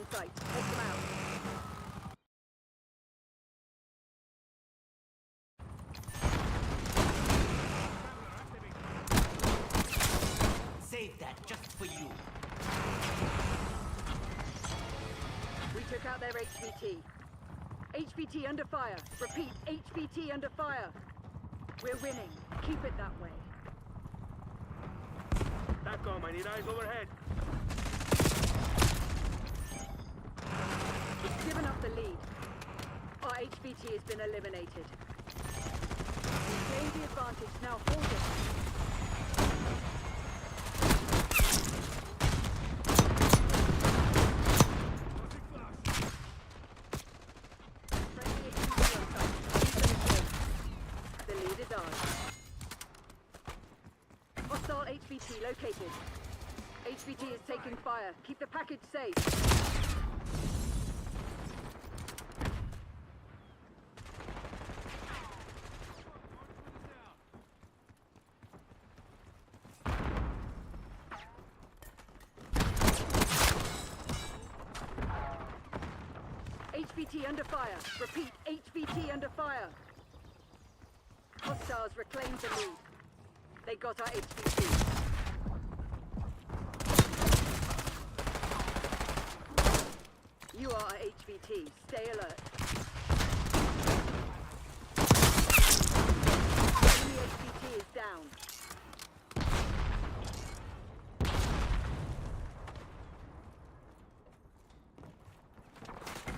on site. Take them out. Save that just for you. We took out their HVT. HVT under fire. Repeat, HVT under fire. We're winning. Keep it that way. TACOM, I need eyes overhead. We've given up the lead. Our HVT has been eliminated. We've gained the advantage, now hold it. Friendly HVT on site. Keep them safe. The lead is ours. Hostile HVT located. HVT is taking fire. Keep the package safe. HVT under fire. Repeat, HVT under fire. Hostiles reclaimed the lead. They got our HVT. You are our HVT. Stay alert. Enemy HVT is down.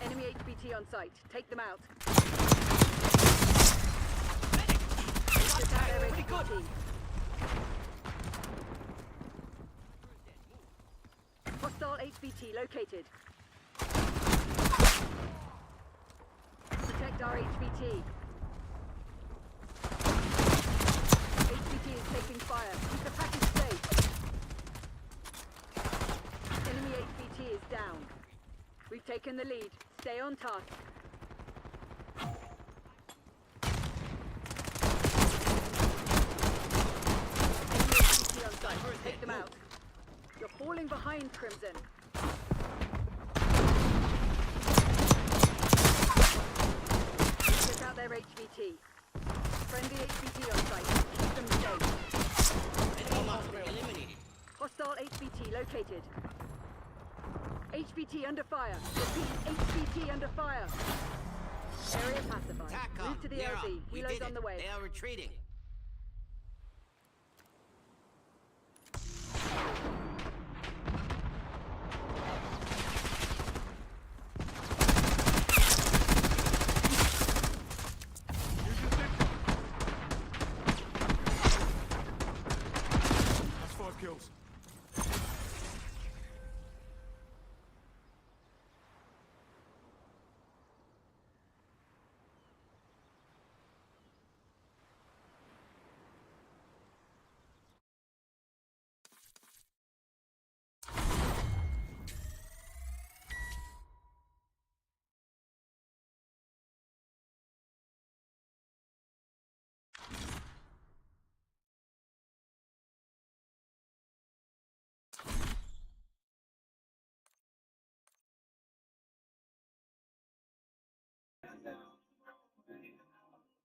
Enemy HVT on site. Take them out. Took out their HVT. Hostile HVT located. Protect our HVT. HVT is taking fire. Keep the package safe. Enemy HVT is down. We've taken the lead. Stay on task. Enemy HVT on site. Take them out. You're falling behind, Crimson. Took out their HVT. Friendly HVT on site. Keep them safe. Enemy eliminated. Hostile HVT located. HVT under fire. Repeat, HVT under fire. Area pacified. TACOM, Move to the they're up. LZ. We Helos did on it. the way. They are retreating. That's 5 kills.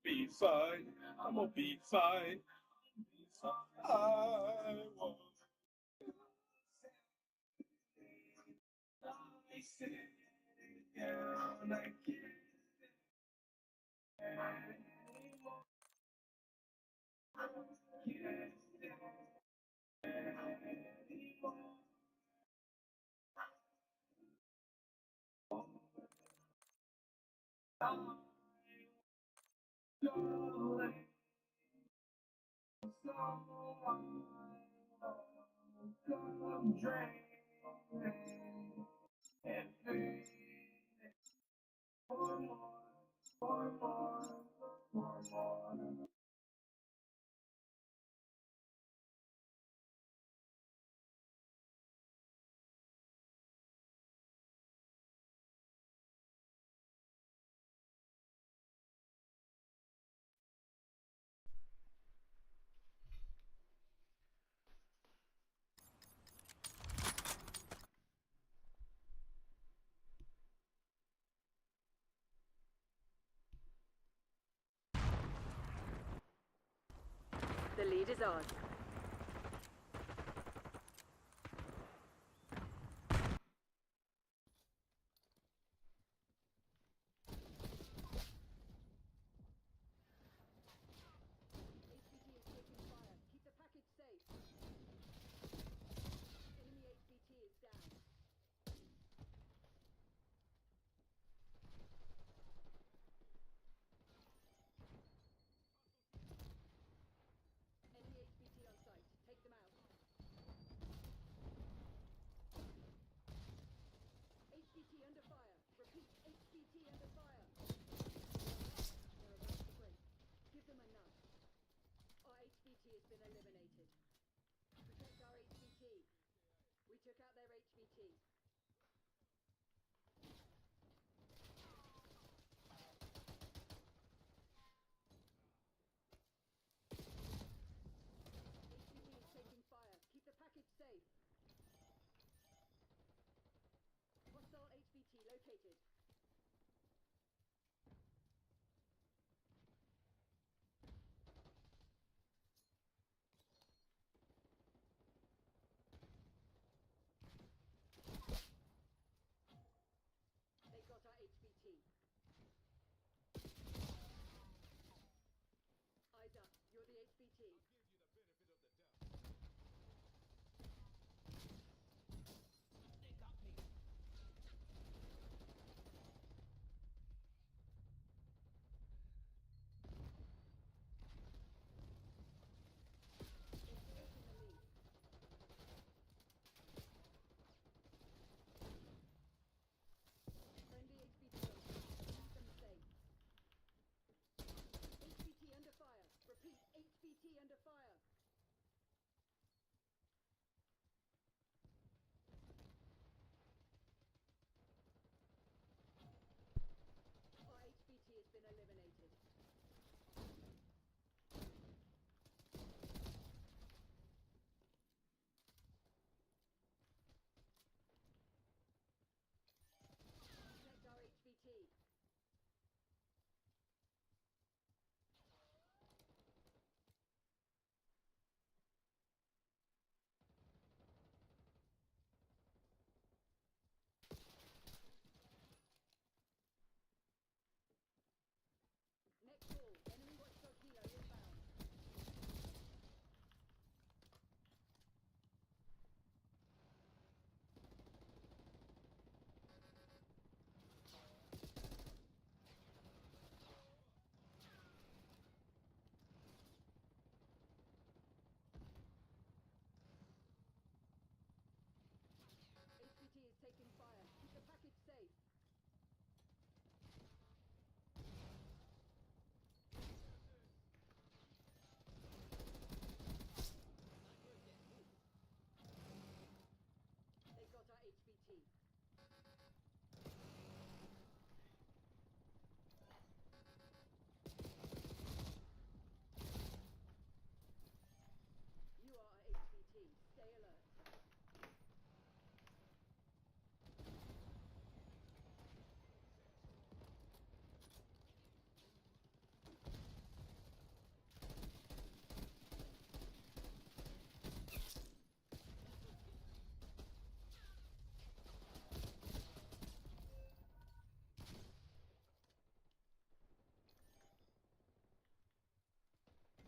Be fine, I'm gonna be fine. I won't. lead is ours. HVT is taking fire. Keep the package safe. Enemy HVT is down. Enemy HVT on site. Take them out. HVT under fire. Repeat, HVT under fire. They're about to break. Give them a nudge. Our HVT has been eliminated. Protect our HVT. We took out their HVT. HVT is taking fire. Keep the package safe. Hostile HVT located. They got our HVT. Eyes up. You're the HVT. They got me. They've taken the lead. Friendly HVT on site. Keep them safe. HVT under fire. Repeat, HVT under fire. Our HVT has been eliminated. Protect our HVT. Next call. Enemy watchdog Kilo inbound. HVT is taking fire. Keep the package safe. They got our HVT. You are our HVT. Stay alert.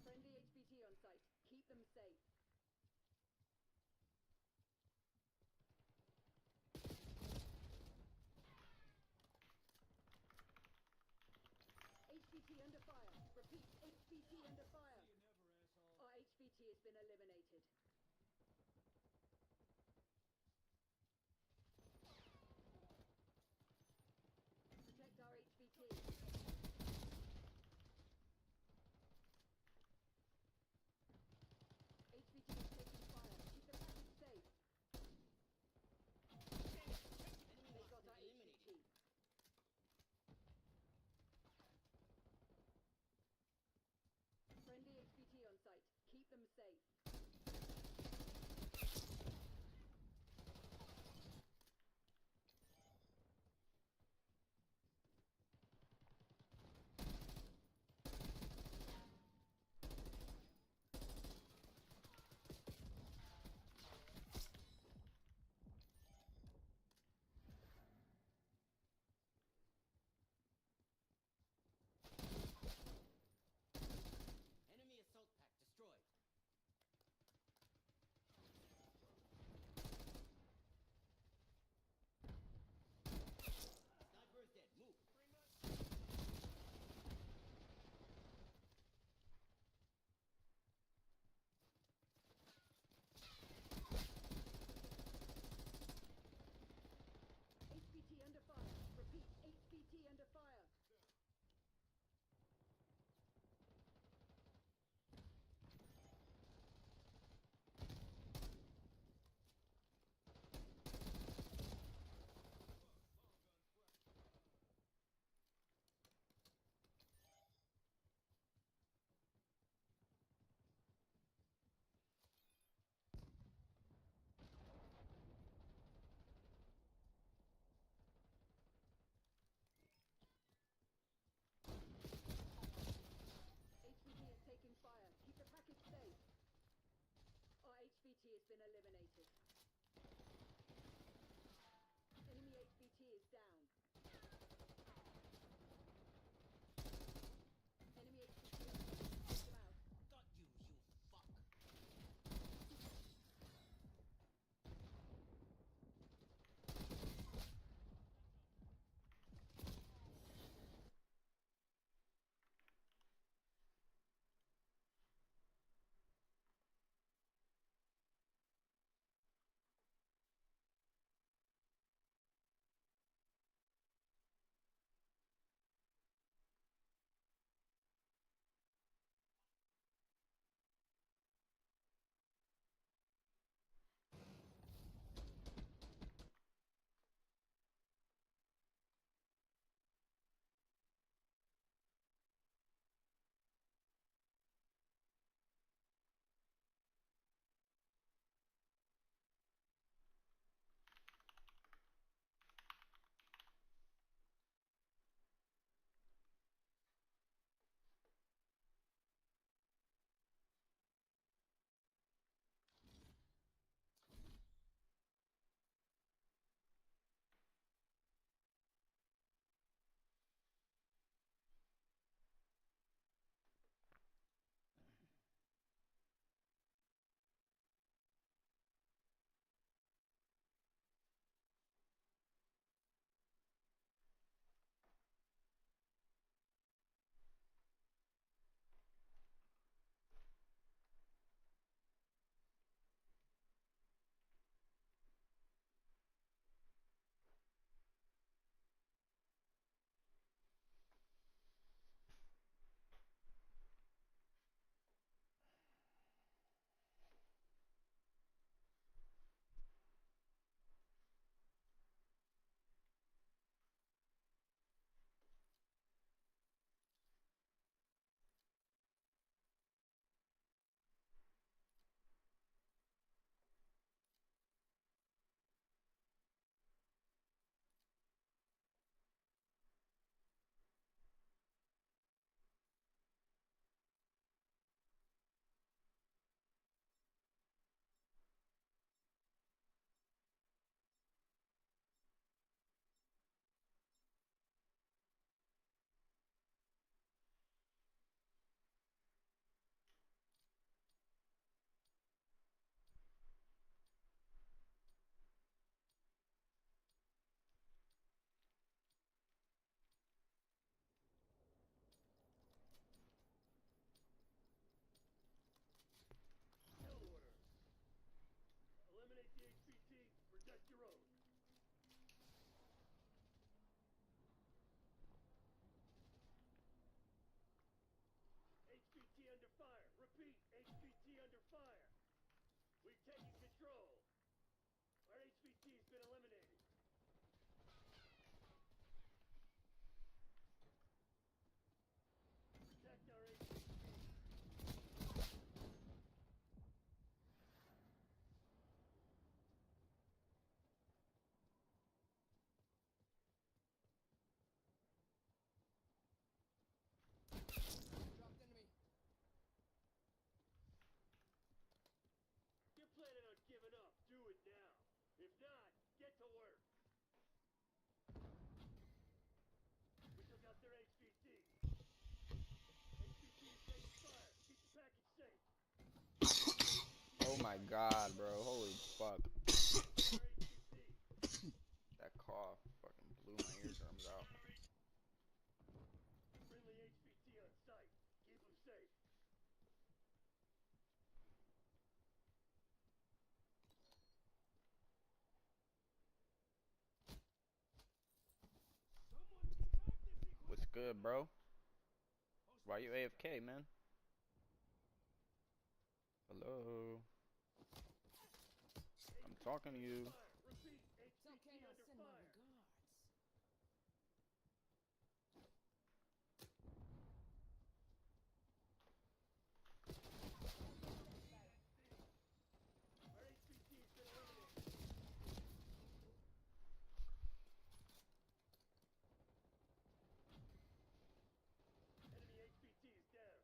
Friendly HVT on site. Keep them safe. HVT under fire. Repeat, HVT under fire. Our HVT has been eliminated. Protect our HVT. HVT is taking fire. Keep the package safe. Enemy They got hostage our eliminated. HVT. Friendly HVT on site. Keep them safe. been eliminated. Enemy HVT is down. Enemy HVT is down. Take him out. Got you, you fuck. Kill order. Eliminate the HVT, protect your own. HVT under fire. Repeat, HVT under fire. We've taken control. Our HVT has been eliminated. Protect our HVT. Dropped enemy. If you're planning on giving up, do it now. If not, get to work. We took out their HVT. HVT is taking fire. Keep the package safe. Oh my god, bro. Holy fuck. Our HVT. That cough fucking blew my eardrums out. Friendly HVT on site. Keep them safe. What's good, bro? Why you AFK, man? Hello? I'm talking to you. Fire. Repeat. It's okay, HVT I'll under send my fire. regards. Our HVT has been eliminated. Enemy HVT is down.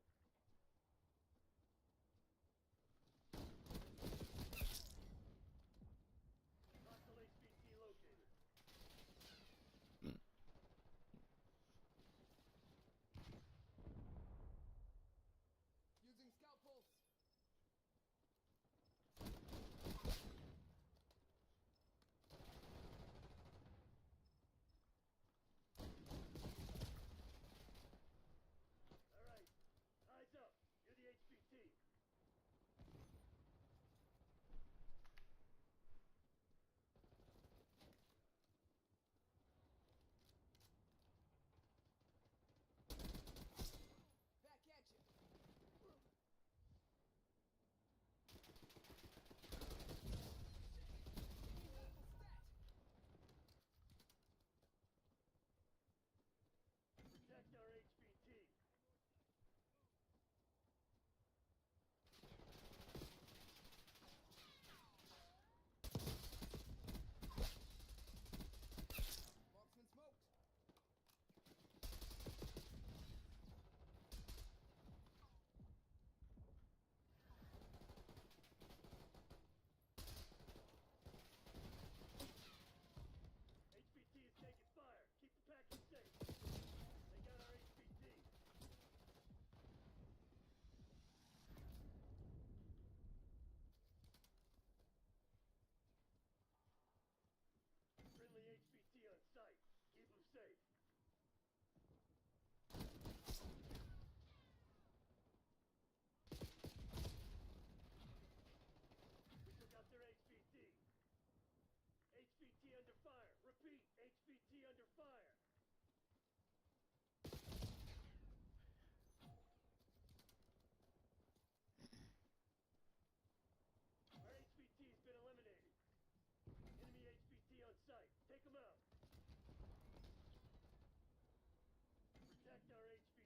HVT under fire. Our HVT's been eliminated. Enemy HVT on site. Take them out. Protect our HVT.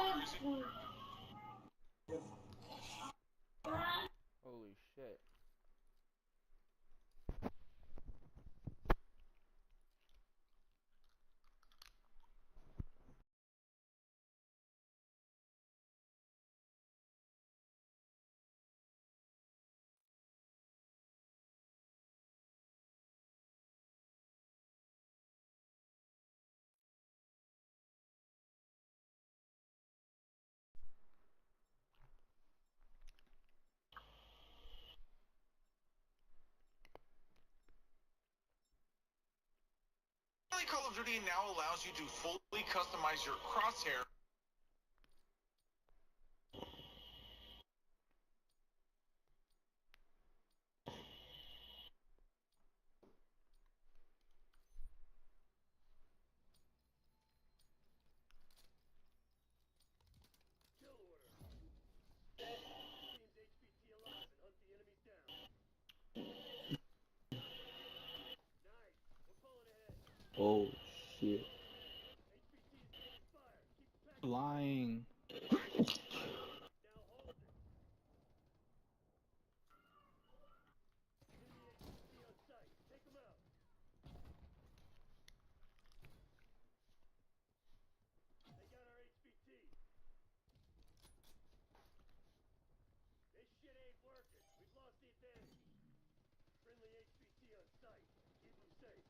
Holy shit. Call of Duty now allows you to fully customize your crosshair. Kill order. Teams HVT alive and hunt the enemies down. Nice. We're pulling ahead. Oh shit. HVT is taking fire. Keep the pack. Flying. Now hold it. Enemy HVT on site. Take them out. They got our HVT. This shit ain't working. We've lost the advantage. Friendly HVT on site. Keep them safe.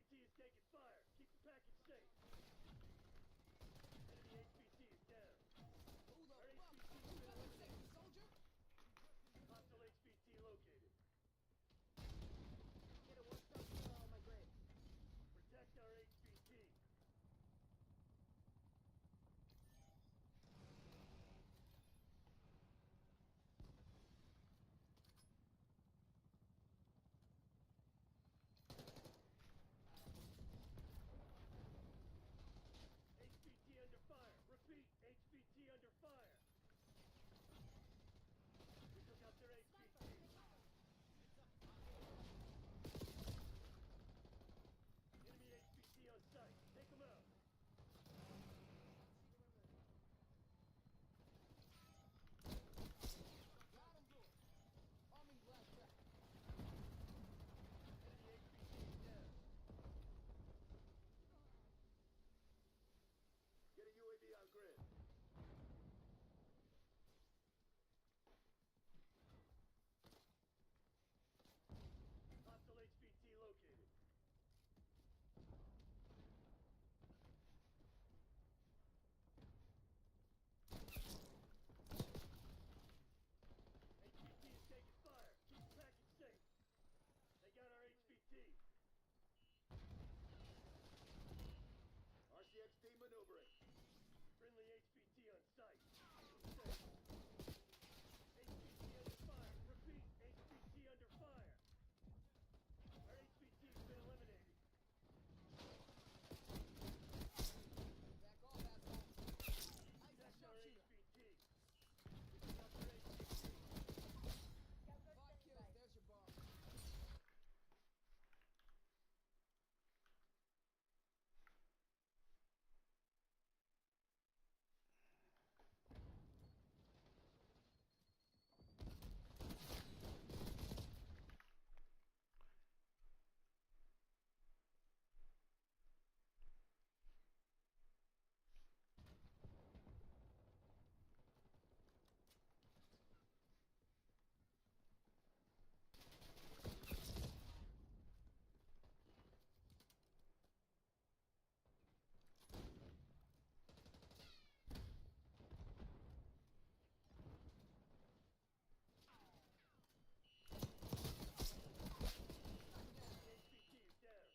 HVT is taking fire. Keep the package safe. Enemy HVT is down. Who the Our fuck? HVT Who has been got the eliminated. safety, soldier? Hostile HVT located. Get a one-stop clear all my grid. Protect our HVT. HVT under fire. Repeat, HVT under fire. We took out their HVT. Enemy HVT on site. Take them out. Got him good. Army last track. Enemy HVT is down. Get a UAV on grid. Hostile HVT located. HVT is taking fire. Keep the package safe. They got our HVT. RCXD maneuvering. Friendly HVT on site. Safe. HVT under fire. Repeat, HVT under fire. Our HVT has been eliminated. Back off, asshole. Ice Protect our sharpshooter. HVT. We took out their HVT. 5 kills, there's your bar. HVT is down.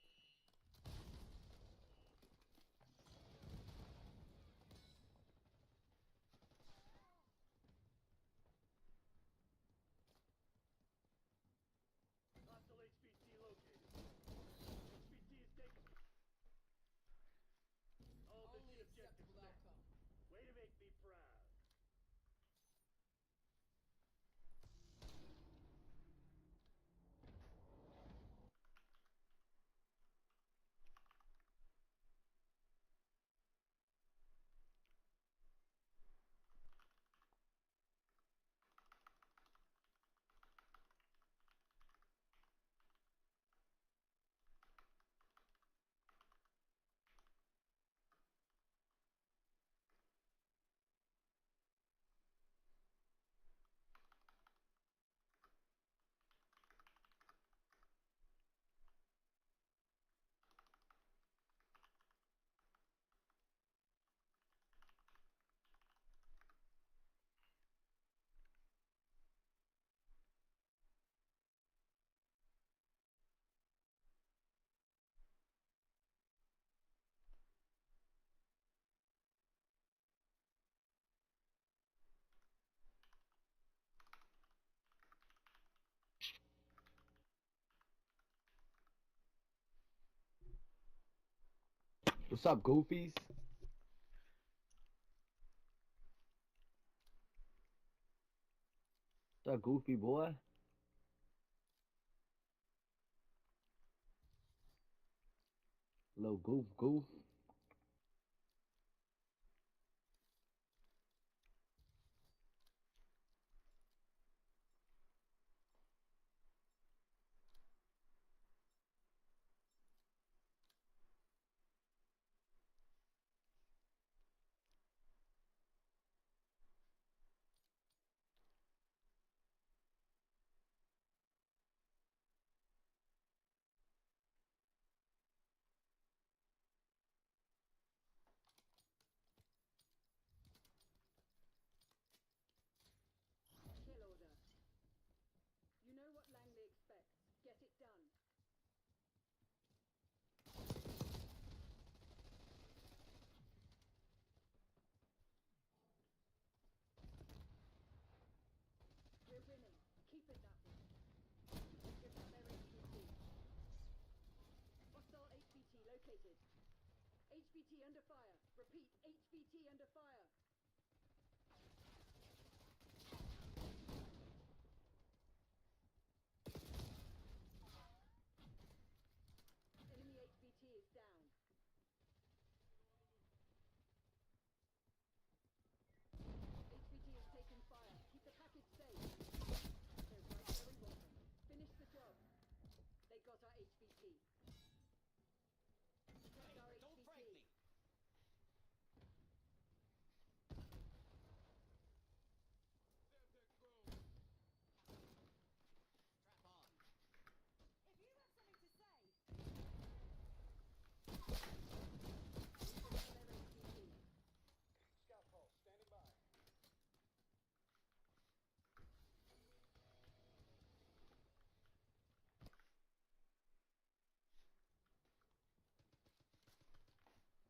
Hostile HVT located. HVT is taking. All Only mission objectives acceptable met. outcome. Way to make me proud. What's up, Goofies? What's up, Goofy boy? Little goof. HVT under fire. Repeat, HVT under fire. Enemy HVT is down. HVT is taking fire. Keep the package safe. They're right where we want them. Finish the job. They got our HVT. Protect our Don't HVT. break me. Strap on. If you have something to say, Protect their HVT. Scout pulse, standing by.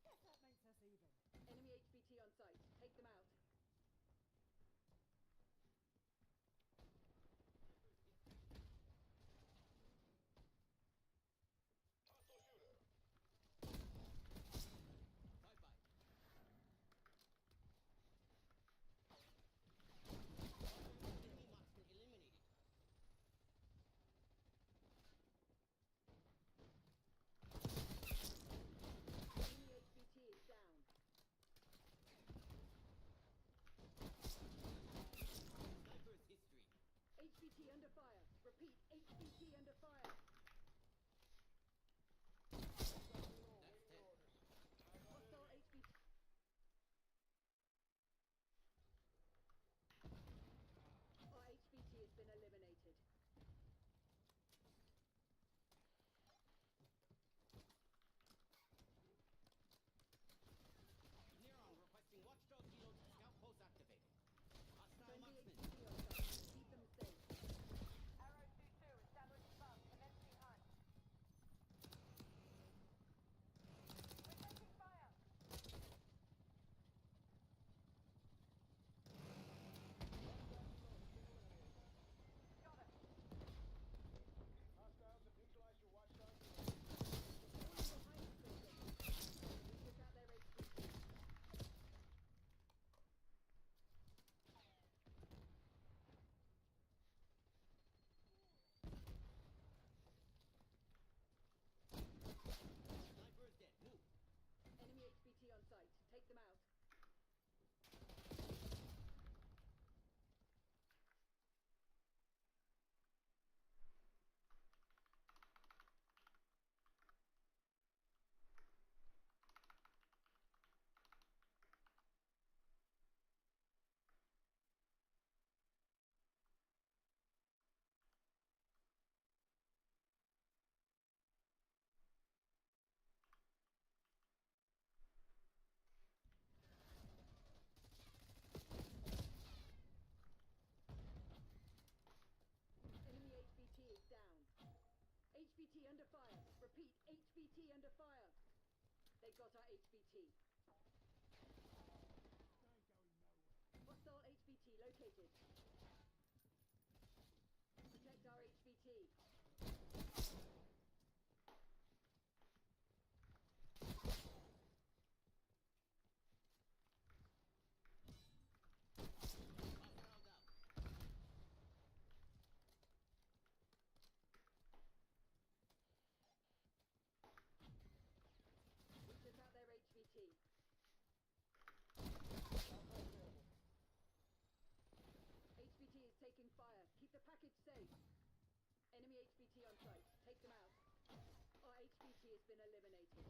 guess that makes us even. Enemy HVT on site. Take them out. Bye-bye. Enemy marksman eliminated. Enemy HVT is down. Sniper's history. HVT under fire. Repeat, HVT under fire. That's 10. Hostile HVT. Our HVT has been eliminated. Neron requesting watchdog helo to scout post activated. Hostile Friendly marksman. HVT on site. Keep them safe. Arrow 2-2, established above, commencing hunt. We're taking fire. Got it. Hostiles have neutralized your watchdog. Falling behind us, Soldier. We took out their HVT. Sniper is dead. Move. Enemy HVT on site. Take them out. Enemy HVT is down. HVT under fire. Repeat, HVT under fire. They got our HVT. Hostile HVT located. Protect our HVT. Hostile down. We took out their HVT. HVT is taking fire. Keep the package safe. Enemy HVT on site. Take them out. Our HVT has been eliminated.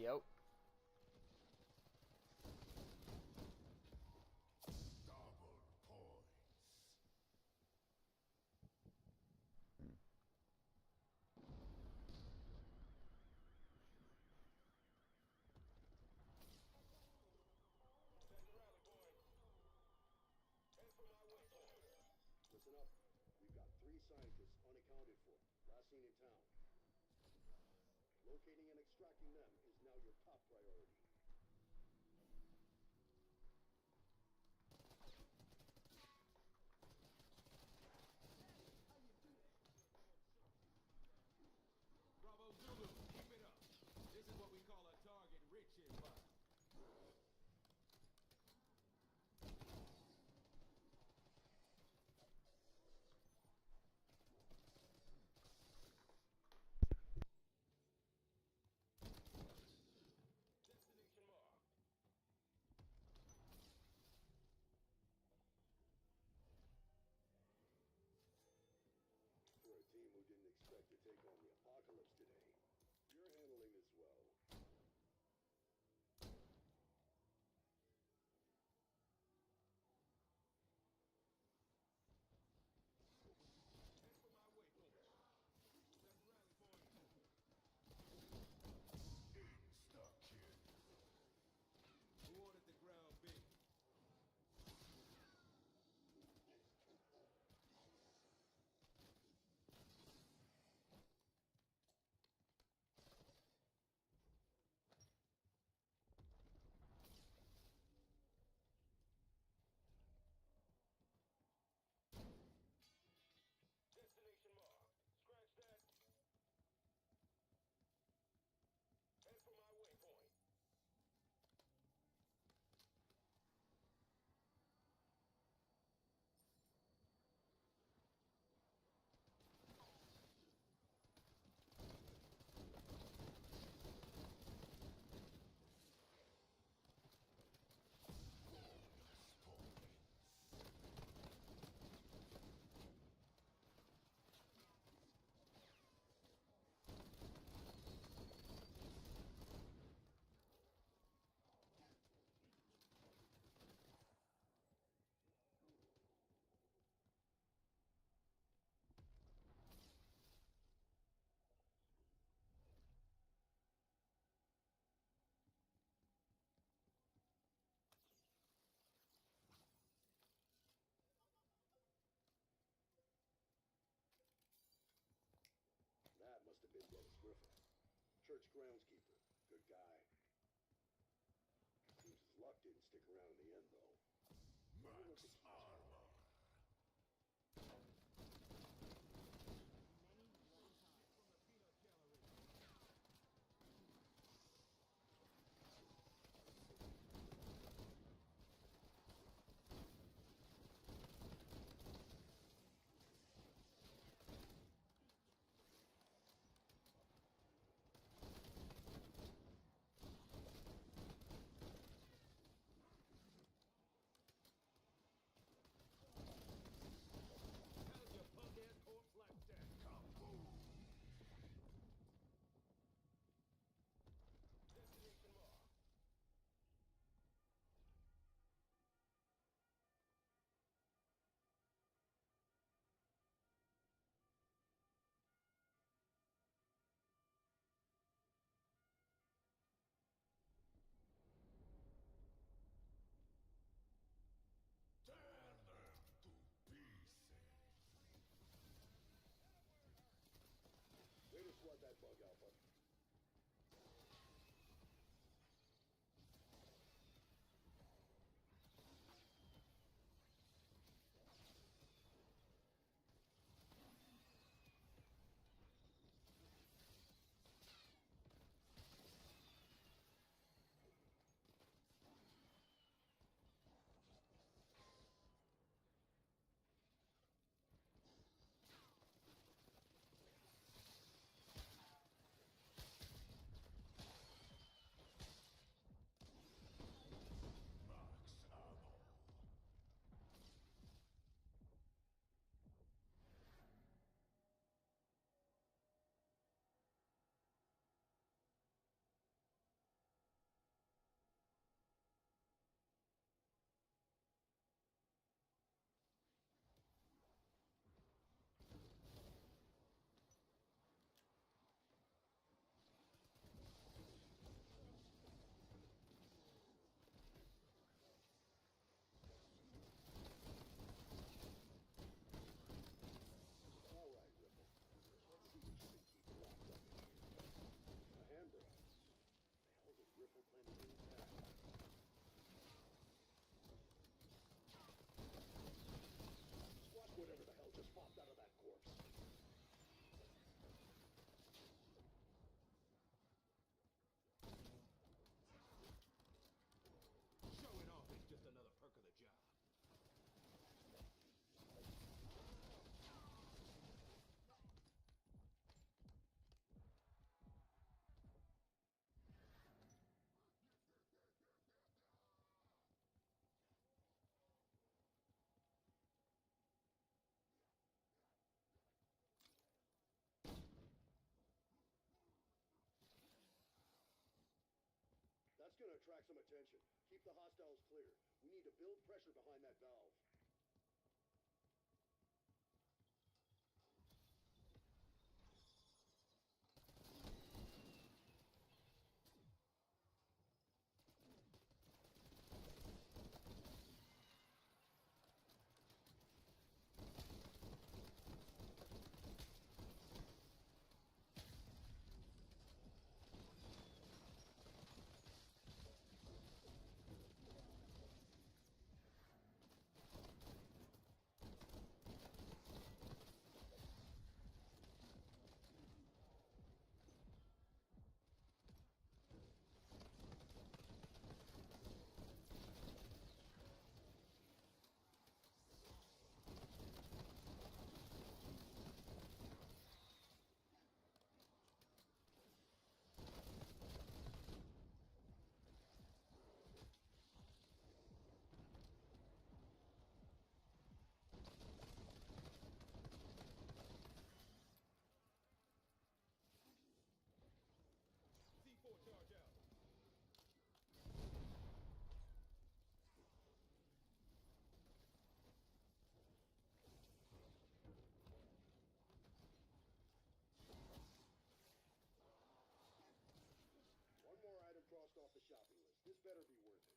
Yep. Listen up. We've got 3 scientists unaccounted for. Last seen in town. Locating and extracting them is now your top priority. Bravo Zulu, keep it up. This is what we call a target-rich environment. Destination marked. For a team who didn't expect to take on the apocalypse today, you're handling this well. Head for my waypoint. Let's rally point. Stop, kid. Who ordered the ground big? Destination marked. Scratch that. Head for my waypoint. That must have been Dennis Griffin. Church groundskeeper. Good guy. Seems his luck didn't stick around in the end, though. Max armor. From the peanut gallery. gonna attract some attention. Keep the hostiles clear. We need to build pressure behind that valve. C4 charge out. One more item crossed off the shopping list. This better be worth it.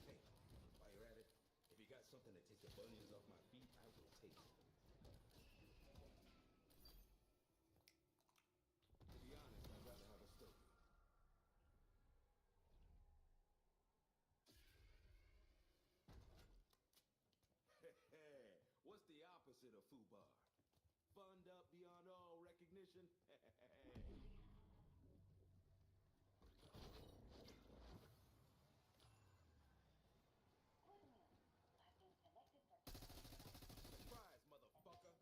Hey, while you're at it, if you got something to take the bunnies off my feet, I will take it. To be honest, I'd rather have a stogie. What's the opposite of FUBAR? Funned up beyond all recognition? Surprise, motherfucker!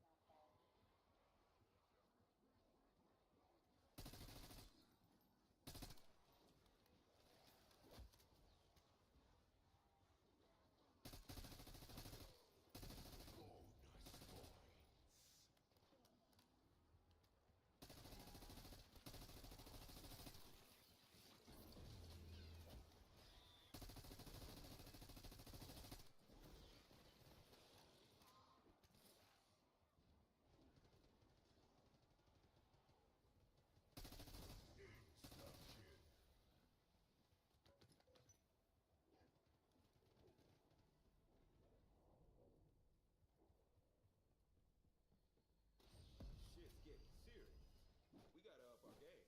Shit's getting serious. We gotta up our game.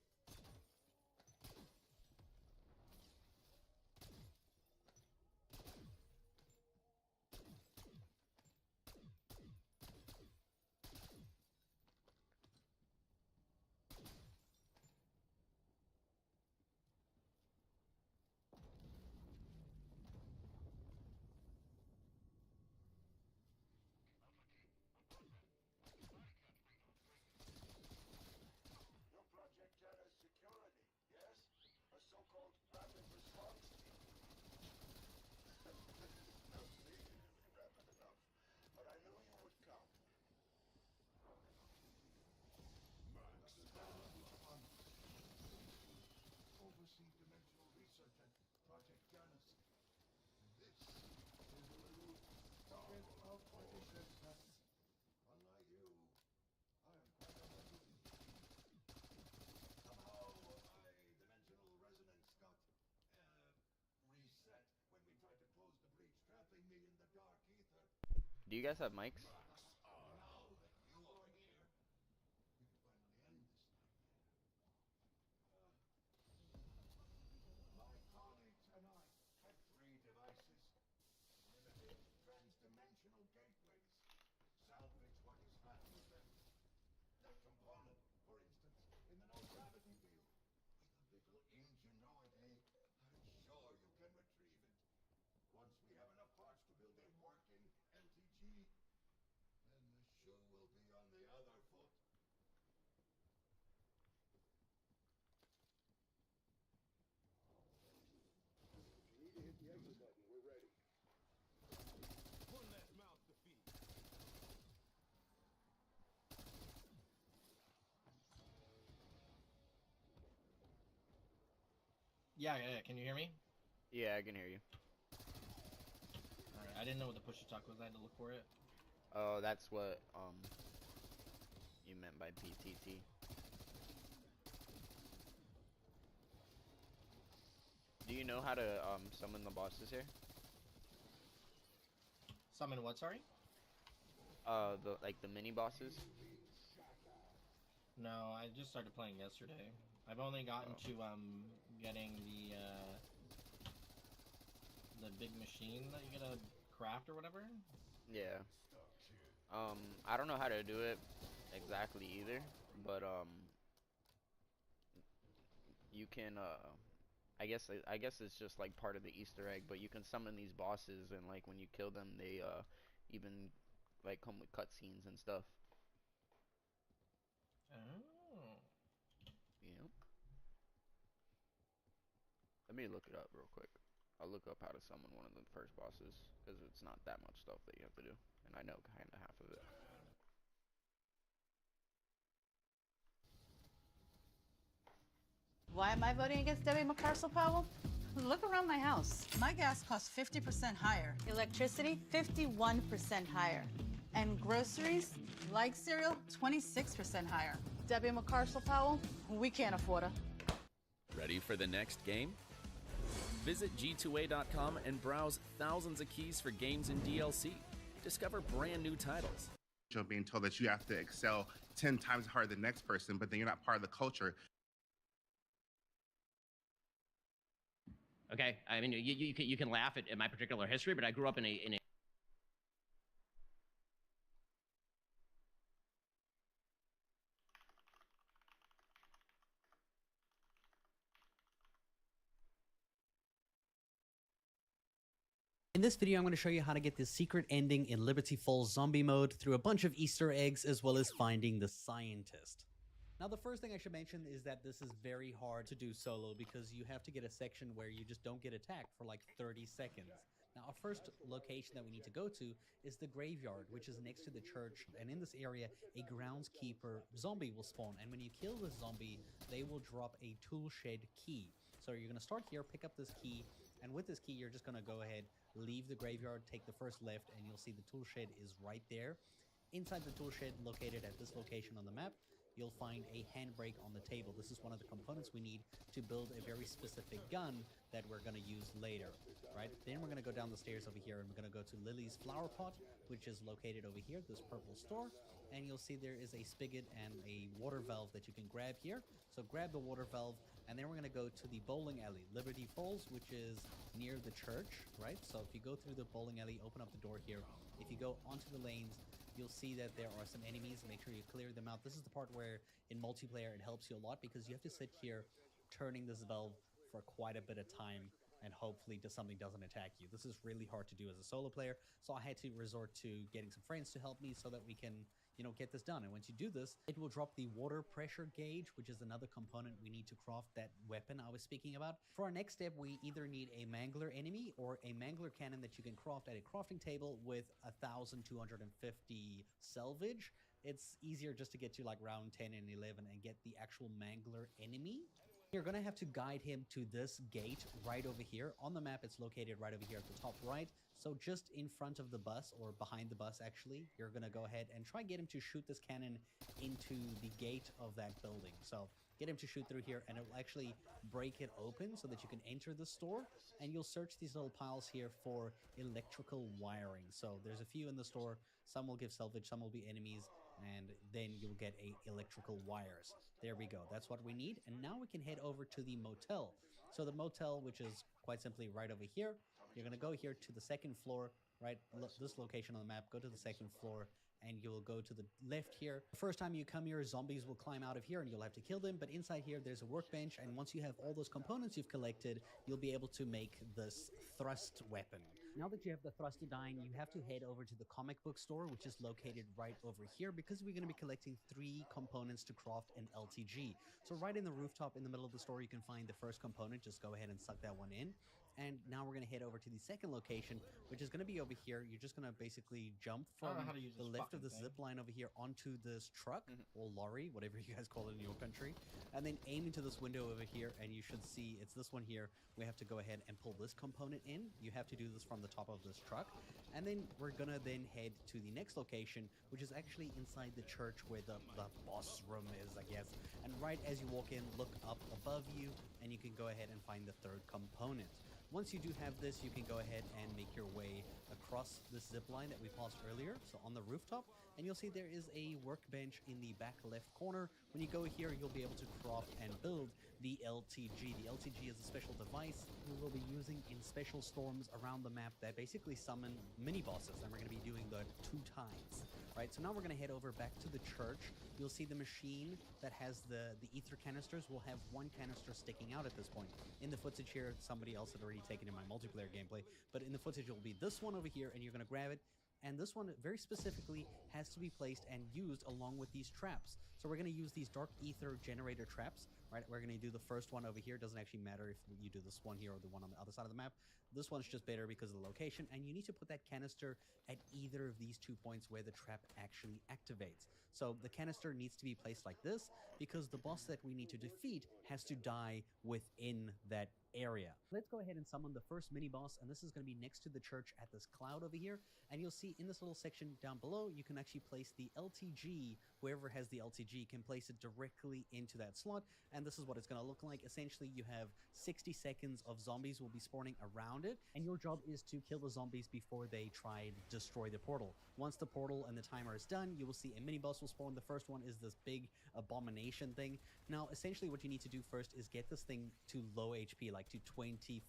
Your Project Janus security, yes? A so-called rapid response team. Not really rapid enough, but I knew you would come. Max, oversee dimensional research at Project Janus. This is a little target of consciousness. Unlike you, I am quite unlikely. Somehow, my dimensional resonance got, reset when we tried to close the breach, trapping me in the dark ether. Do you guys have mics? Now that you are here, we can finally end this nightmare. My colleagues and I had 3 devices. Limited trans-dimensional gateways. Salvage what is left of them. That component, for instance, in the no-gravity field. With a little ingenuity, I'm sure you can retrieve it. Once we have enough parts to build a working LTG, Yeah, can you hear me? Yeah, I can hear you. Alright, I didn't know what the push to talk was. I had to look for it. Oh, that's what you meant by PTT. Do you know how to summon the bosses here? Summon what, sorry? The mini bosses. No, I just started playing yesterday. I've only gotten to getting the big machine that you gotta craft or whatever. Yeah. I don't know how to do it exactly either, but you can I guess it's just like part of the Easter egg, but you can summon these bosses, and like when you kill them, they even like come with cutscenes and stuff. Oh. Yep. Let me look it up real quick. I'll look up how to summon one of the first bosses, because it's not that much stuff that you have to do, and I know kind of half of it. Why am I voting against Debbie McCarcel, Powell? Look around my house. My gas costs 50% higher. Electricity, 51% higher. And groceries, like cereal, 26% higher. Debbie McCarcel, Powell, we can't afford her. Ready for the next game? Visit G2A.com and browse thousands of keys for games and DLC. Discover brand new titles. You're being told that you have to excel 10 times harder than the next person, but then you're not part of the culture. Okay, I mean, you can laugh at my particular history, but I grew up in a In this video, I'm going to show you how to get the secret ending in Liberty Falls zombie mode through a bunch of Easter eggs, as well as finding the scientist. Now, the first thing I should mention is that this is very hard to do solo, because you have to get a section where you just don't get attacked for like 30 seconds. Now, our first location that we need to go to is the graveyard, which is next to the church, and in this area, a groundskeeper zombie will spawn, and when you kill this zombie, they will drop a tool shed key. So you're going to start here, pick up this key, and with this key, you're just going to go ahead, leave the graveyard, take the first left, and you'll see the tool shed is right there. Inside the tool shed, located at this location on the map, you'll find a handbrake on the table. This is one of the components we need to build a very specific gun that we're going to use later, right? Then we're going to go down the stairs over here, and we're going to go to Lily's flower pot, which is located over here, this purple store, and you'll see there is a spigot and a water valve that you can grab here. So grab the water valve, and then we're going to go to the bowling alley, Liberty Falls, which is near the church, right? So if you go through the bowling alley, open up the door here. If you go onto the lanes, you'll see that there are some enemies. Make sure you clear them out. This is the part where in multiplayer it helps you a lot, because you have to sit here turning this valve for quite a bit of time, and hopefully something doesn't attack you. This is really hard to do as a solo player, so I had to resort to getting some friends to help me so that we can, get this done. And once you do this, it will drop the water pressure gauge, which is another component we need to craft that weapon I was speaking about. For our next step, we either need a mangler enemy or a mangler cannon that you can craft at a crafting table with 1,250 salvage. It's easier just to get to like round 10 and 11 and get the actual mangler enemy. You're going to have to guide him to this gate right over here. On the map, it's located right over here at the top right. So just in front of the bus, or behind the bus actually, you're going to go ahead and try get him to shoot this cannon into the gate of that building. So get him to shoot through here, and it will actually break it open so that you can enter the store, and you'll search these little piles here for electrical wiring. So there's a few in the store. Some will give salvage, some will be enemies, and then you'll get electrical wires. There we go. That's what we need. And now we can head over to the motel. So the motel, which is quite simply right over here, you're going to go here to the second floor, right? This location on the map, go to the second floor, and you will go to the left here. The first time you come here, zombies will climb out of here and you'll have to kill them. But inside here, there's a workbench. And once you have all those components you've collected, you'll be able to make this thrust weapon. Now that you have the Thrustodyne, you have to head over to the comic book store, which is located right over here, because we're going to be collecting 3 components to craft an LTG. So right in the rooftop in the middle of the store, you can find the first component. Just go ahead and suck that one in. And now we're going to head over to the second location, which is going to be over here. You're just going to basically jump I don't from know how to use the this lift of the fucking zip line over here onto this truck or lorry, whatever you guys call it in your country, and then aim into this window over here, and you should see it's this one here. We have to go ahead and pull this component in. You have to do this from the top of this truck, and then we're gonna then head to the next location, which is actually inside the church where the boss room is, I guess. And right as you walk in, look up above you, and you can go ahead and find the third component. Once you do have this, you can go ahead and make your way across this zip line that we passed earlier, so on the rooftop, and you'll see there is a workbench in the back left corner. When you go here, you'll be able to craft and build the LTG. The LTG is a special device we will be using in special storms around the map that basically summon mini bosses, and we're going to be doing that 2 times. Right, so now we're going to head over back to the church. You'll see the machine that has the ether canisters will have 1 canister sticking out at this point. In the footage here, somebody else had already taken in my multiplayer gameplay, but in the footage it will be this one over here, and you're going to grab it. And this one very specifically has to be placed and used along with these traps. So we're going to use these dark ether generator traps, right? We're going to do the first one over here. Doesn't actually matter if you do this one here or the one on the other side of the map. This one's just better because of the location, and you need to put that canister at either of these 2 points where the trap actually activates. So the canister needs to be placed like this because the boss that we need to defeat has to die within that area. Let's go ahead and summon the first mini boss, and this is going to be next to the church at this cloud over here. And you'll see in this little section down below, you can actually place the LTG. Whoever has the LTG can place it directly into that slot, and this is what it's going to look like. Essentially, you have 60 seconds of zombies will be spawning around it, and your job is to kill the zombies before they try and destroy the portal. Once the portal and the timer is done, you will see a mini boss will spawn. The first one is this big abomination thing. Now, essentially what you need to do first is get this thing to low HP, like to 25%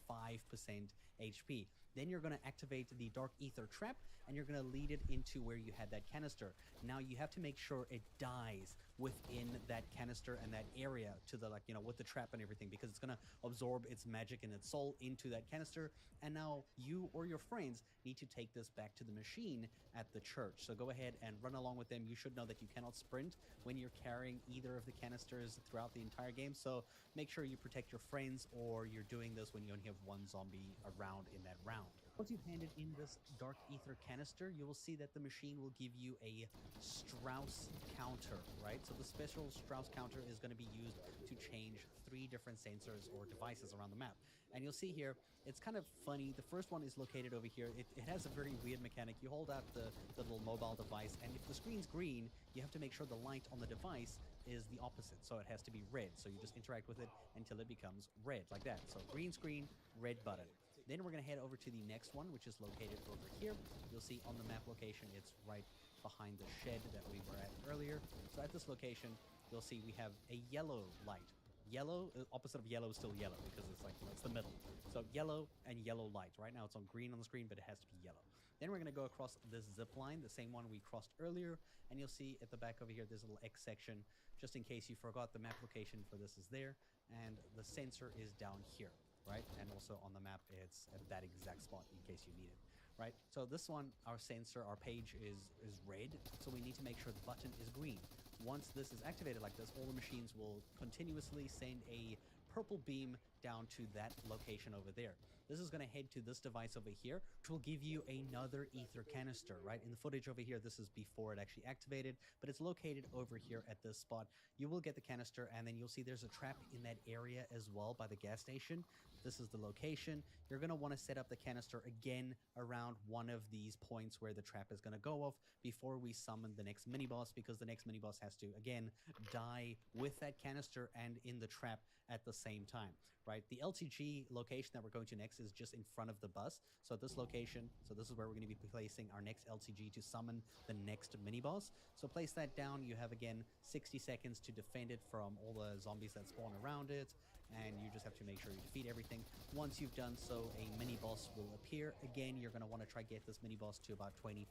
HP. Then you're going to activate the dark ether trap, and you're going to lead it into where you had that canister. Now you have to make sure it dies within that canister and that area to the, like, you know, with the trap and everything, because it's going to absorb its magic and its soul into that canister. And now you or your friends need to take this back to the machine at the church. So go ahead and run along with them. You should know that you cannot sprint when you're carrying either of the canisters throughout the entire game. So make sure you protect your friends, or you're doing this when you only have 1 zombie around in that round. Once you've handed in this dark ether canister, you will see that the machine will give you a Strauss counter, right? So the special Strauss counter is going to be used to change 3 different sensors or devices around the map. And you'll see here, it's kind of funny. The first one is located over here. It has a very weird mechanic. You hold out the little mobile device, and if the screen's green, you have to make sure the light on the device is the opposite. So it has to be red. So you just interact with it until it becomes red, like that. So green screen, red button. Then we're going to head over to the next one, which is located over here. You'll see on the map location, it's right behind the shed that we were at earlier. So at this location, you'll see we have a yellow light. Yellow, opposite of yellow is still yellow, because it's like, it's the middle. So yellow and yellow light. Right now it's on green on the screen, but it has to be yellow. Then we're going to go across this zip line, the same one we crossed earlier. And you'll see at the back over here, there's a little X section, just in case you forgot. The map location for this is there. And the sensor is down here. Right, and also on the map it's at that exact spot in case you need it. Right, so this one, our sensor, our page is red, so we need to make sure the button is green. Once this is activated like this, all the machines will continuously send a purple beam down to that location over there. This is going to head to this device over here, which will give you another ether canister, right? In the footage over here, this is before it actually activated, but it's located over here at this spot. You will get the canister, and then you'll see there's a trap in that area as well by the gas station. This is the location. You're going to want to set up the canister again around one of these points where the trap is going to go off before we summon the next mini-boss, because the next mini-boss has to, again, die with that canister and in the trap at the same time, right? The LTG location that we're going to next is just in front of the bus. So at this location, so this is where we're going to be placing our next LTG to summon the next mini-boss. So place that down. You have, again, 60 seconds to defend it from all the zombies that spawn around it. and you just have to make sure you defeat everything. Once you've done so, a mini boss will appear. Again, you're going to want to try get this mini boss to about 25%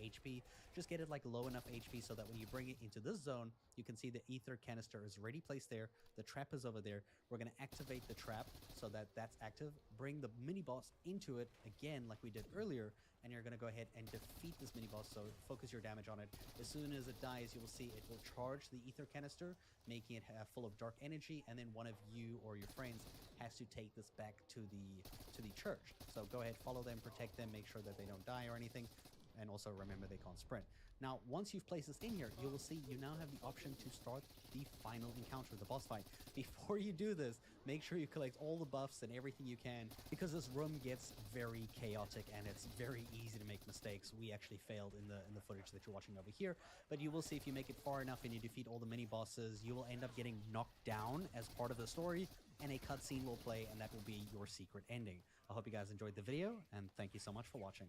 HP. Just get it like low enough HP so that when you bring it into this zone, you can see the ether canister is already placed there. The trap is over there. We're going to activate the trap so that that's active. Bring the mini boss into it again like we did earlier, and you're going to go ahead and defeat this mini boss. So focus your damage on it. As soon as it dies, you will see it will charge the ether canister, making it full of dark energy, and then one of you or your friends has to take this back to the church. So go ahead, follow them, protect them, make sure that they don't die or anything, and also remember they can't sprint. Now, once you've placed this in here, you will see you now have the option to start the final encounter, the boss fight. Before you do this, make sure you collect all the buffs and everything you can, because this room gets very chaotic and it's very easy to make mistakes. We actually failed in the footage that you're watching over here, but you will see if you make it far enough and you defeat all the mini bosses, you will end up getting knocked down as part of the story, and a cutscene will play, and that will be your secret ending. I hope you guys enjoyed the video, and thank you so much for watching.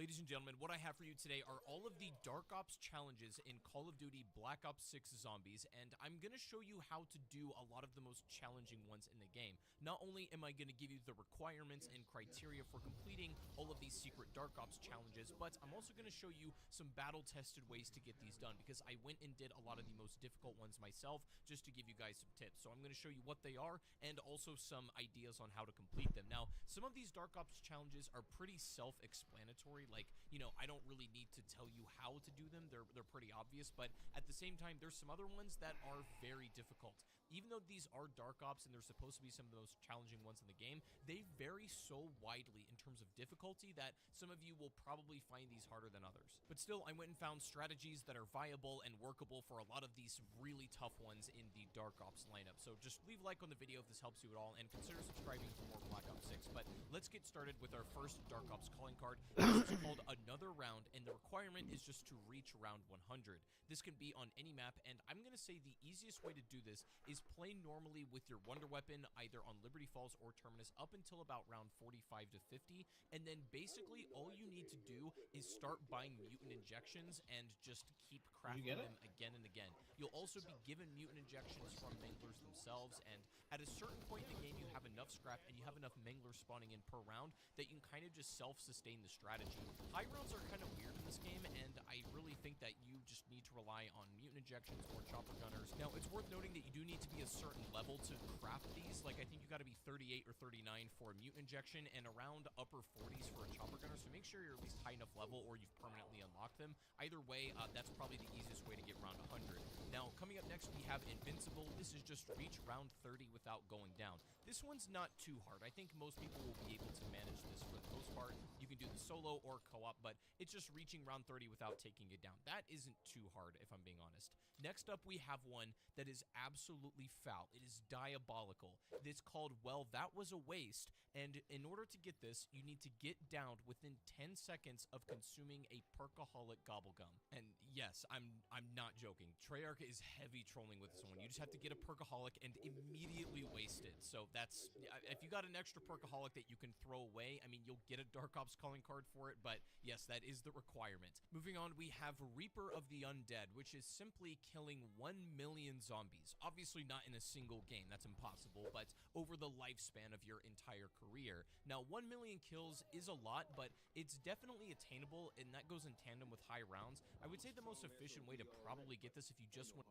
Ladies and gentlemen, what I have for you today are all of the Dark Ops challenges in Call of Duty Black Ops 6 Zombies, and I'm going to show you how to do a lot of the most challenging ones in the game. Not only am I going to give you the requirements and criteria for completing all of these secret Dark Ops challenges, but I'm also going to show you some battle-tested ways to get these done, because I went and did a lot of the most difficult ones myself, just to give you guys some tips. So I'm going to show you what they are, and also some ideas on how to complete them. Now, some of these Dark Ops challenges are pretty self-explanatory. Like, you know, I don't really need to tell you how to do them. They're pretty obvious, but at the same time, there's some other ones that are very difficult. Even though these are Dark Ops and they're supposed to be some of the most challenging ones in the game, they vary so widely in terms of difficulty that some of you will probably find these harder than others. But still, I went and found strategies that are viable and workable for a lot of these really tough ones in the Dark Ops lineup. So just leave a like on the video if this helps you at all, and consider subscribing for more Black Ops 6. But let's get started with our first Dark Ops calling card. This is called Another Round, and the requirement is just to reach round 100. This can be on any map, and I'm going to say the easiest way to do this is play normally with your Wonder Weapon either on Liberty Falls or Terminus up until about round 45 to 50, and then basically all you need to do is start buying mutant injections and just keep crafting them again and again. You'll also be given mutant injections from Manglers themselves, and at a certain point in the game you have enough scrap and you have enough Manglers spawning in per round that you can kind of just self-sustain the strategy. High rounds are kind of weird in this game, and I really think that you just need to rely on mutant injections or chopper gunners. Now, it's worth noting that you do need to be a certain level to craft these. Like, I think you got to be 38 or 39 for a mutant injection and around upper 40s for a chopper gunner, so make sure you're at least high enough level or you've permanently unlocked them. Either way, that's probably the easiest way to get round 100. Now, coming up next, we have Invincible. This is just reach round 30 without going down. This one's not too hard. I think most people will be able to manage this for the most part. You can do the solo or co-op, but it's just reaching round 30 without taking it down. That isn't too hard, if I'm being honest. Next up, we have one that is absolutely foul. It is diabolical. It's called Well, That Was a Waste, and in order to get this, you need to get downed within 10 seconds of consuming a Perkaholic Gobblegum. And yes, I'm not joking. Treyarch is heavy trolling with this one. You just have to get a Perkaholic and immediately waste it. So that's, if you got an extra Perkaholic that you can throw away, I mean, you'll get a Dark Ops calling card for it, but yes, that is the requirement. Moving on, we have Reaper of the Undead, which is simply killing 1 million zombies. Obviously not in a single game, that's impossible, but over the lifespan of your entire career. Now, 1 million kills is a lot, but it's definitely attainable, and that goes in tandem with high rounds. I would say the most efficient way to probably get this if you just want...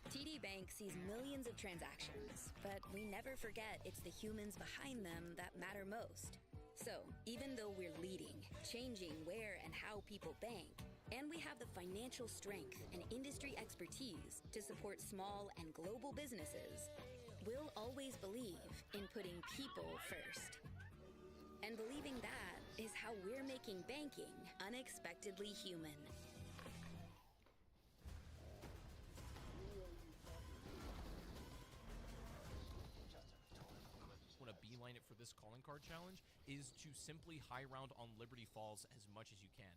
TD Bank sees millions of transactions, but we never forget it's the humans behind them that matter most. So, even though we're leading, changing where and how people bank, and we have the financial strength and industry expertise to support small and global businesses, we'll always believe in putting people first. And believing that is how we're making banking unexpectedly human. Want to beeline it for this calling card challenge, is to simply high round on Liberty Falls as much as you can.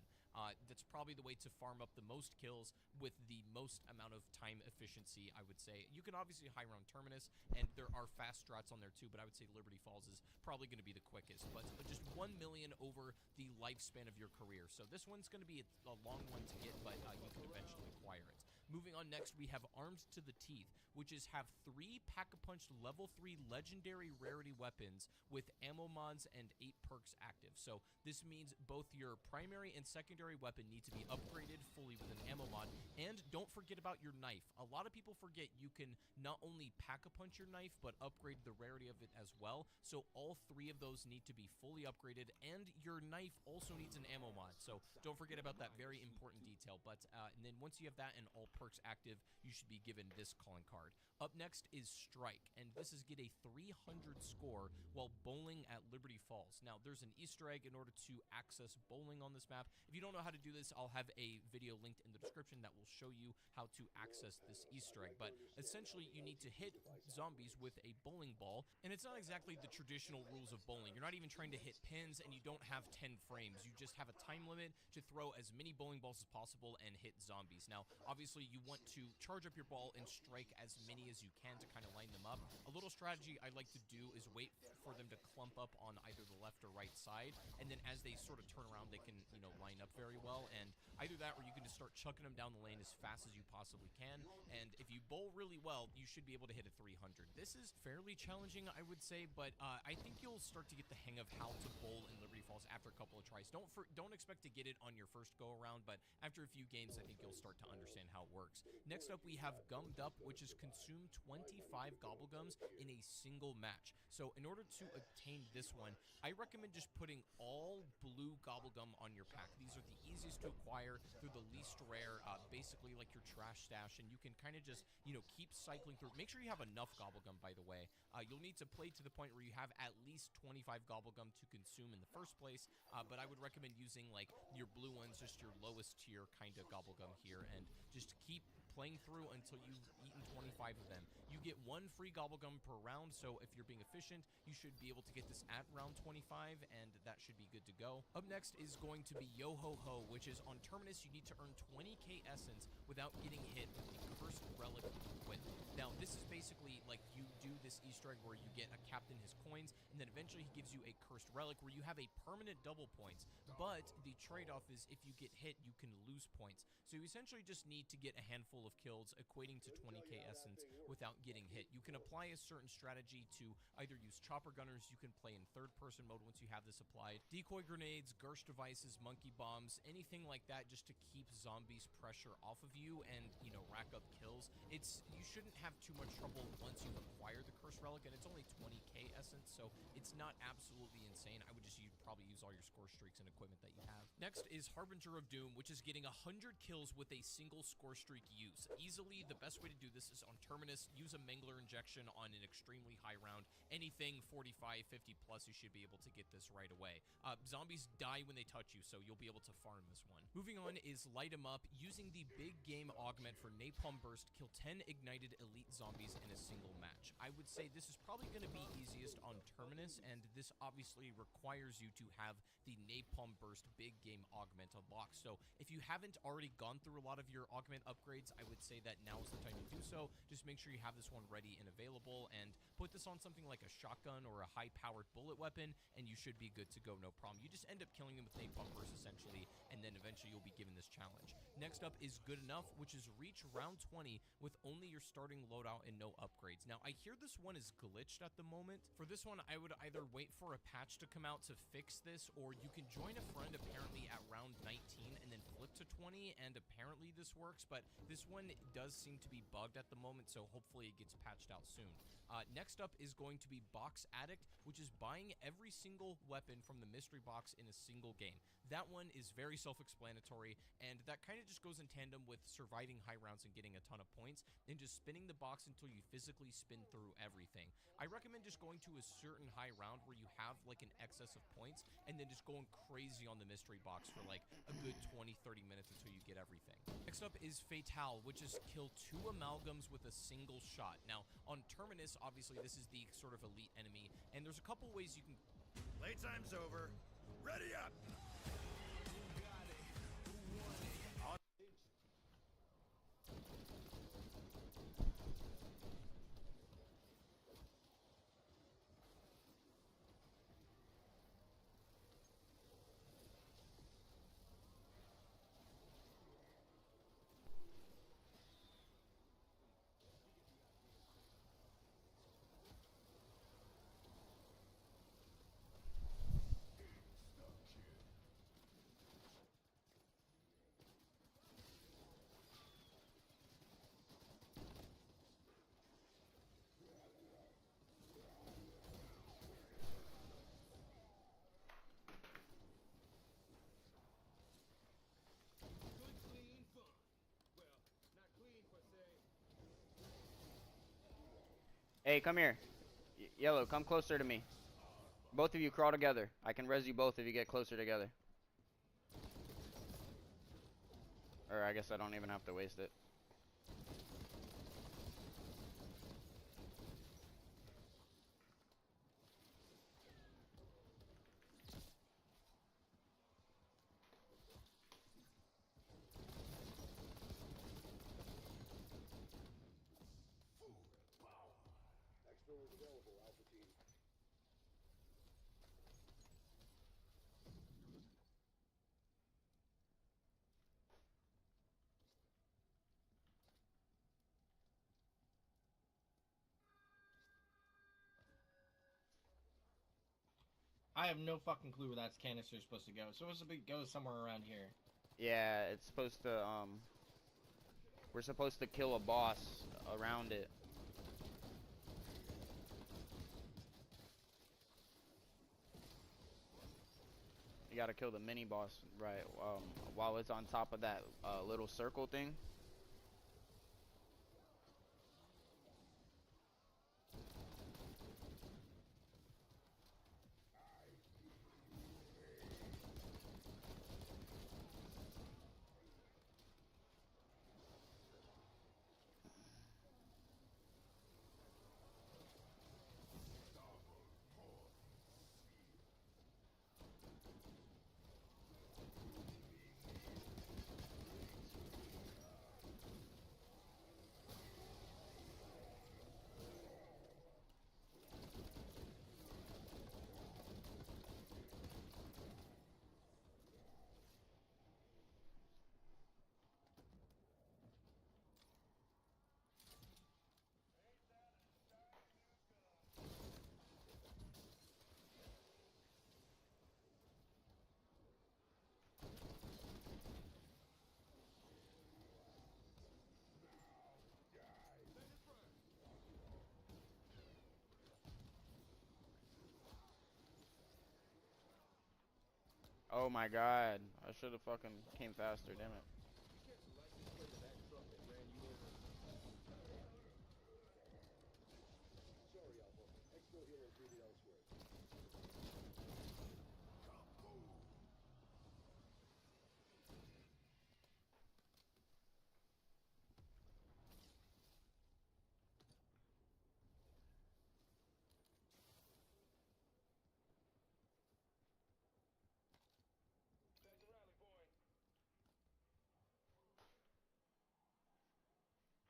That's probably the way to farm up the most kills with the most amount of time efficiency, I would say. You can obviously high round Terminus, and there are fast strats on there too, but I would say Liberty Falls is probably going to be the quickest. But just 1 million over the lifespan of your career. So this one's going to be a long one to get, but you can eventually acquire it. Moving on next, we have Armed to the Teeth, which is have 3 Pack-a-Punch level 3 legendary rarity weapons with ammo mods and 8 perks active. So this means both your primary and secondary weapon need to be upgraded fully with an ammo mod. And don't forget about your knife. A lot of people forget you can not only Pack-a-Punch your knife, but upgrade the rarity of it as well. So all 3 of those need to be fully upgraded, and your knife also needs an ammo mod. So don't forget about that very important detail. But and then once you have that and all perks active, you should be given this calling card. Up next is Strike, and this is get a 300 score while bowling at Liberty Falls. Now, there's an Easter egg in order to access bowling on this map. If you don't know how to do this, I'll have a video linked in the description that will show you how to access this Easter egg. But essentially, you need to hit zombies with a bowling ball, and it's not exactly the traditional rules of bowling. You're not even trying to hit pins, and you don't have 10 frames. You just have a time limit to throw as many bowling balls as possible and hit zombies. Now, obviously, you want to charge up your ball and strike as many as you can to kind of line them up. A little strategy I like to do is wait for them to clump up on either the left or right side, and then as they sort of turn around, they can, you know, line up very well. And either that, or you can just start chucking them down the lane as fast as you possibly can. And if you bowl really well, you should be able to hit a 300. This is fairly challenging, I would say, but I think you'll start to get the hang of how to bowl in Liberty Falls after a couple of tries. Don't expect to get it on your first go around, but after a few games, I think you'll start to understand how it works. Next up, we have Gummed Up, which is consume 25 Gobblegums in a single match. So in order to obtain this one, I recommend just putting all blue Gobblegum on your pack. These are the easiest to acquire. They're the least rare, basically like your trash stash, and you can kind of just, you know, keep cycling through. Make sure you have enough Gobblegum, by the way. You'll need to play to the point where you have at least 25 Gobblegum to consume in the first place, but I would recommend using like your blue ones, just your lowest tier kind of Gobblegum here, and just keep playing through until you've eaten 25 of them. You get 1 free Gobblegum per round, so if you're being efficient, you should be able to get this at round 25, and that should be good to go. Up next is going to be Yo Ho Ho, which is on Terminus, you need to earn 20k essence without getting hit with the Cursed Relic Whip. Now, this is basically like you do this Easter egg where you get a captain his coins, and then eventually he gives you a Cursed Relic where you have a permanent double points, but the trade-off is if you get hit, you can lose points. So you essentially just need to get a handful of kills equating to 20k essence without getting hit. You can apply a certain strategy to either use chopper gunners, you can play in third-person mode once you have this applied, decoy grenades, Gersh devices, monkey bombs, anything like that just to keep zombies' pressure off of you and, you know, rack up kills. You shouldn't have too much trouble once you've acquired the Cursed Relic, and it's only 20k essence, so it's not absolutely insane. I would just probably use all your score streaks and equipment that you have. Next is Harbinger of Doom, which is getting 100 kills with a single score streak use. Easily, the best way to do this is on Terminus. Use a Mangler injection on an extremely high round. Anything 45, 50 plus, you should be able to get this right away. Zombies die when they touch you, so you'll be able to farm this one. Moving on is Light 'em Up. Using the big game augment for Napalm Burst, kill 10 ignited elite zombies in a single match. I would say this is probably going to be easiest on Terminus, and this obviously requires you to have the Napalm Burst big game augment unlocked. So if you haven't already gone through a lot of your augment upgrades, I would say that now is the time to do so. Just make sure you have this one ready and available, and put this on something like a shotgun or a high-powered bullet weapon, and you should be good to go, no problem. You just end up killing them with Napalm Burst, essentially, and then eventually you'll be given this challenge. Next up is Good Enough, which is reach round 20 with only your starting loadout and no upgrades. Now, I hear this one is glitched at the moment. For this one, I would either wait for a patch to come out to fix this, or you can join a friend apparently at round 19 and then flip to 20, and apparently this works, but this one does seem to be bugged at the moment, so hopefully it gets patched out soon. Next up is going to be Box Addict, which is buying every single weapon from the mystery box in a single game. That one is very self-explanatory, and that kind of just goes in tandem with surviving high rounds and getting a ton of points, and just spinning the box until you physically spin through everything. I recommend just going to a certain high round where you have like an excess of points, and then just going crazy on the mystery box for like a good 20-30 minutes until you get everything. Next up is Fatale, which is kill 2 amalgams with a single shot. Now, on Terminus, obviously this is the sort of elite enemy, and there's a couple ways you can Playtime's over. Ready up! Hey, come here. Yellow, come closer to me. Both of you crawl together. I can res you both if you get closer together. Or I guess I don't even have to waste it. I have no fucking clue where that canister is supposed to go. It's supposed to go somewhere around here. Yeah, it's supposed to, we're supposed to kill a boss around it. You gotta kill the mini boss, right, while it's on top of that, little circle thing. Oh my god, I should have fucking came faster, damn it.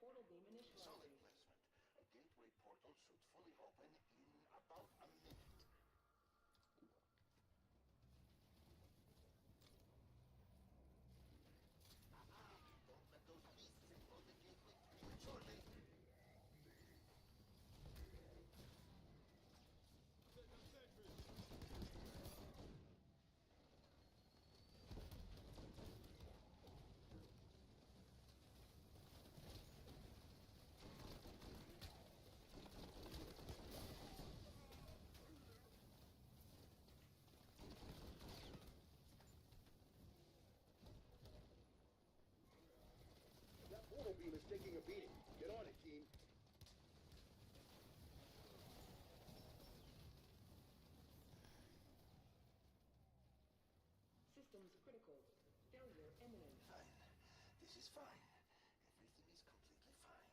Portal beam initialized. Solid placement. A gateway portal should fully open in about a minute. Don't let those beasts explode the gateway prematurely. That portal beam is taking a beating. Get on it, team. Systems critical. Failure imminent. Fine. This is fine. Everything is completely fine.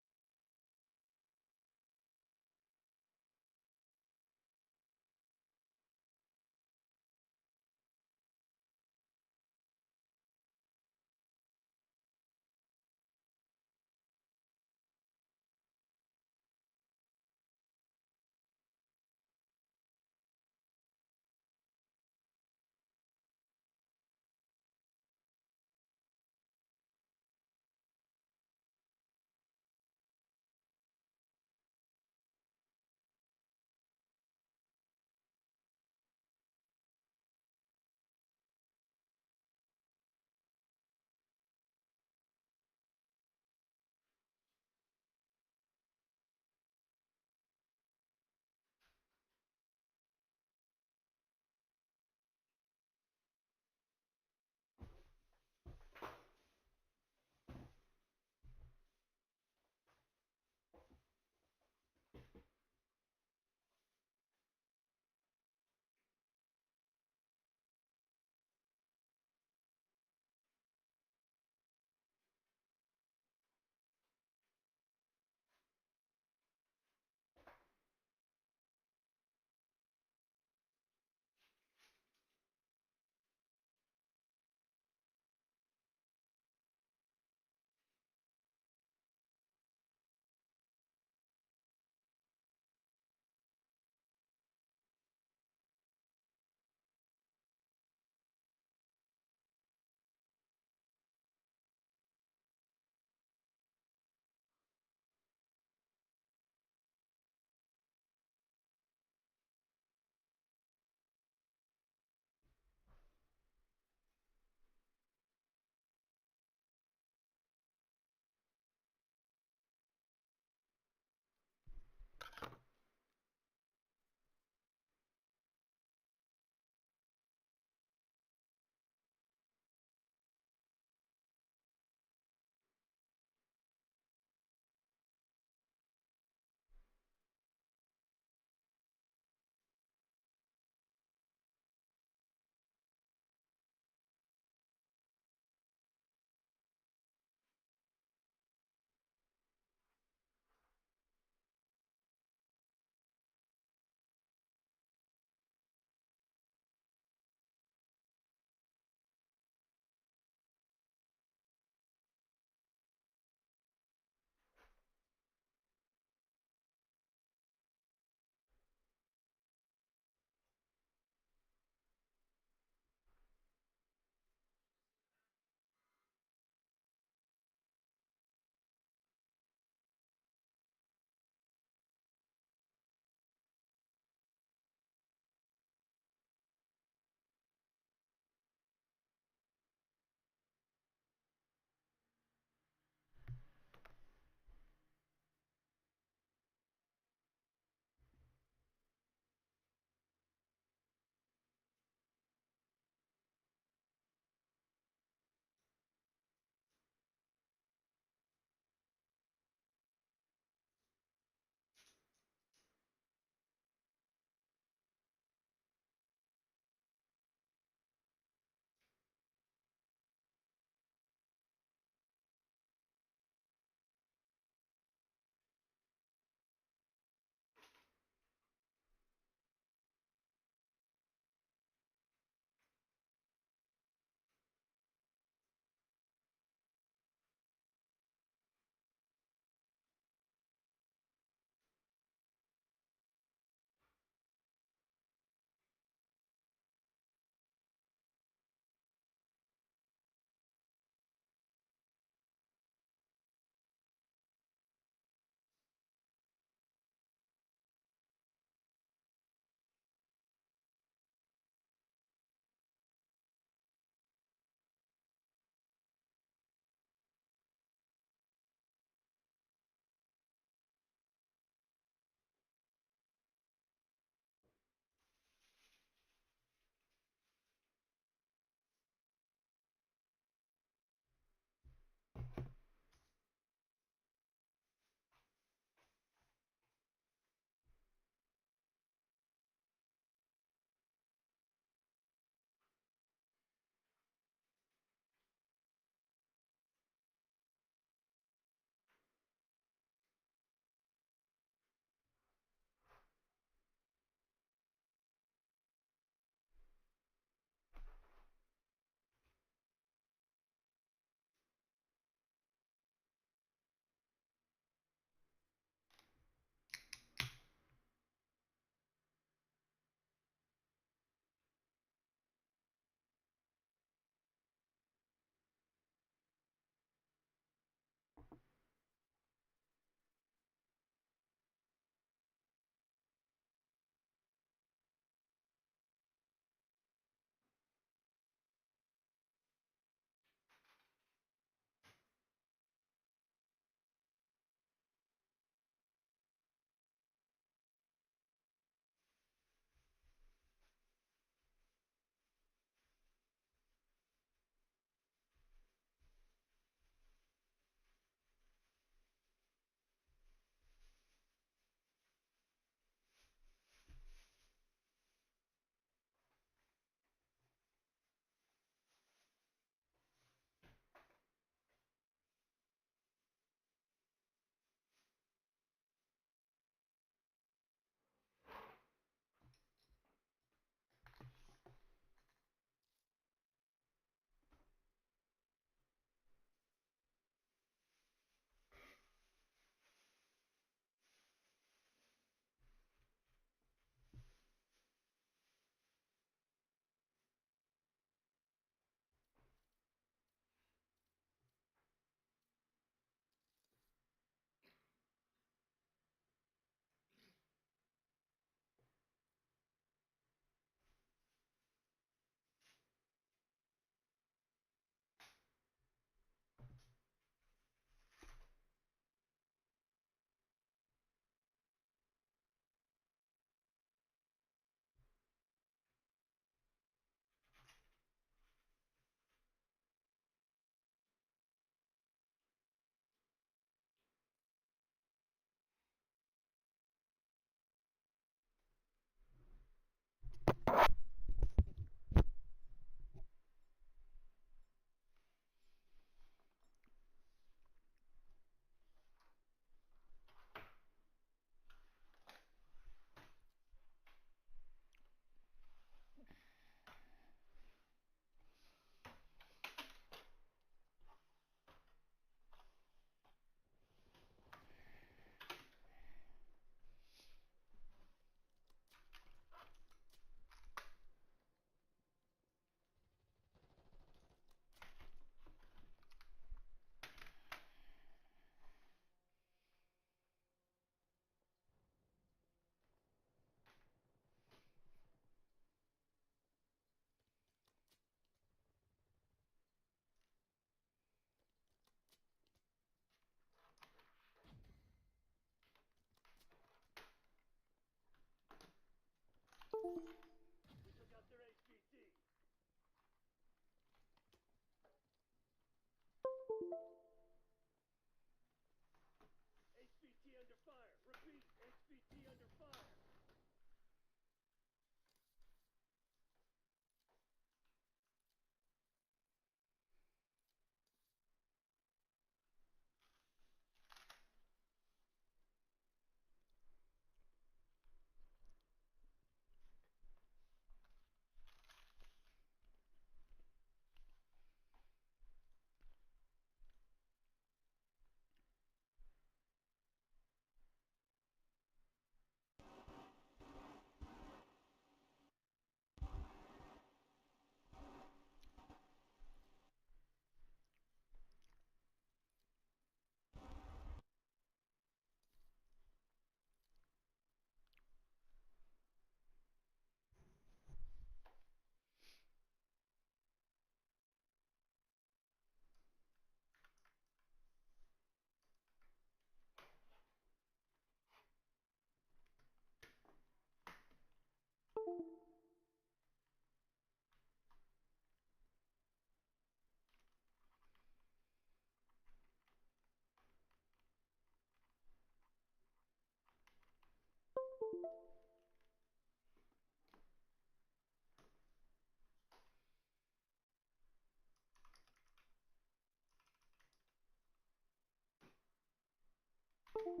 Hostiles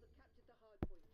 have captured the hard point.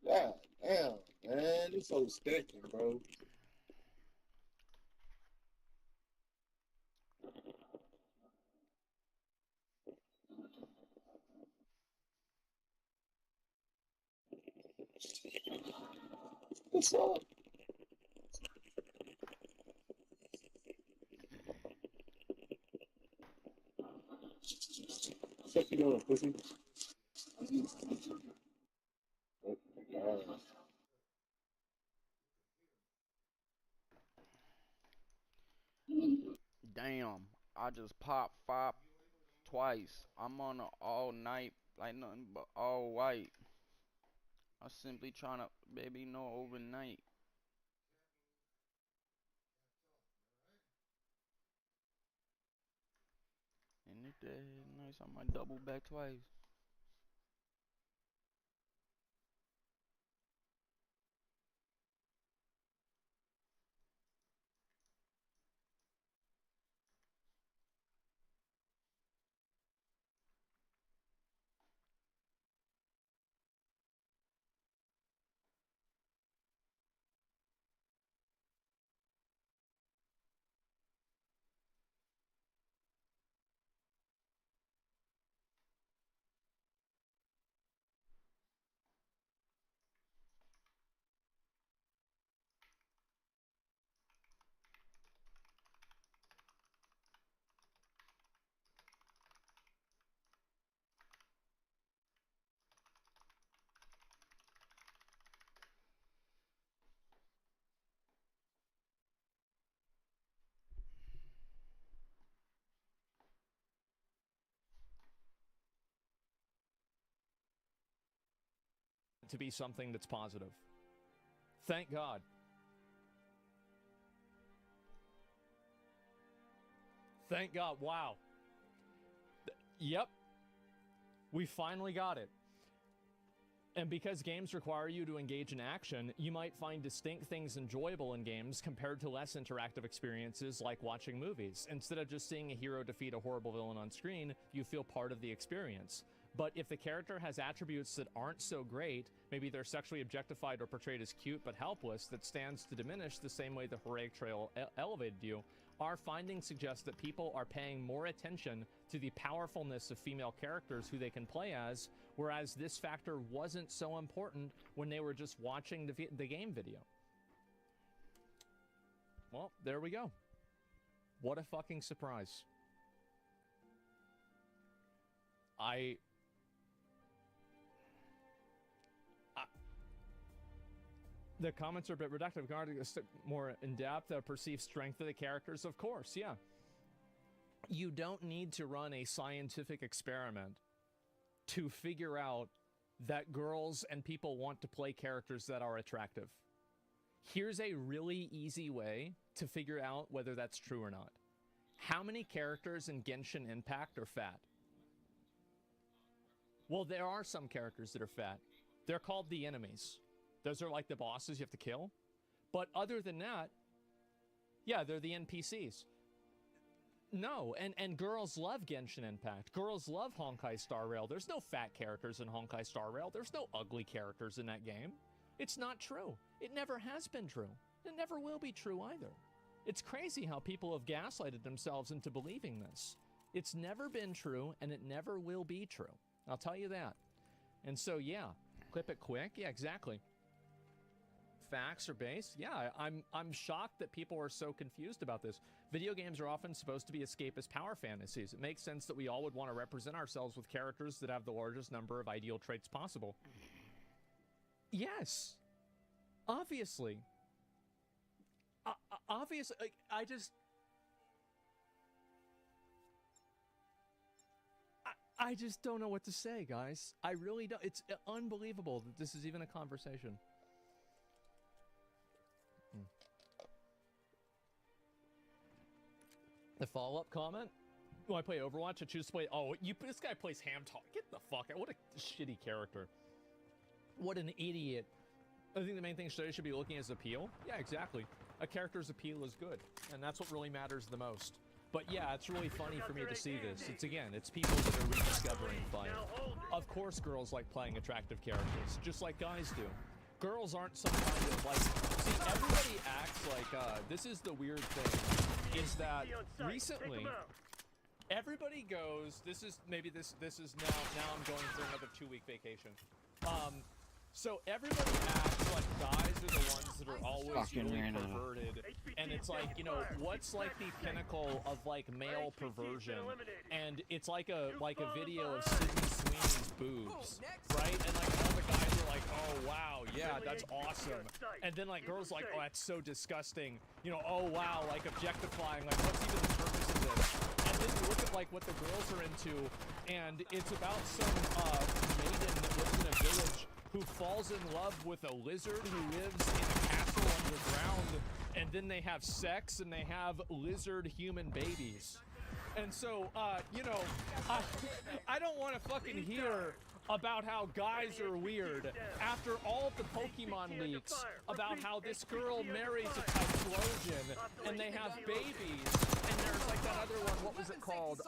God damn, man. This so sticky, bro. What's up? What you doing, pussy? Oh my God. Damn, I just popped FOP twice. I'm on a all night, like nothing but all white. I'm simply trying to, baby, no overnight. And it nice, I might double back twice. To be something that's positive. Thank God. Thank God. Wow. Yep. We finally got it. And because games require you to engage in action, you might find distinct things enjoyable in games compared to less interactive experiences like watching movies. Instead of just seeing a hero defeat a horrible villain on screen, you feel part of the experience. But if the character has attributes that aren't so great, maybe they're sexually objectified or portrayed as cute but helpless, that stands to diminish the same way the heroic trail elevated you. Our findings suggest that people are paying more attention to the powerfulness of female characters who they can play as, whereas this factor wasn't so important when they were just watching the game video. Well, there we go. What a fucking surprise. The comments are a bit reductive regarding this more in-depth, perceived strength of the characters, of course, yeah. You don't need to run a scientific experiment to figure out that girls and people want to play characters that are attractive. Here's a really easy way to figure out whether that's true or not. How many characters in Genshin Impact are fat? Well, there are some characters that are fat. They're called the enemies. Those are like the bosses you have to kill. But other than that, yeah, they're the NPCs. No, and girls love Genshin Impact. Girls love Honkai Star Rail. There's no fat characters in Honkai Star Rail. There's no ugly characters in that game. It's not true. It never has been true. It never will be true either. It's crazy how people have gaslighted themselves into believing this. It's never been true, and it never will be true. I'll tell you that. And so, yeah, clip it quick. Yeah, exactly. Facts are based. Yeah, I'm shocked that people are so confused about this. Video games are often supposed to be escapist power fantasies. It makes sense that we all would want to represent ourselves with characters that have the largest number of ideal traits possible. Yes. Obviously. Obviously, I just don't know what to say, guys. I really don't. It's unbelievable that this is even a conversation. The follow-up comment? When I play Overwatch, I choose to play... Oh, this guy plays Hamtalk. Get the fuck out. What a shitty character. What an idiot. I think the main thing should be looking at his appeal. Yeah, exactly. A character's appeal is good, and that's what really matters the most. But yeah, it's really funny for me to see this. It's people that are rediscovering fire. Of course girls like playing attractive characters, just like guys do. girls aren't some kind of like. See, everybody acts like. This is the weird thing, is that recently everybody goes. This is now I'm going for another 2-week vacation. So everybody acts like guys are the ones that are always really perverted, and it's like, you know, what's like the pinnacle of like male perversion, and it's like a video of Sydney Sweeney's boobs, right? And like all the guys are like, oh wow, yeah, that's awesome, and then like girls like, oh, that's so disgusting, you know, oh wow, like objectifying, like what's even the purpose of this? And then you look at like what the girls are into, and it's about some maiden that lives in a village who falls in love with a lizard who lives in a castle underground, and then they have sex and they have lizard human babies. And so, you know, I don't want to fucking hear about how guys are weird after all of the Pokemon leaks about how this girl marries a Typhlosion and they have babies, and there's like that other one, what was it called,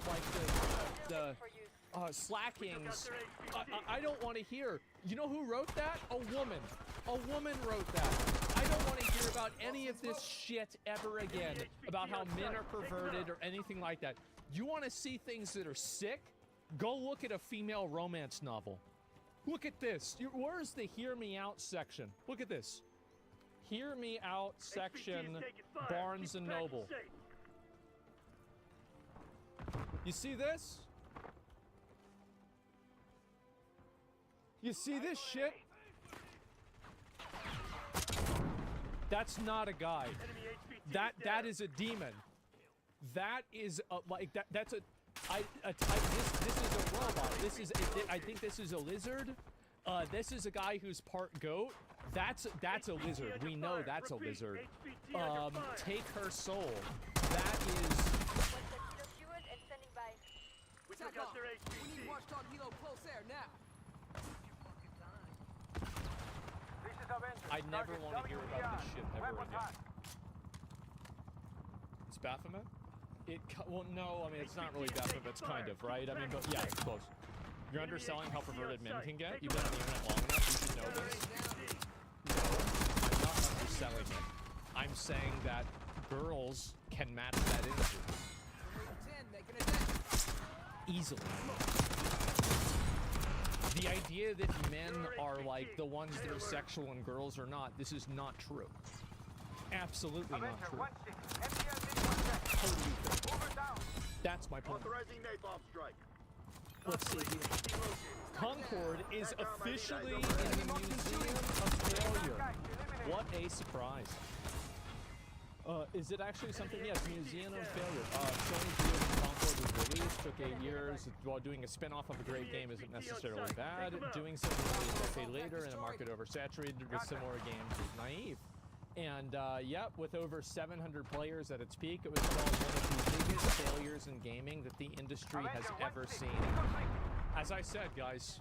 like the Slackings. I don't want to hear. You know who wrote that? A woman. A woman wrote that. I don't want to hear about any of this shit ever again about how men are perverted or anything like that. You want to see things that are sick? Go look at a female romance novel. Look at this. Where's the Hear Me Out section? Look at this. Hear Me Out section, Barnes and Noble. You see this? You see this shit? That's not a guy. That is a demon. That is a, like that. That's a. This is a robot. This is. I think this is a lizard. This is a guy who's part goat. That's a lizard. We know that's a lizard. Take her soul. That is. We took out their HVT. We need watchdog helo close air now. I never want to hear about this shit ever again. It's Baphomet? Well, no, I mean, it's not really Baphomet, it's kind of, right? I mean, but yeah, it's close. You're underselling how perverted men can get? You've been on the internet long enough, you should know this. No, I'm not underselling it. I'm saying that girls can match that energy. Easily. The idea that men are like the ones that are sexual and girls are not, this is not true. Absolutely not true. Totally true. That's my point. Let's see here. Concord is officially in the Museum of Failure. What a surprise. Is it actually something? Yes, Museum of Failure. Sony's view of Concord was released, took 8 years. While doing a spin-off of a great game isn't necessarily bad. Doing so nearly a decade later in a market oversaturated with similar games is naive. And, yep, with over 700 players at its peak, it was called one of the biggest failures in gaming that the industry has ever seen. As I said, guys,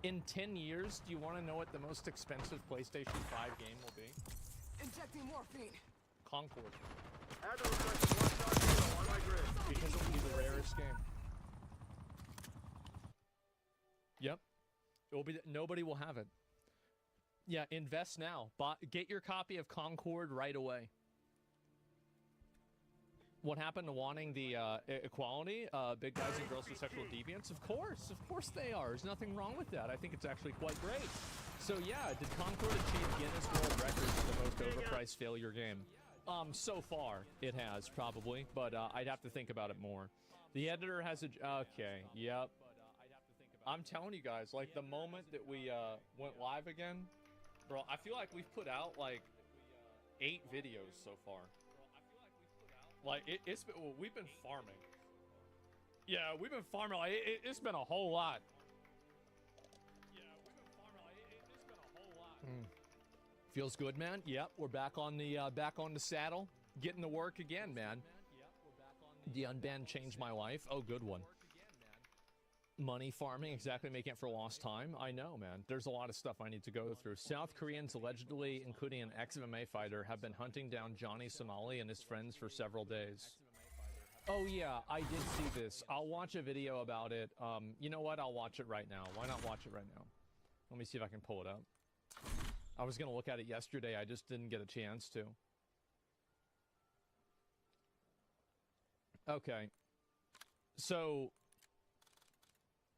in 10 years, do you want to know what the most expensive PlayStation 5 game will be? Injecting morphine. Concord. Because it'll be the rarest game. Yep. It will be. Nobody will have it. Yeah, invest now. Get your copy of Concord right away. What happened to wanting the equality? Big guys and girls with sexual deviance? Of course they are. There's nothing wrong with that. I think it's actually quite great. So yeah, did Concord achieve Guinness World Records for the most overpriced failure game? So far, it has, probably, but I'd have to think about it more. The editor has a... Okay, yep. I'm telling you guys, like, the moment that we went live again, bro, I feel like we've put out, like, 8 videos so far. Like, it's been, well, we've been farming. Yeah, we've been farming, like, it's been a whole lot. Yeah, we've been farming, like, it's been a whole lot. Feels good, man. Yep, we're back on the saddle, getting to work again, man. The unbanned changed my life. Oh, good one. Money farming, exactly, making it for lost time. I know, man. There's a lot of stuff I need to go through. South Koreans, allegedly, including an ex-MMA fighter, have been hunting down Johnny Somali and his friends for several days. Oh yeah, I did see this. I'll watch a video about it. You know what? I'll watch it right now. Why not watch it right now? Let me see if I can pull it up. I was gonna look at it yesterday. I just didn't get a chance to. Okay. So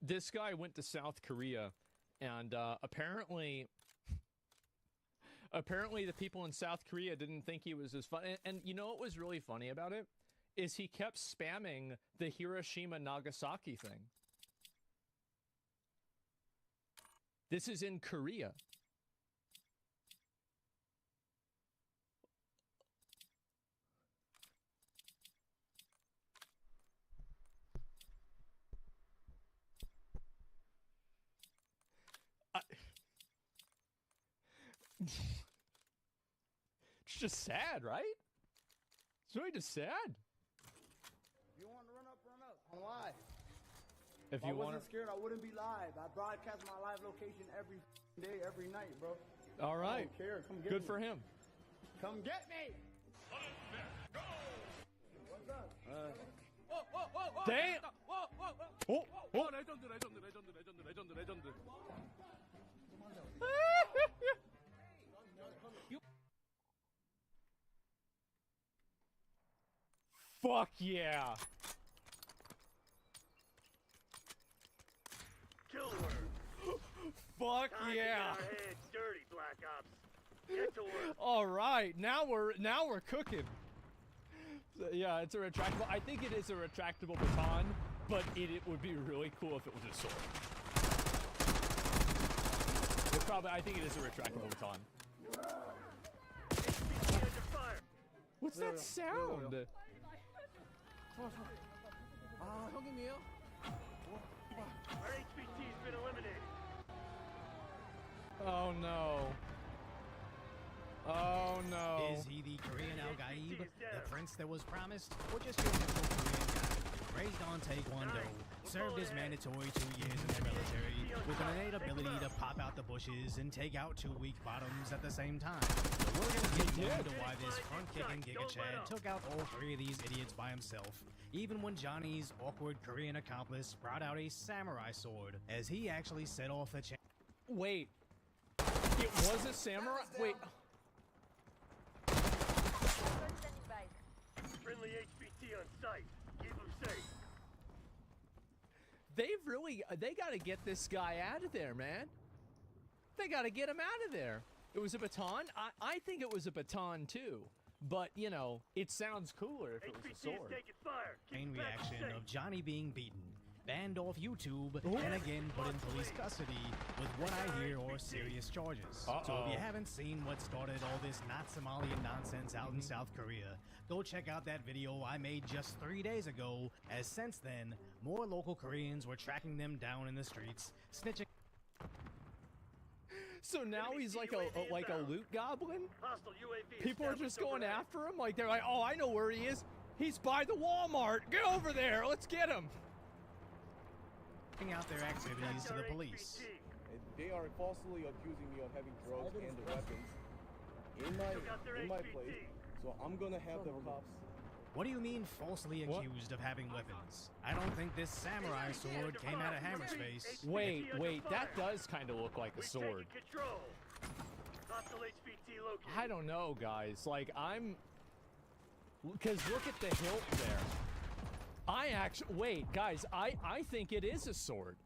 this guy went to South Korea, and apparently the people in South Korea didn't think he was as fun. And you know what was really funny about it? Is he kept spamming the Hiroshima Nagasaki thing. This is in Korea. It's just sad, right? It's really just sad. If you want to run up, run up. I'm live. If I you want wasn't scared, I wouldn't be live. I broadcast my live location every day, every night, bro. All right. I don't care. Come get Good me. for him. Come get me. What's up? Damn. Oh. 레전드, 레전드, 레전드, 레전드, 레전드, 레전드. Fuck yeah. Kill her. Fuck Time to yeah. get our heads dirty, Black Ops. Get to work. All right. Now we're cooking. So, yeah, it's a retractable. I think it is a retractable baton, but it would be really cool if it was a sword. I think it is a retractable baton. What's that sound? 형님이에요? Our HVT's been eliminated. Oh no. Oh no. Is he the Korean Al Gaib, the prince that was promised, or just your typical Korean guy? Raised on Taekwondo, served his mandatory 2 years in the military, with an innate ability to pop out the bushes and take out two weak bottoms at the same time. So we're gonna get into why this front-kicking Giga Chad took out all three of these idiots by himself, even when Johnny's awkward Korean accomplice brought out a samurai sword, as he actually set off the chain. Wait. It was a samurai? Wait. Friendly HVT on site. Keep them safe. They gotta get this guy out of there, man. They gotta get him out of there. It was a baton? I think it was a baton too. But, you know, it sounds cooler if it was a sword. Main reaction of Johnny being beaten, banned off YouTube, and again put in police custody with what I hear are serious charges. So if you haven't seen what started all this not Somalian nonsense out in South Korea, go check out that video I made just 3 days ago, as since then, more local Koreans were tracking them down in the streets, snitching. So now he's like a loot goblin? People are just going after him? Like they're like, oh, I know where he is. He's by the Walmart. Get over there. Let's get him. Out their activities to the police. They are falsely accusing me of having drugs and the weapons in my place. So I'm gonna have the cops. What do you mean falsely accused of having weapons? I don't think this samurai sword came out of Hammerspace. Wait, that does kind of look like a sword. I don't know, guys. Like, because look at the hilt there. Wait, guys, I think it is a sword.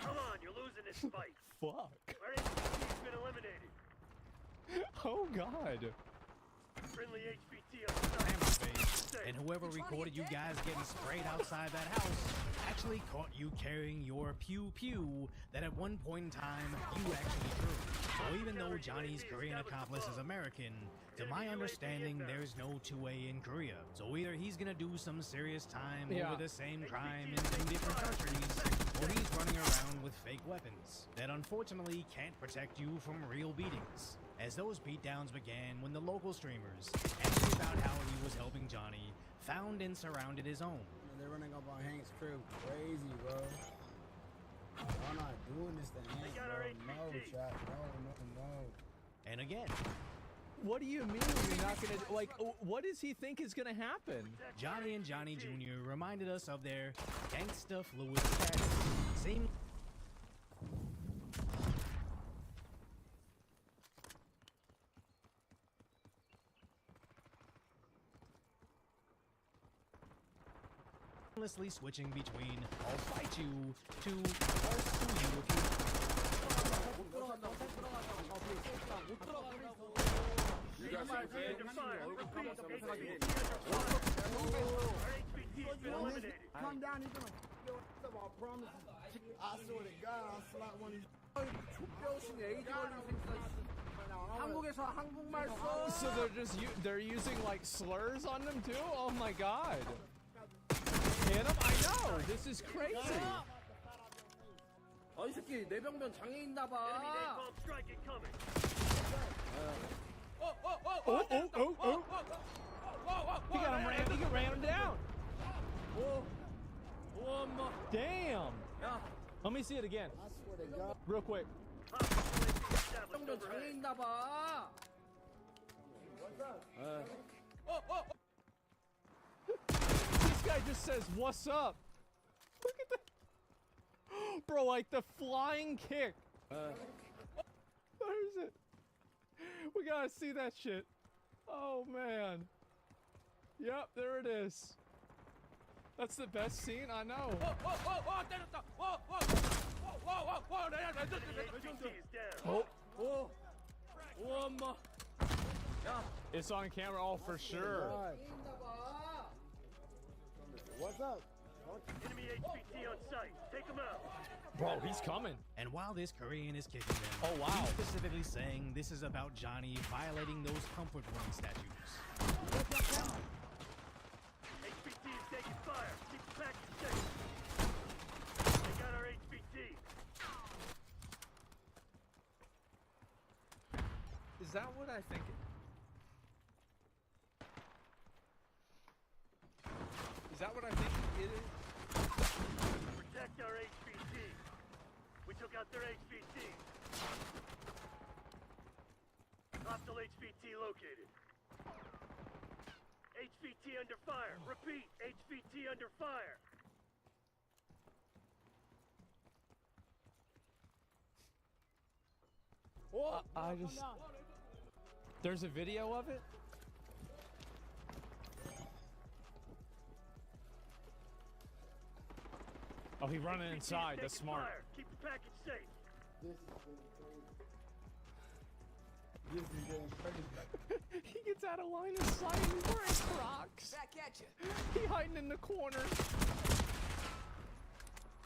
Come on, you're losing this fight. Fuck. Our HVT's been eliminated. Oh god. Friendly HVT on site. And whoever recorded you guys getting sprayed outside that house actually caught you carrying your pew-pew that at one point in time you actually threw. So even though Johnny's Korean accomplice is American, to my understanding there's no two-way in Korea. So either he's gonna do some serious time over the same crime in 2 different countries, or he's running around with fake weapons that unfortunately can't protect you from real beatings. As those beatdowns began when the local streamers, asking about how he was helping Johnny, found and surrounded his home. They're running up on Hank's crib. Crazy, bro. I'm not doing this to Hank, bro. No, chat. No. And again, What do you mean you're not gonna like? What does he think is gonna happen? Johnny and Johnny Jr. reminded us of their gangsta fluid status. Same. Seamlessly switching between I'll fight you to I'll sue you if you. You guys are under fire. Repeat, HVT has been eliminated. Come down here. Yo, what's up? I promise you. I swear to God, I'll slap one of these. 한국에서 한국말 써. So they're using like slurs on them too? Oh my god. Hit him? I know. This is crazy. 이 새끼 내병변 장애 있나 봐. Enemy napalm strike incoming. He ran him down. Damn. Let me see it again. I swear to God. Real quick. 내병변 장애 있나 봐. This guy just says, "What's up?" Look at that. Bro, like the flying kick. Where is it? We gotta see that shit. Oh man. Yep, there it is. That's the best scene, I know. It's on camera, all for sure. What's up? Enemy HVT on site. Take him out. Bro, he's coming. And while this Korean is kicking them, oh wow, he's specifically saying this is about Johnny violating those comfort women statutes. HVT is taking fire. Keep the package safe. They got our HVT. Is that what I think? Is that what I think it is? Protect our HVT. We took out their HVT. Hostile HVT located. HVT under fire. Repeat, HVT under fire. I just... There's a video of it? Oh, he running inside. That's smart. Keep the package safe. This is getting crazy. He gets out of line of sight. He's wearing Crocs. Back at you. He hiding in the corner.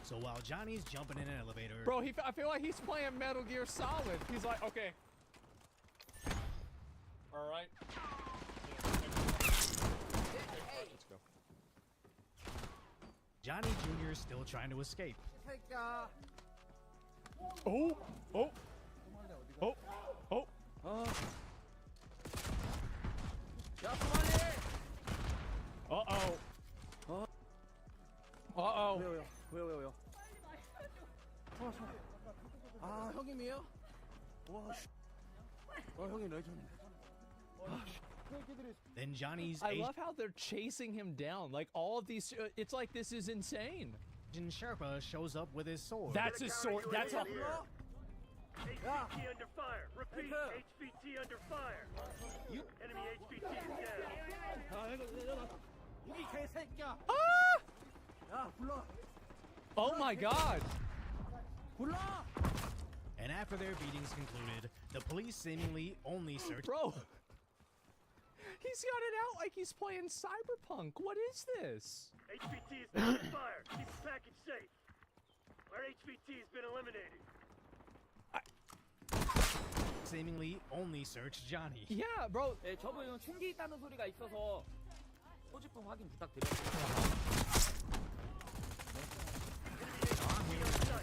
So while Johnny's jumping in an elevator, Bro, I feel like he's playing Metal Gear Solid. He's like, okay. All right. Let's go. Johnny Jr. is still trying to escape. Oh, oh, oh, oh. Uh-oh. Uh-oh. 왜요? 아, 형님이에요? 와, 씨. 형님 레전드. Then Johnny's I love how they're chasing him down. Like all of these, it's like this is insane. Agent Sherpa shows up with his sword. That's his sword. That's a. HVT under fire. Repeat, HVT under fire. Enemy HVT is down. Oh my God. And after their beatings concluded, the police seemingly only searched. Bro, he's got it out like he's playing Cyberpunk. What is this? HVT is under fire. Keep the package safe. Our HVT has been eliminated. Seemingly only searched Johnny. Yeah, bro. 네, 저분은 총기 있다는 소리가 있어서 소지품 확인 부탁드려요.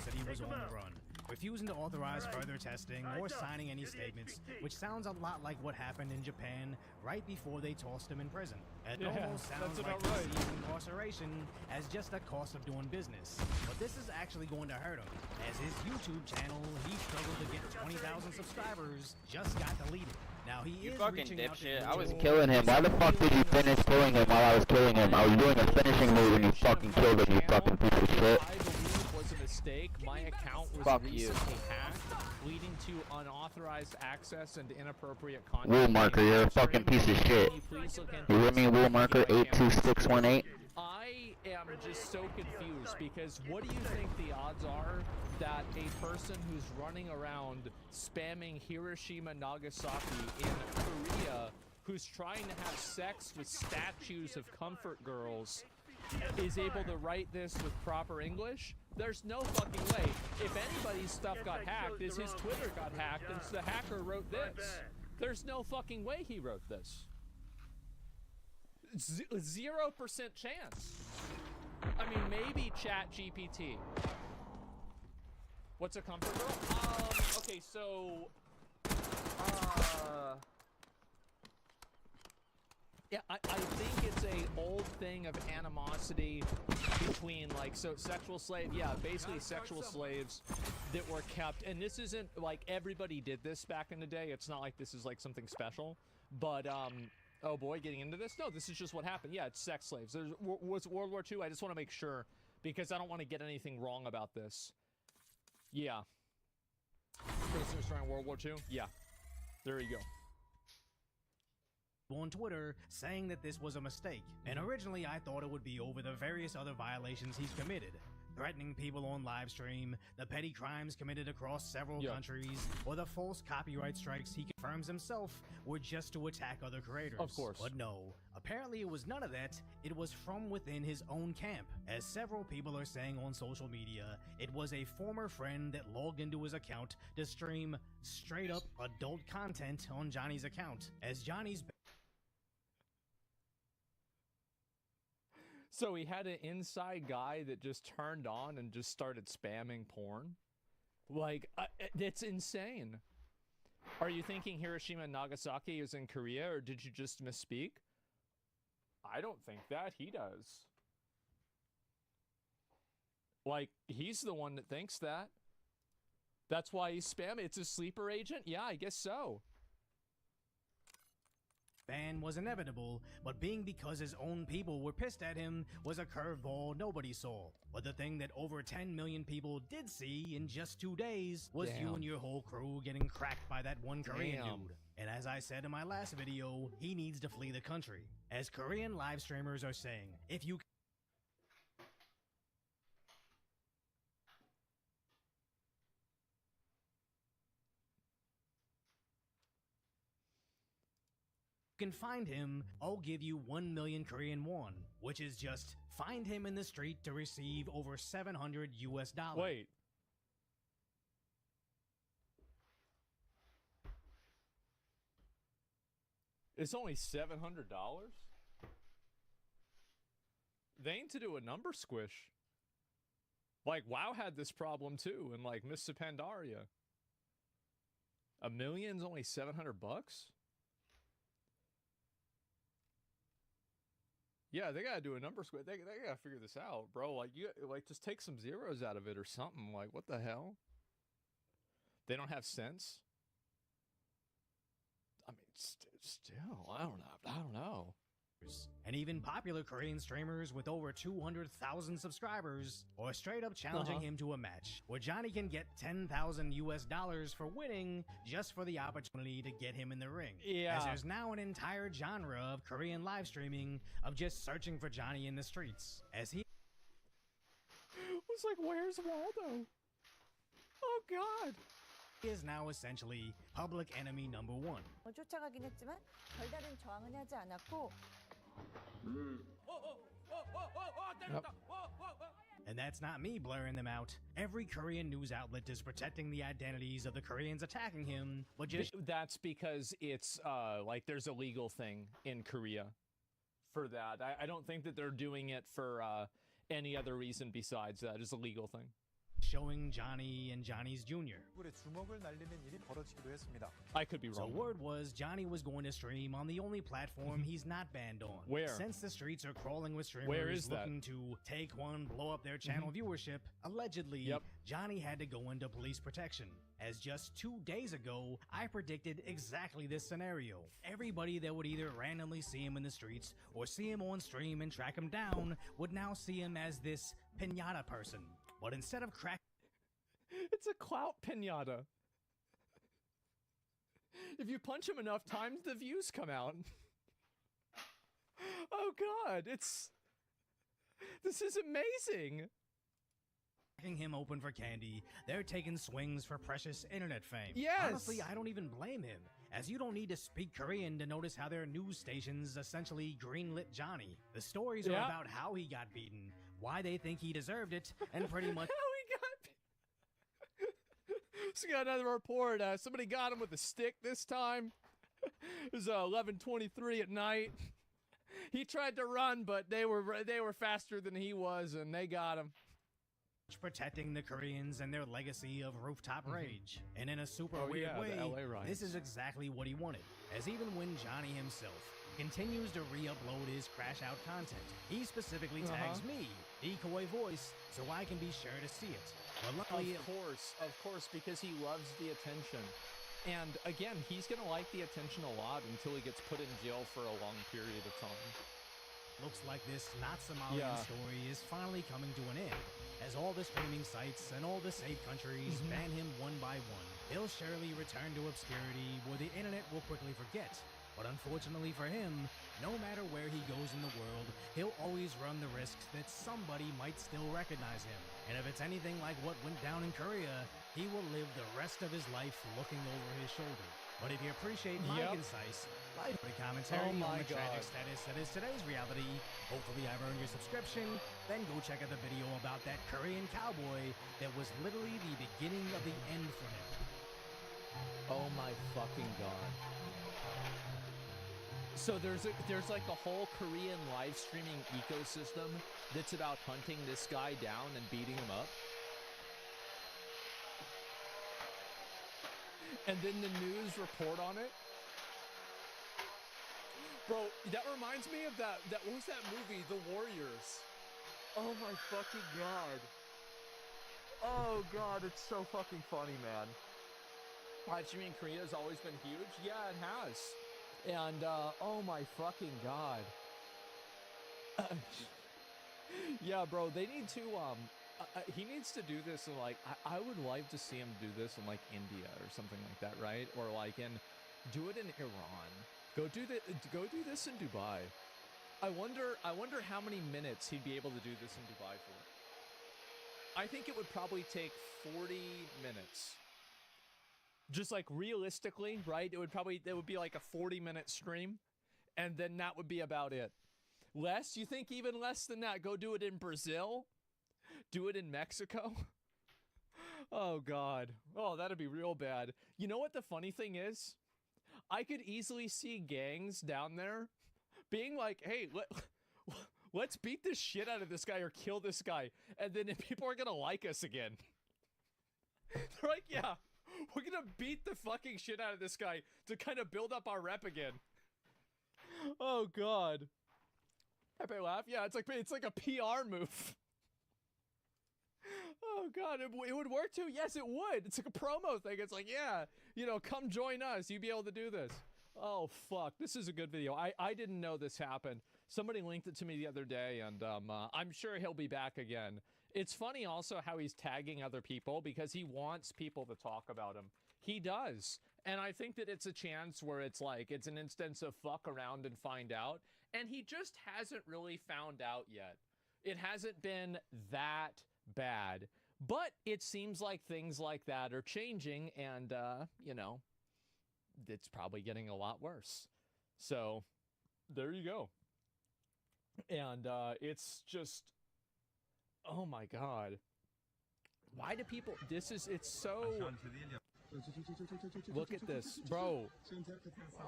Said he was on the run, refusing to authorize further testing or signing any statements, which sounds a lot like what happened in Japan right before they tossed him in prison. It almost sounds like he sees incarceration as just a cost of doing business. But this is actually going to hurt him, as his YouTube channel, he struggled to get 20,000 subscribers, just got deleted. Now he You is fucking reaching out to dipshit. I was individuals- killing him. Why the fuck did you finish killing him while I was killing him? I was doing a finishing move and you fucking killed him, you fucking piece of shit. I believe was a mistake. My account was Fuck you. recently hacked, leading to unauthorized access and inappropriate content. Wool marker, you're a fucking piece of shit. Can you please look into You hear this me, and wool look marker into my account? 82618? I am just so confused because what do you think the odds are that a person who's running around spamming Hiroshima, Nagasaki in Korea, who's trying to have sex with statues of comfort girls, is able to write this with proper English? There's no fucking way. If anybody's stuff got hacked, is his Twitter got hacked and the hacker wrote this. There's no fucking way he wrote this. 0% chance. I mean, maybe ChatGPT. What's a comfort girl? Okay, so yeah, I think it's a old thing of animosity between, like, so sexual slave, yeah, basically sexual slaves that were kept, and this isn't like everybody did this back in the day. It's not like this is like something special, but oh boy, getting into this? No, this is just what happened. Yeah, it's sex slaves. Was World War II? I just want to make sure because I don't want to get anything wrong about this. Yeah. Prisoners during World War II? Yeah. There you go. On Twitter saying that this was a mistake, and originally I thought it would be over the various other violations he's committed, threatening people on live stream, the petty crimes committed across several countries, or the false copyright strikes he confirms himself were just to attack other creators. Of course. But no, apparently it was none of that. It was from within his own camp. As several people are saying on social media, it was a former friend that logged into his account to stream straight up adult content on Johnny's account. As Johnny's So he had an inside guy that just turned on and just started spamming porn? Like, it's insane. Are you thinking Hiroshima and Nagasaki is in Korea, or did you just misspeak? I don't think that. He does. Like, he's the one that thinks that. That's why he's spamming. It's a sleeper agent? Yeah, I guess so. ban was inevitable, but being because his own people were pissed at him was a curveball nobody saw. But the thing that over 10 million people did see in just 2 days was you and your whole crew getting cracked by that one Korean dude. And as I said in my last video, he needs to flee the country. As Korean live streamers are saying, if you can find him, I'll give you 1 million Korean won, which is just find him in the street to receive over $700 US. Wait. It's only $700? They ain't to do a number squish. Like, WoW had this problem too, and like Miss Pandaria. $1 million's only $700? Yeah, they gotta do a number squid. They gotta figure this out, bro. Like, you like just take some zeros out of it or something. Like, what the hell? They don't have sense. I mean, still, I don't know. And even popular Korean streamers with over 200,000 subscribers are straight up challenging him to a match where Johnny can get $10,000 US for winning just for the opportunity to get him in the ring. Yeah. As there's now an entire genre of Korean live streaming of just searching for Johnny in the streets. As he was like, where's Waldo? Oh God. He is now essentially public enemy number one. 쫓아가긴 했지만 별다른 저항은 하지 않았고. And that's not me blurring them out. Every Korean news outlet is protecting the identities of the Koreans attacking him, but just that's because it's like there's a legal thing in Korea for that. I don't think that they're doing it for any other reason besides that. It's a legal thing. showing Johnny and Johnny's Jr. I could be wrong. So word was Johnny was going to stream on the only platform he's not banned on. Where? Since the streets are crawling with streamers Where is that? looking to take one, blow up their channel viewership, allegedly, Johnny had to go into police protection. As just 2 days ago, I predicted exactly this scenario. Everybody that would either randomly see him in the streets or see him on stream and track him down would now see him as this pinata person. But instead of It's a clout pinata. If you punch him enough times, the views come out. Oh god, this is amazing. cracking him open for candy, they're taking swings for precious internet fame. Yes! Honestly, I don't even blame him, as you don't need to speak Korean to notice how their news stations essentially greenlit Johnny. The stories are about how he got beaten, why they think he deserved it, and pretty much So we got another report. Somebody got him with a stick this time. It was 11:23 at night. He tried to run, but they were faster than he was, and they got him. Protecting the Koreans and their legacy of rooftop rage. And in a super weird way, the LA riots. this is exactly what he wanted. As even when Johnny himself continues to re-upload his crash out content, he specifically tags me, Decoy Voice, so I can be sure to see it. But luckily, of course, because he loves the attention. And again, he's gonna like the attention a lot until he gets put in jail for a long period of time. Looks like this not Somalian story is finally coming to an end, as all the streaming sites and all the safe countries ban him one by one. He'll surely return to obscurity where the internet will quickly forget. But unfortunately for him, no matter where he goes in the world, he'll always run the risks that somebody might still recognize him. And if it's anything like what went down in Korea, he will live the rest of his life looking over his shoulder. But if you appreciate my concise, light commentary on the tragic status that is today's reality, hopefully I've earned your subscription, then go check out the video about that Korean cowboy that was literally the beginning of the end for him. Oh my fucking god. So there's like a whole Korean live streaming ecosystem that's about hunting this guy down and beating him up. And then the news report on it. Bro, that reminds me of that what was that movie, The Warriors? Oh my fucking god. Oh god, it's so fucking funny, man. Live streaming in Korea has always been huge. Yeah, it has. And oh my fucking god. Yeah, bro, they need to he needs to do this in like I would like to see him do this in like India or something like that, right? Or like do it in Iran. Go do this in Dubai. I wonder how many minutes he'd be able to do this in Dubai for. I think it would probably take 40 minutes. Just like realistically, right? It would be like a 40-minute stream, and then that would be about it. Less? You think even less than that? Go do it in Brazil? Do it in Mexico? Oh god. Oh, that'd be real bad. You know what the funny thing is? I could easily see gangs down there being like, hey, let's beat the shit out of this guy or kill this guy, and then people are gonna like us again. They're like, yeah, we're gonna beat the fucking shit out of this guy to kind of build up our rep again. Oh god. Happy laugh? Yeah, it's like a PR move. Oh god, it would work too. Yes, it would. It's like a promo thing. It's like, yeah, you know, come join us. You'd be able to do this. Oh fuck, this is a good video. I didn't know this happened. Somebody linked it to me the other day, and I'm sure he'll be back again. It's funny also how he's tagging other people because he wants people to talk about him. He does. And I think that it's a chance where it's like, it's an instance of fuck around and find out. And he just hasn't really found out yet. It hasn't been that bad. But it seems like things like that are changing, and, you know, it's probably getting a lot worse. So, there you go. And it's just, oh my god. Why do people, it's so, look at this, bro.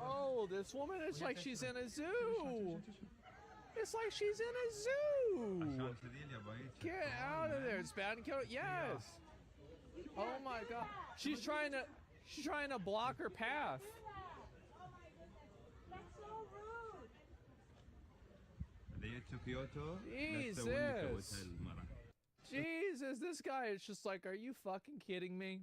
Oh, this woman is like she's in a zoo. It's like she's in a Ooh! Get out of there, Spadden Killer. Yes. Oh my God. She's trying to block her path. Jesus. Jesus, this guy is just like, are you fucking kidding me?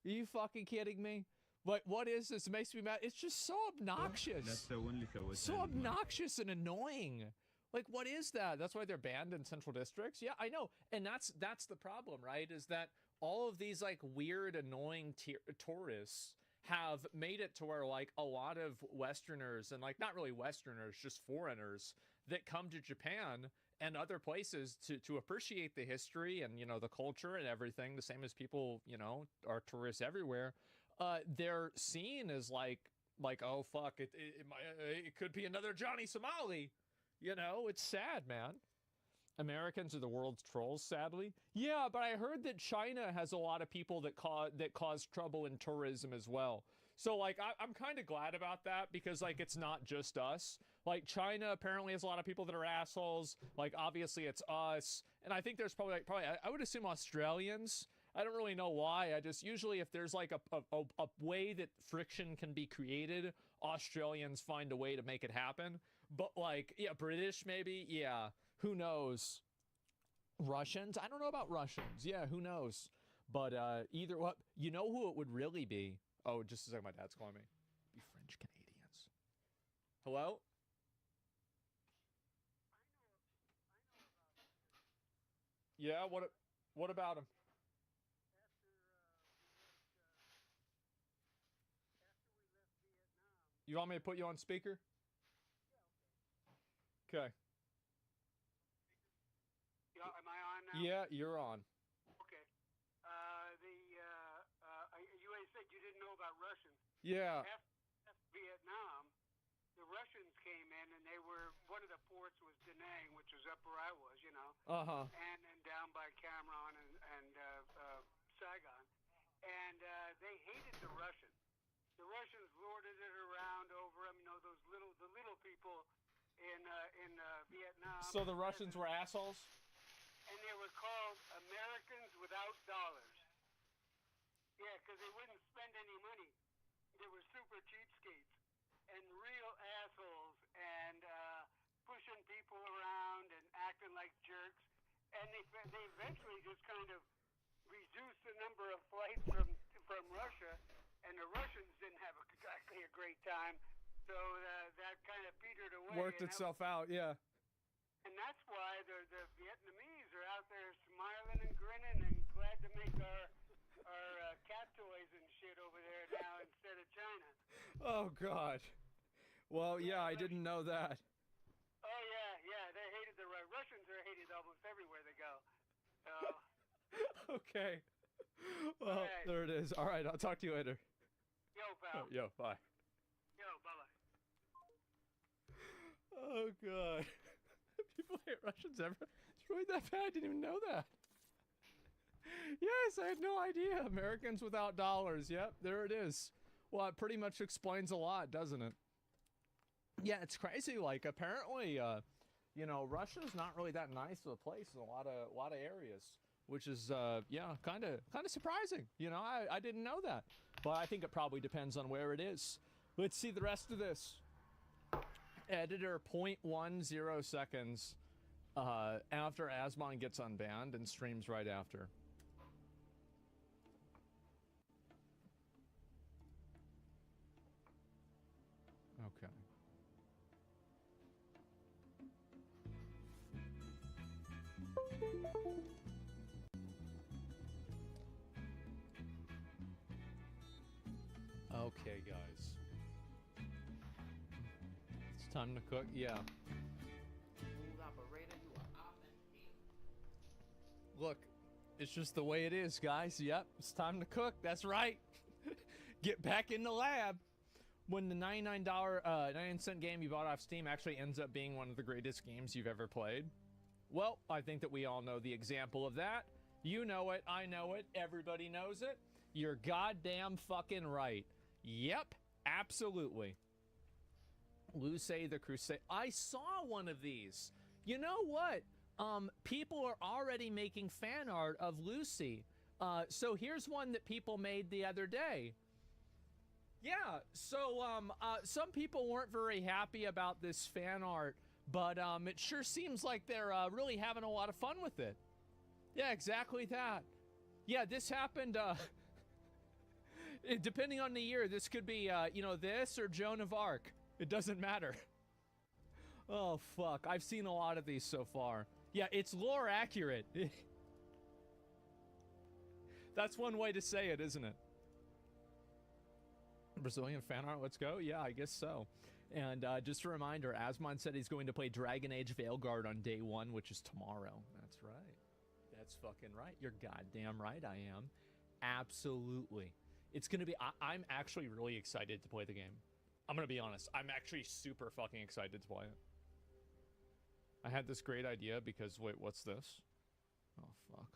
Are you fucking kidding me? What is this? It makes me mad. It's just so obnoxious. That's the only hotel. So obnoxious and annoying. Like, what is that? That's why they're banned in central districts? Yeah, I know. And that's the problem, right? Is that all of these, like, weird, annoying tourists have made it to where, like, a lot of Westerners, and, like, not really Westerners, just foreigners, that come to Japan and other places to appreciate the history and, you know, the culture and everything, the same as people, you know, are tourists everywhere, they're seen as, like, oh, fuck, it could be another Johnny Somali. You know, it's sad, man. Americans are the world's trolls, sadly. Yeah, but I heard that China has a lot of people that cause trouble in tourism as well. So, like, I'm kind of glad about that because, like, it's not just us. Like, China apparently has a lot of people that are assholes. Like, obviously, it's us. And I think there's probably I would assume Australians. I don't really know why. I just usually if there's like a way that friction can be created, Australians find a way to make it happen. But like, yeah, British maybe, yeah, who knows? Russians? I don't know about Russians. Yeah, who knows? But either what, you know who it would really be? Oh, just a second, my dad's calling me. Be French Canadians. Hello? Yeah, what about him? You want me to put you on speaker? Okay. Yeah, am I on now? Yeah, you're on. Okay. You said you didn't know about Russians. Yeah. After Vietnam, the Russians came in and they were, one of the ports was Da Nang, which was up where I was, you know. Uh-huh. And down by Cam Ranh and Saigon. And they hated the Russians. The Russians lorded it around over them, you know, the little people in Vietnam. So the Russians were assholes? And they were called Americans without dollars. Yeah, because they wouldn't spend any money. They were super cheapskates and real assholes and pushing people around and acting like jerks. And they eventually just kind of reduced the number of flights from Russia. And the Russians didn't have exactly a great time, so that kind of petered away. Worked itself out, yeah. And that's why the Vietnamese are out there smiling and grinning and glad to make our cat toys and shit over there now instead of China. Oh, God. Well, yeah, I didn't know that. Oh, yeah, they hated the Russians are hated almost everywhere they go. So. Okay. Well, right. There it is. All right, I'll talk to you later. Yo, pal. Yo, bye. Yo, bye-bye. Oh, God. People hate Russians ever? It's really that bad? I didn't even know that. Yes, I had no idea. Americans without dollars. Yep, there it is. Well, it pretty much explains a lot, doesn't it? Yeah, it's crazy. Like, apparently, you know, Russia's not really that nice of a place in a lot of areas. Which is, yeah, kind of surprising. You know, I didn't know that. But I think it probably depends on where it is. Let's see the rest of this. Editor 0.10 seconds after Asmon gets unbanned and streams right after. Okay. Okay, guys. It's time to cook. Yeah. Look, it's just the way it is, guys. Yep, it's time to cook. That's right. Get back in the lab. When the $99 99-cent game you bought off Steam actually ends up being one of the greatest games you've ever played. Well, I think that we all know the example of that. You know it, I know it, everybody knows it. You're goddamn fucking right. Yep, absolutely. Luce the Crusade. I saw one of these. You know what? People are already making fan art of Lucy. So here's one that people made the other day. Yeah, so some people weren't very happy about this fan art, but it sure seems like they're really having a lot of fun with it. Yeah, exactly that. Yeah, this happened, depending on the year, this could be, you know, this or Joan of Arc. It doesn't matter. Oh, fuck. I've seen a lot of these so far. Yeah, it's lore accurate. That's one way to say it, isn't it? Brazilian fan art, let's go? Yeah, I guess so. And just a reminder, Asmon said he's going to play Dragon Age Veilguard on day 1, which is tomorrow. That's right. That's fucking right. You're goddamn right I am. Absolutely. It's going to be... I'm actually really excited to play the game. I'm going to be honest. I'm actually super fucking excited to play it. I had this great idea because... Wait, what's this? Oh, fuck.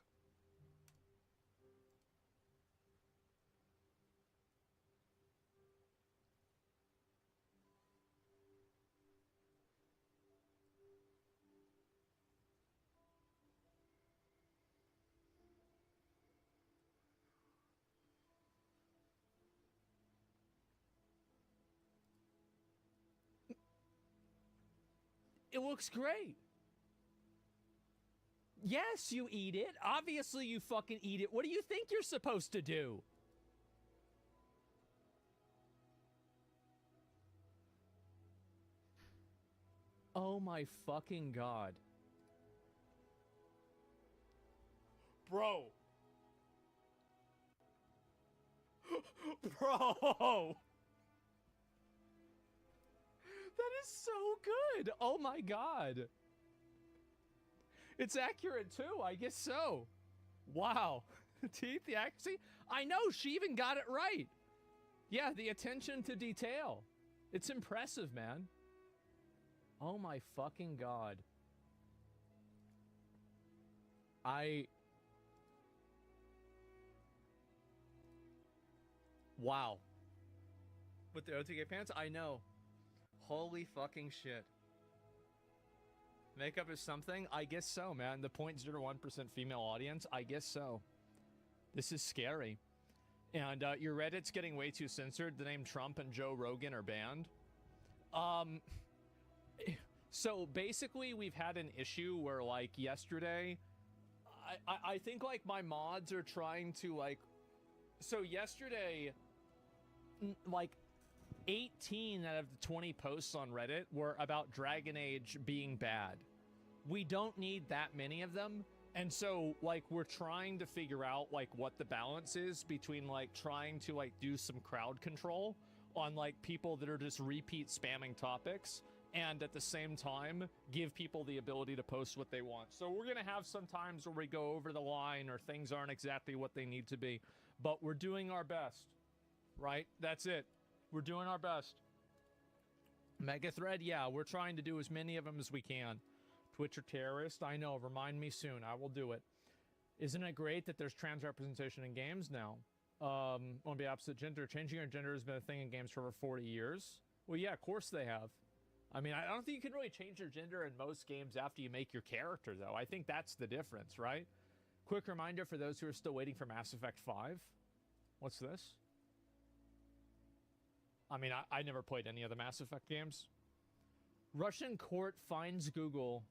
It looks great. Yes, you eat it. Obviously, you fucking eat it. What do you think you're supposed to do? Oh my fucking god. Bro. Bro. That is so good. Oh my god. It's accurate too. I guess so. Wow. Teeth, the accuracy. I know. She even got it right. Yeah, the attention to detail. It's impressive, man. Oh my fucking god. Wow. With the OTK pants? I know. Holy fucking shit. Makeup is something? I guess so, man. The 0.01% female audience? I guess so. This is scary. And your Reddit's getting way too censored. The name Trump and Joe Rogan are banned. So basically we've had an issue where like yesterday, I think like my mods are trying to like, so yesterday, like 18 out of the 20 posts on Reddit were about Dragon Age being bad. We don't need that many of them. And so like we're trying to figure out like what the balance is between like trying to like do some crowd control on like people that are just repeat spamming topics and at the same time give people the ability to post what they want. So we're going to have some times where we go over the line or things aren't exactly what they need to be, but we're doing our best, right? That's it. We're doing our best. Mega thread, yeah, we're trying to do as many of them as we can. Twitch or terrorist, I know, remind me soon, I will do it. Isn't it great that there's trans representation in games now? Want to be opposite gender? Changing your gender has been a thing in games for over 40 years. Well, yeah, of course they have. I mean, I don't think you can really change your gender in most games after you make your character, though. I think that's the difference, right? Quick reminder for those who are still waiting for Mass Effect 5. What's this? I mean, I never played any of the Mass Effect games. Russian court finds Google.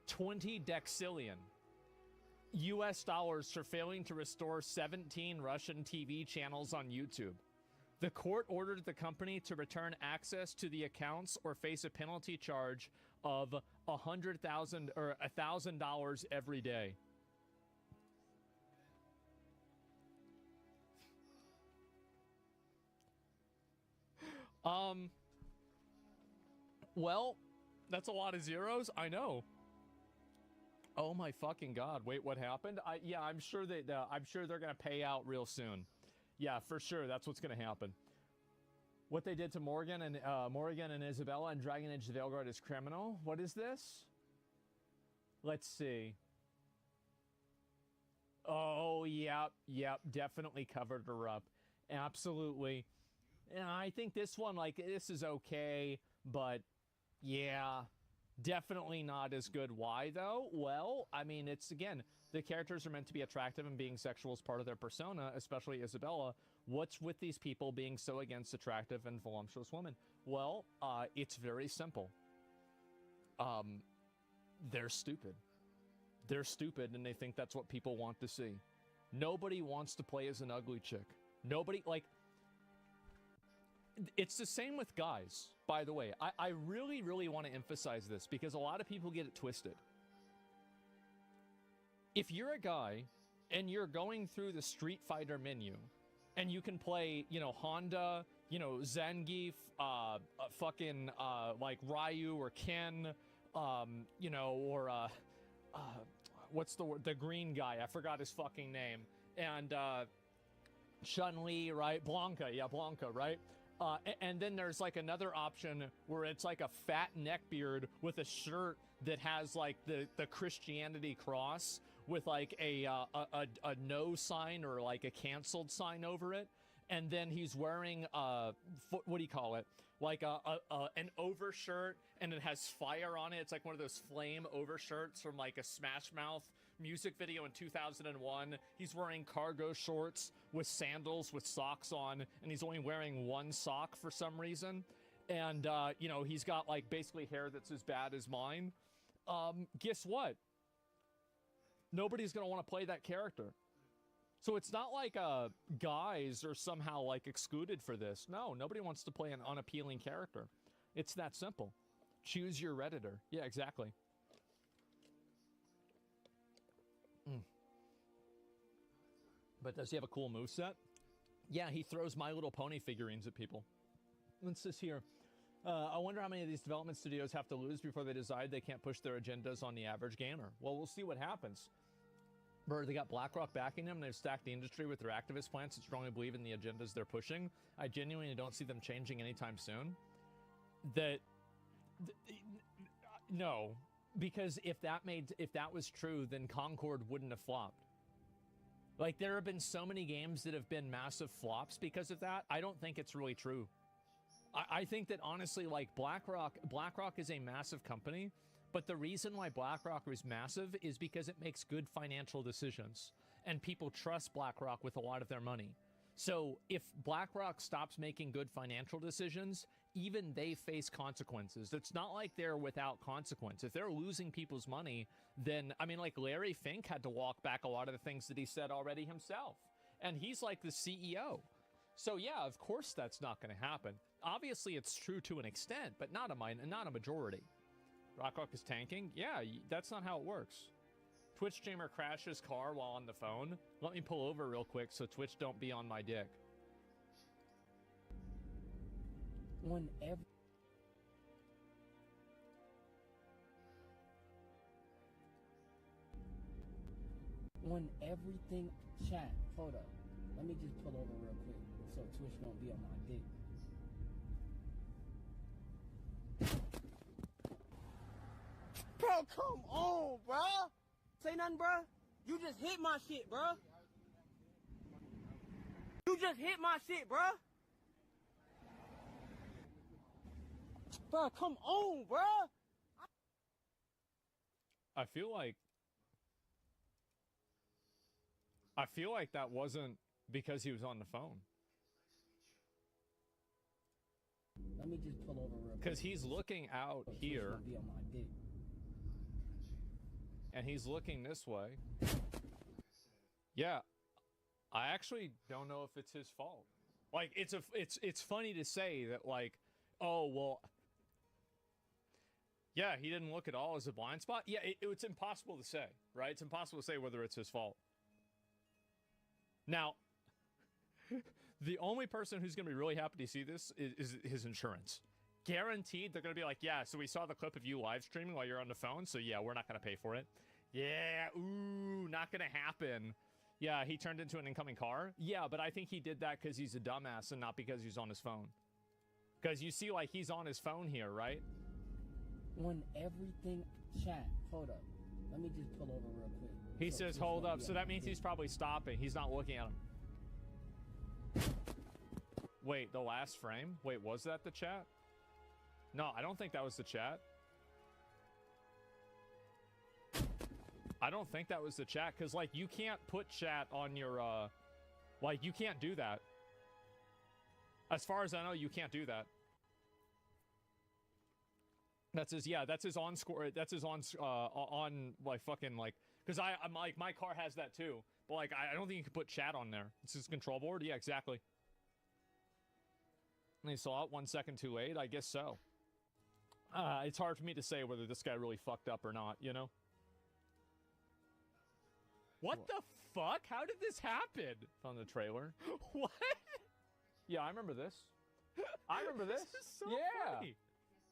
$20 dexillion US dollars for failing to restore 17 Russian TV channels on YouTube. The court ordered the company to return access to the accounts or face a penalty charge of $100,000 or $1,000 every day. Well, that's a lot of zeros. I know. Oh my fucking god! Wait, what happened? Yeah, I'm sure that I'm sure they're gonna pay out real soon. Yeah, for sure. That's what's gonna happen. What they did to Morgan and Isabella and Dragon Age: The Veilguard is criminal. What is this? Let's see. Oh, yep, definitely covered her up. Absolutely. And I think this one, like, this is okay, but yeah, definitely not as good. Why, though? Well, I mean, it's, again, the characters are meant to be attractive, and being sexual is part of their persona, especially Isabella. What's with these people being so against attractive and voluptuous women? Well, it's very simple. They're stupid. They're stupid, and they think that's what people want to see. Nobody wants to play as an ugly chick. Nobody, like... It's the same with guys, by the way. I really, really want to emphasize this, because a lot of people get it twisted. If you're a guy, and you're going through the Street Fighter menu, and you can play, you know, Honda, you know, Zangief, fucking, like, Ryu or Ken, you know, or, what's the word? The green guy. I forgot his fucking name. And, Chun-Li, right? Blanca. Yeah, Blanca, right? And then there's, like, another option where it's, like, a fat neckbeard with a shirt that has, like, the Christianity cross with, like, a no sign or, like, a canceled sign over it. And then he's wearing, what do you call it? Like, an overshirt, and it has fire on it. It's like one of those flame overshirts from, like, a Smash Mouth music video in 2001. He's wearing cargo shorts with sandals with socks on, and he's only wearing one sock for some reason. And, you know, he's got, like, basically hair that's as bad as mine. Guess what? Nobody's gonna want to play that character. So it's not like guys are somehow, like, excluded for this. No, nobody wants to play an unappealing character. It's that simple. Choose your Redditor. Yeah, exactly. But does he have a cool moveset? Yeah, he throws My Little Pony figurines at people. What's this here? I wonder how many of these development studios have to lose before they decide they can't push their agendas on the average gamer. Well, we'll see what happens. They got BlackRock backing them, and they've stacked the industry with their activist plans that strongly believe in the agendas they're pushing. I genuinely don't see them changing anytime soon. No, because if that was true, then Concord wouldn't have flopped. Like, there have been so many games that have been massive flops because of that. I don't think it's really true. I think that, honestly, like, BlackRock is a massive company, but the reason why BlackRock is massive is because it makes good financial decisions, and people trust BlackRock with a lot of their money. So if BlackRock stops making good financial decisions, even they face consequences. It's not like they're without consequence. If they're losing people's money, then, I mean, like, Larry Fink had to walk back a lot of the things that he said already himself. And he's like the CEO. So yeah, of course that's not going to happen. Obviously it's true to an extent, but not a majority. BlackRock is tanking? Yeah, that's not how it works. Twitch streamer crashes car while on the phone. Let me pull over real quick so Twitch don't be on my dick. When everything chat, hold up. Let me just pull over real quick so Twitch don't be on my dick. Bro, come on, bro. Say nothing, bro. You just hit my shit, bro. You just hit my shit, bro. Bro, come on, bro. I feel like that wasn't because he was on the phone. Let me just pull over real quick. Because he's looking out here. Be on my dick. And he's looking this way. Yeah. I actually don't know if it's his fault. Like, it's funny to say that, like, oh, well, yeah, he didn't look at all as a blind spot. Yeah, it's impossible to say, right? It's impossible to say whether it's his fault. Now, the only person who's going to be really happy to see this is his insurance. Guaranteed, they're going to be like, yeah, so we saw the clip of you live streaming while you're on the phone, so yeah, we're not going to pay for it. Yeah, ooh, not going to happen. Yeah, he turned into an incoming car. Yeah, but I think he did that because he's a dumbass and not because he's on his phone. Because you see, like, he's on his phone here, right? When everything chat, hold up. Let me just pull over real quick. He So- says, so- hold so- up. yeah, So that means yeah. he's probably stopping. He's not looking at him. Wait, the last frame? Wait, was that the chat? No, I don't think that was the chat. I don't think that was the chat, because, like, you can't put chat on your, like, you can't do that. As far as I know, you can't do that. That's his, yeah, that's his on score, that's his on, like, fucking, like, because I'm like, my car has that too, but, like, I don't think you can put chat on there. It's his control board? Yeah, exactly. And he saw it 1 second too late? I guess so. It's hard for me to say whether this guy really fucked up or not, you know? What the fuck? How did this happen? Found the trailer. What? Yeah, I remember this. I remember this. This is so yeah. funny.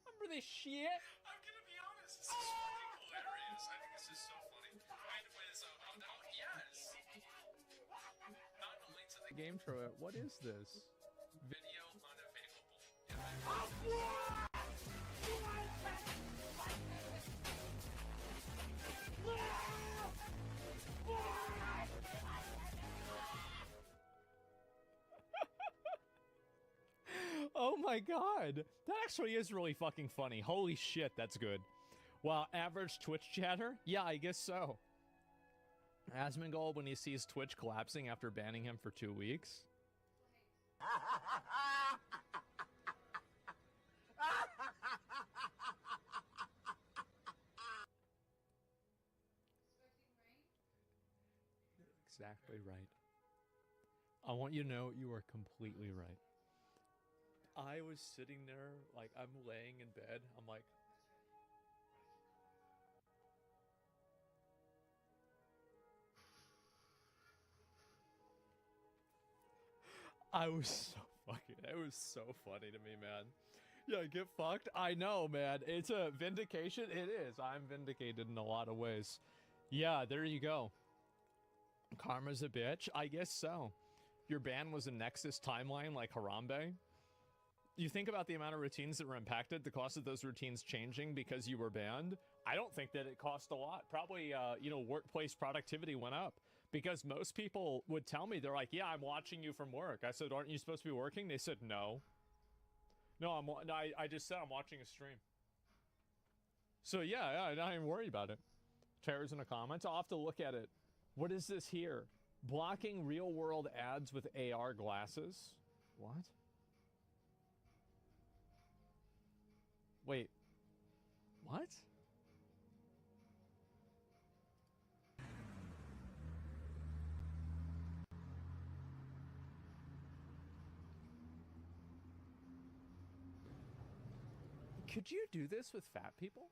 Remember this shit? I'm gonna be honest, this is fucking hilarious. I think this is so funny. Mine was, yes. Not only to the Game trailer. What is this? video unavailable. Oh my god. That actually is really fucking funny. Holy shit, that's good. Wow, average Twitch chatter? Yeah, I guess so. Asmongold when he sees Twitch collapsing after banning him for 2 weeks. Exactly right. I want you to know you are completely right. I was sitting there, like, I'm laying in bed. I'm like, I was so fucking, it was so funny to me, man. Yeah, get fucked. I know, man. It's a vindication. It is. I'm vindicated in a lot of ways. Yeah, there you go. Karma's a bitch? I guess so. Your ban was a Nexus timeline like Harambe? You think about the amount of routines that were impacted, the cost of those routines changing because you were banned? I don't think that it cost a lot. Probably, you know, workplace productivity went up. Because most people would tell me, they're like, yeah, I'm watching you from work. I said, aren't you supposed to be working? They said, no. No, I just said I'm watching a stream. So yeah, I'm not even worried about it. Terrors in the comments. I'll have to look at it. What is this here? Blocking real world ads with AR glasses? What? Wait. What? Could you do this with fat people?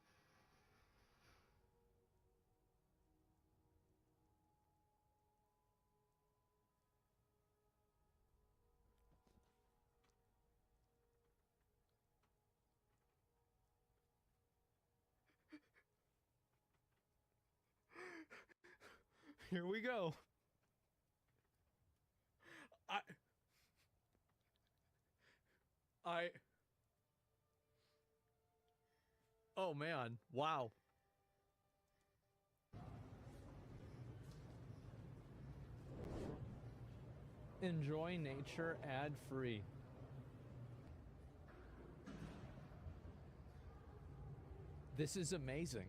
Here we go. Oh man, wow. Enjoy nature ad-free. This is amazing.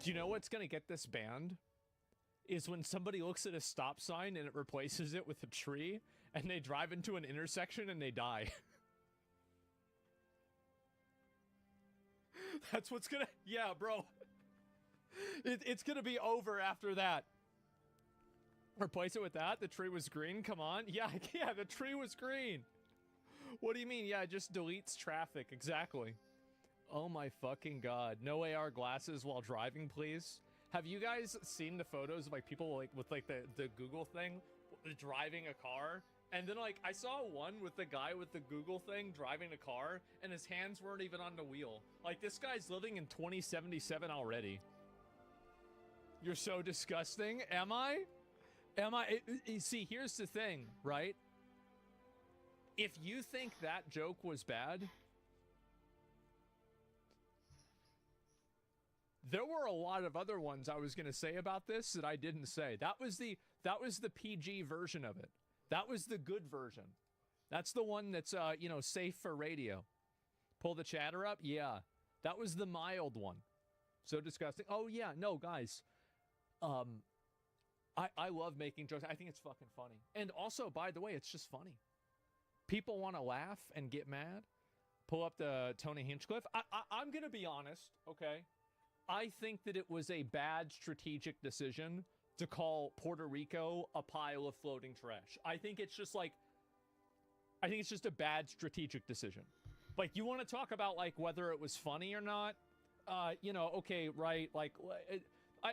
Do you know what's gonna get this banned? Is when somebody looks at a stop sign and it replaces it with a tree, and they drive into an intersection and they die. That's what's gonna... Yeah, bro. It's gonna be over after that. Replace it with that? The tree was green? Come on. Yeah, yeah, the tree was green. What do you mean? Yeah, it just deletes traffic. Exactly. Oh my fucking god. No AR glasses while driving, please. Have you guys seen the photos of, like, people, like, with, like, the Google thing driving a car? And then, like, I saw one with the guy with the Google thing driving a car, and his hands weren't even on the wheel. Like, this guy's living in 2077 already. You're so disgusting. Am I? Am I? See, here's the thing, right? If you think that joke was bad, There were a lot of other ones I was gonna say about this that I didn't say. That was the PG version of it. That was the good version. That's the one that's you know, safe for radio. Pull the chatter up? Yeah. That was the mild one. So disgusting. Oh yeah, no guys. I love making jokes. I think it's fucking funny. And also, by the way, it's just funny. People want to laugh and get mad. Pull up the Tony Hinchcliffe. I'm going to be honest, okay? I think that it was a bad strategic decision to call Puerto Rico a pile of floating trash. I think it's just like, I think it's just a bad strategic decision. Like, you want to talk about, like, whether it was funny or not? You know, okay, right, like,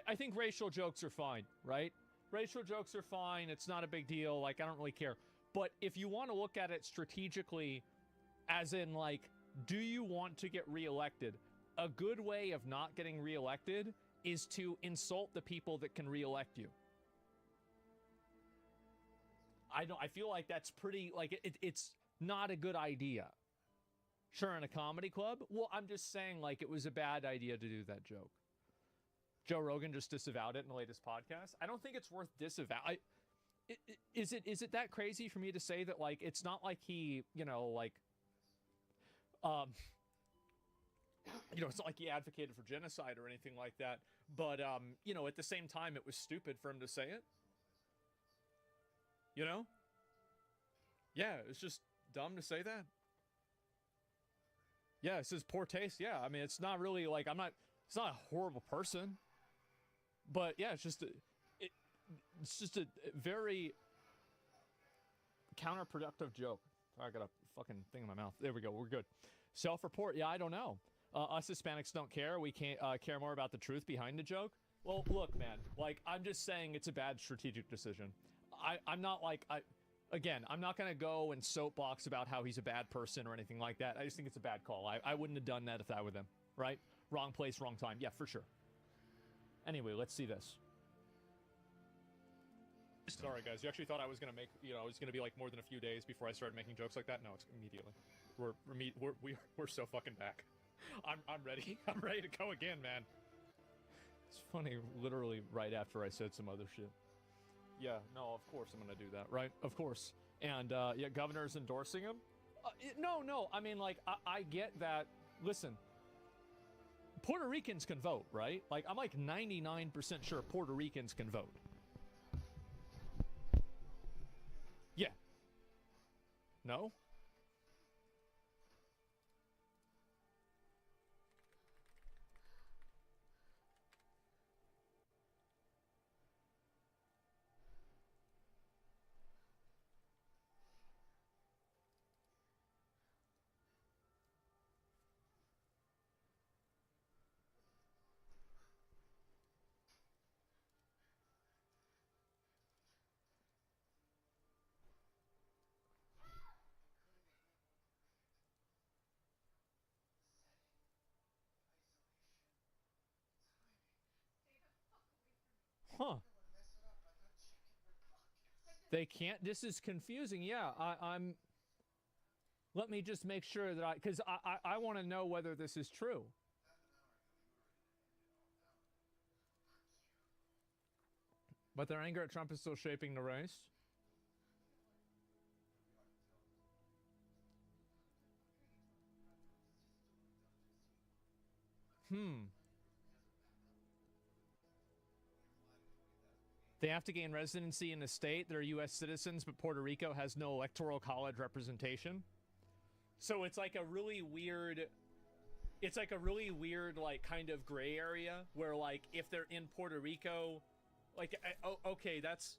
I think racial jokes are fine, right? Racial jokes are fine. It's not a big deal. Like, I don't really care. But if you want to look at it strategically, as in, like, do you want to get reelected? A good way of not getting reelected is to insult the people that can reelect you. I feel like that's pretty, like, it's not a good idea. Sure, in a comedy club? Well, I'm just saying, like, it was a bad idea to do that joke. Joe Rogan just disavowed it in the latest podcast. I don't think it's worth disavow. Is it that crazy for me to say that, like, it's not like he, you know, like, you know, it's not like he advocated for genocide or anything like that. But, you know, at the same time, it was stupid for him to say it. You know? Yeah, it's just dumb to say that. Yeah, it says poor taste. Yeah, I mean, it's not really like, it's not a horrible person. But yeah, it's just a very counterproductive joke. I got a fucking thing in my mouth. There we go. We're good. Self-report. Yeah, I don't know. Us Hispanics don't care. We can't care more about the truth behind the joke. Well, look, man. Like, I'm just saying it's a bad strategic decision. I'm not like, again, I'm not going to go and soapbox about how he's a bad person or anything like that. I just think it's a bad call. I wouldn't have done that if I were them, right? Wrong place, wrong time. Yeah, for sure. Anyway, let's see this. Sorry, guys. You actually thought I was going to make, you know, it was going to be like more than a few days before I started making jokes like that? No, it's immediately. We're so fucking back. I'm ready. I'm ready to go again, man. It's funny, literally right after I said some other shit. Yeah, no, of course I'm gonna do that, right? Of course. And, yeah, governor's endorsing him? No, I mean, like, I get that. Listen, Puerto Ricans can vote, right? Like, I'm like 99% sure Puerto Ricans can vote. Yeah. No? Huh. They can't. This is confusing. Yeah, I'm. Let me just make sure that because I want to know whether this is true. But their anger at Trump is still shaping the race. They have to gain residency in the state. They're U.S. citizens, but Puerto Rico has no electoral college representation. So it's like a really weird... It's like a really weird, like, kind of gray area where, like, if they're in Puerto Rico... Like, okay, that's...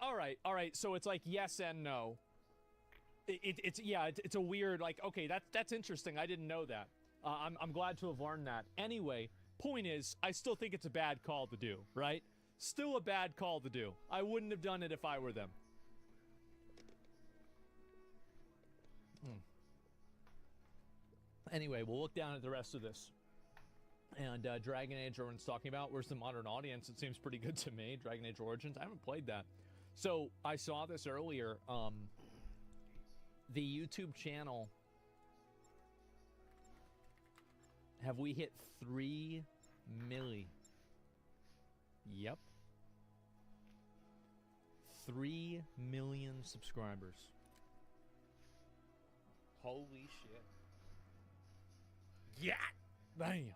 all right. So it's like yes and no. It's a weird, like, okay, that's interesting. I didn't know that. I'm glad to have learned that. Anyway, point is, I still think it's a bad call to do, right? Still a bad call to do. I wouldn't have done it if I were them. Anyway, we'll look down at the rest of this. And Dragon Age, everyone's talking about. Where's the modern audience? It seems pretty good to me. Dragon Age Origins. I haven't played that. So, I saw this earlier. The YouTube channel... Have we hit 3 Millie. Yep. 3 million subscribers. Holy shit. Yeah! Damn.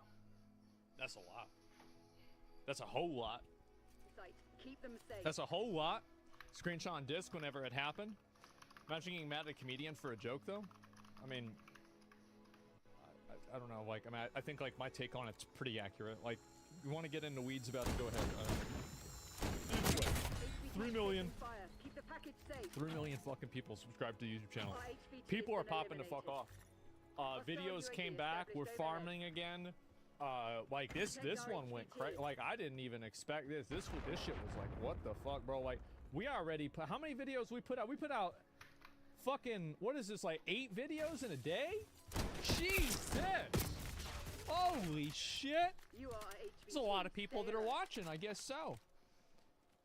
That's a lot. That's a whole lot. Site. Keep them safe. That's a whole lot. Screenshot on disc whenever it happened. Imagine getting mad at a comedian for a joke, though. I mean, I don't know. Like, I mean, I think like my take on it's pretty accurate. Like, you want to get into weeds about it? Go ahead. Anyway, 3 million. Keep the package safe. 3 million fucking people subscribed to the YouTube channel. People are popping the fuck off. Videos came back. We're farming again. Like this one went crazy. Like I didn't even expect this. This shit was like, what the fuck, bro? Like we already put how many videos we put out? We put out fucking what is this like 8 videos in a day? Jesus! Holy shit! There's a lot of people that are watching. I guess so.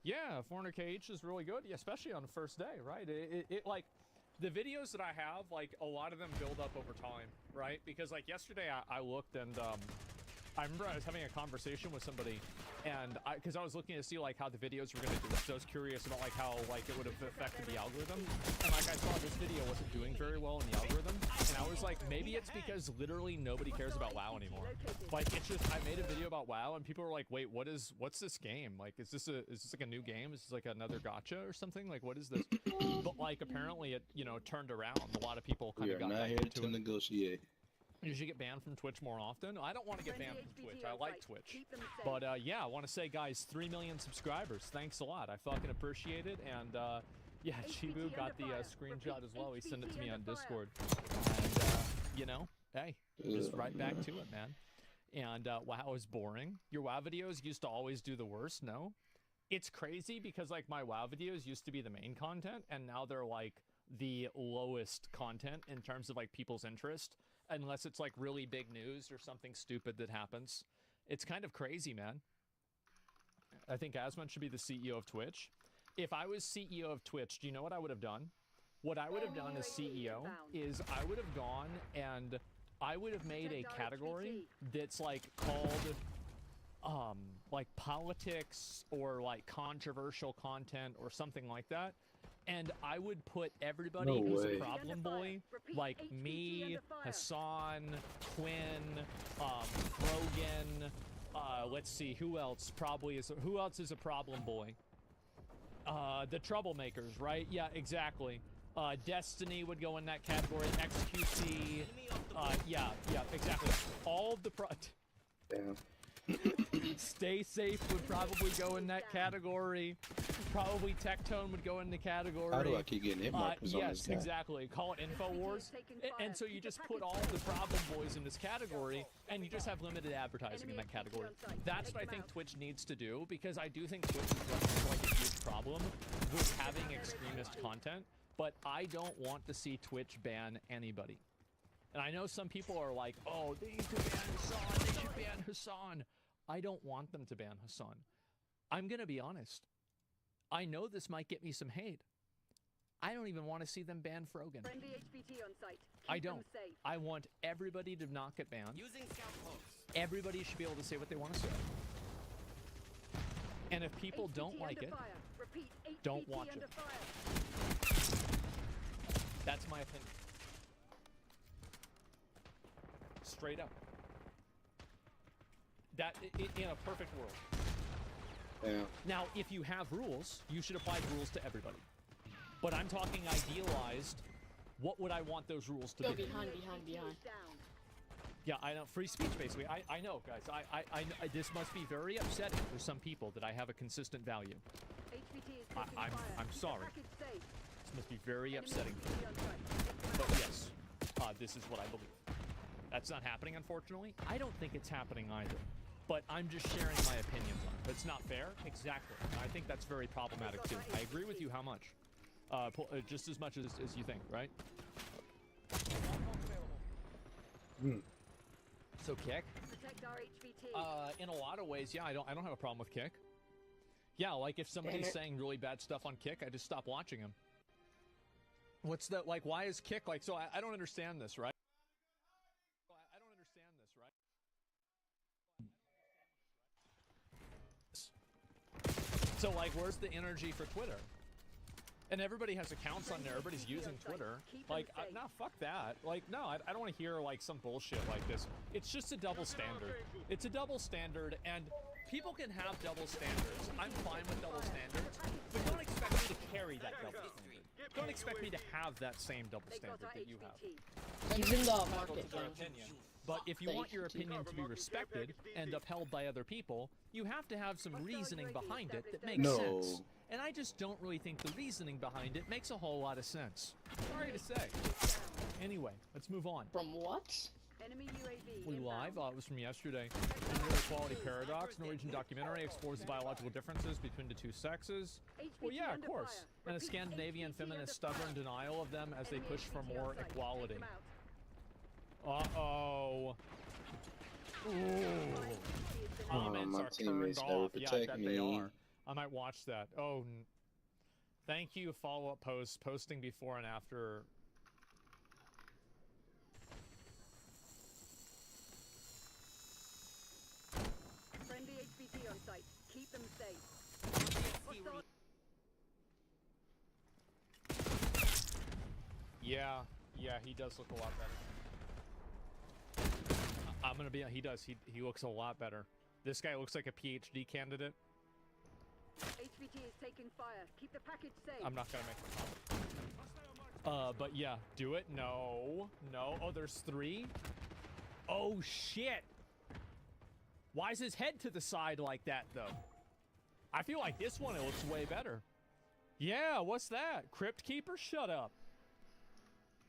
Yeah, 400k is really good, yeah, especially on the first day, right? It like the videos that I have, like a lot of them build up over time, right? Because like yesterday I looked and I remember I was having a conversation with somebody, and because I was looking to see like how the videos were gonna do, so I was curious about like how like it would have affected the algorithm, and like I saw this video wasn't doing very well in the algorithm, and I was like, maybe it's because literally nobody cares about WoW anymore. Like it's just I made a video about WoW, and people were like, wait, what's this game? Like, is this like a new game? Is this like another gacha or something? Like, what is this? But like apparently it turned around. A lot of people kind of got not here into to it. negotiate. You should get banned from Twitch more often. I don't want to get banned from Twitch. I like Twitch. But yeah, I want to say, guys, 3 million subscribers. Thanks a lot. I fucking appreciate it. And yeah, Chibu got the screenshot as well. He sent it to me on Discord. And hey, just right back to it, man. And WoW is boring. Your WoW videos used to always do the worst. No, it's crazy because like my WoW videos used to be the main content, and now they're like the lowest content in terms of like people's interest. Unless it's like really big news or something stupid that happens. It's kind of crazy, man. I think Asmund should be the CEO of Twitch. If I was CEO of Twitch, do you know what I would have done? What I would have done as CEO is I would have gone and I would have made a category that's like called like politics or like controversial content or something like that. And I would put everybody who's a problem boy, like me, Hassan, Quinn, Rogan, let's see, who else is a problem boy? The troublemakers, right? Yeah, exactly. Destiny would go in that category, XQC, yeah, exactly. All of the Damn. Stay Safe would probably go in that category. Probably Tectone would go in the category. How do I keep getting hit markers on this Yes, guy? exactly. Call it InfoWars. And so you just put all the problem boys in this category, and you just have limited advertising in that category. That's what I think Twitch needs to do, because I do think Twitch is like a huge problem with having extremist content, but I don't want to see Twitch ban anybody. And I know some people are like, oh, they need to ban Hassan, they should ban Hassan. I don't want them to ban Hassan. I'm going to be honest. I know this might get me some hate. I don't even want to see them ban Frogan. Friendly HPT on site. I don't. I want everybody to not get banned. Using scout posts. Everybody should be able to say what they want to say. And if people don't like it, don't watch it. That's my opinion. Straight up. That in a perfect world. Yeah. Now, if you have rules, you should apply the rules to everybody. But I'm talking idealized. What would I want those rules to be? Behind. Yeah, I know. Free speech, basically. I know, guys. This must be very upsetting for some people that I have a consistent value. I'm sorry. This must be very upsetting for me. But yes, this is what I believe. That's not happening, unfortunately. I don't think it's happening either. But I'm just sharing my opinions on it. It's not fair? Exactly. And I think that's very problematic, too. I agree with you how much? Just as much as you think, right? So Kick? In a lot of ways, yeah, I don't have a problem with Kick. Yeah, like if somebody's saying really bad stuff on Kick, I just stop watching him. What's that, like, why is Kick, like, so I don't understand this, right? So like, where's the energy for Twitter? And everybody has accounts on there. Everybody's using Twitter. Like, nah, fuck that. Like, no, I don't want to hear like some bullshit like this. It's just a double standard. It's a double standard, and people can have double standards. I'm fine with double standards, but don't expect me to carry that double standard. Don't expect me to have that same double standard that you have. But if you want your opinion to be respected and upheld by other people, you have to have some reasoning behind it that makes sense. And I just don't really think the reasoning behind it makes a whole lot of sense. Sorry to say. Anyway, let's move on. From what? Enemy UAV. We live. It was from yesterday. Gender Equality Paradox. Norwegian documentary explores the biological differences between the two sexes. Well, yeah, of course. And a Scandinavian feminist stubborn denial of them as they push for more equality. Uh-oh. Comments are turned off. Yeah, I bet they are. I might watch that. Oh, thank you, follow-up post, posting before and after. Friendly HVT on site. Keep them safe. Yeah, he does look a lot better. I'm gonna be. He does. He looks a lot better. This guy looks like a PhD candidate. HVT is taking fire. Keep the package safe. I'm not gonna make the comment. But yeah, do it. No. Oh, there's 3. Oh shit. Why is his head to the side like that though? I feel like this one, it looks way better. Yeah, what's that? Crypt Keeper? Shut up.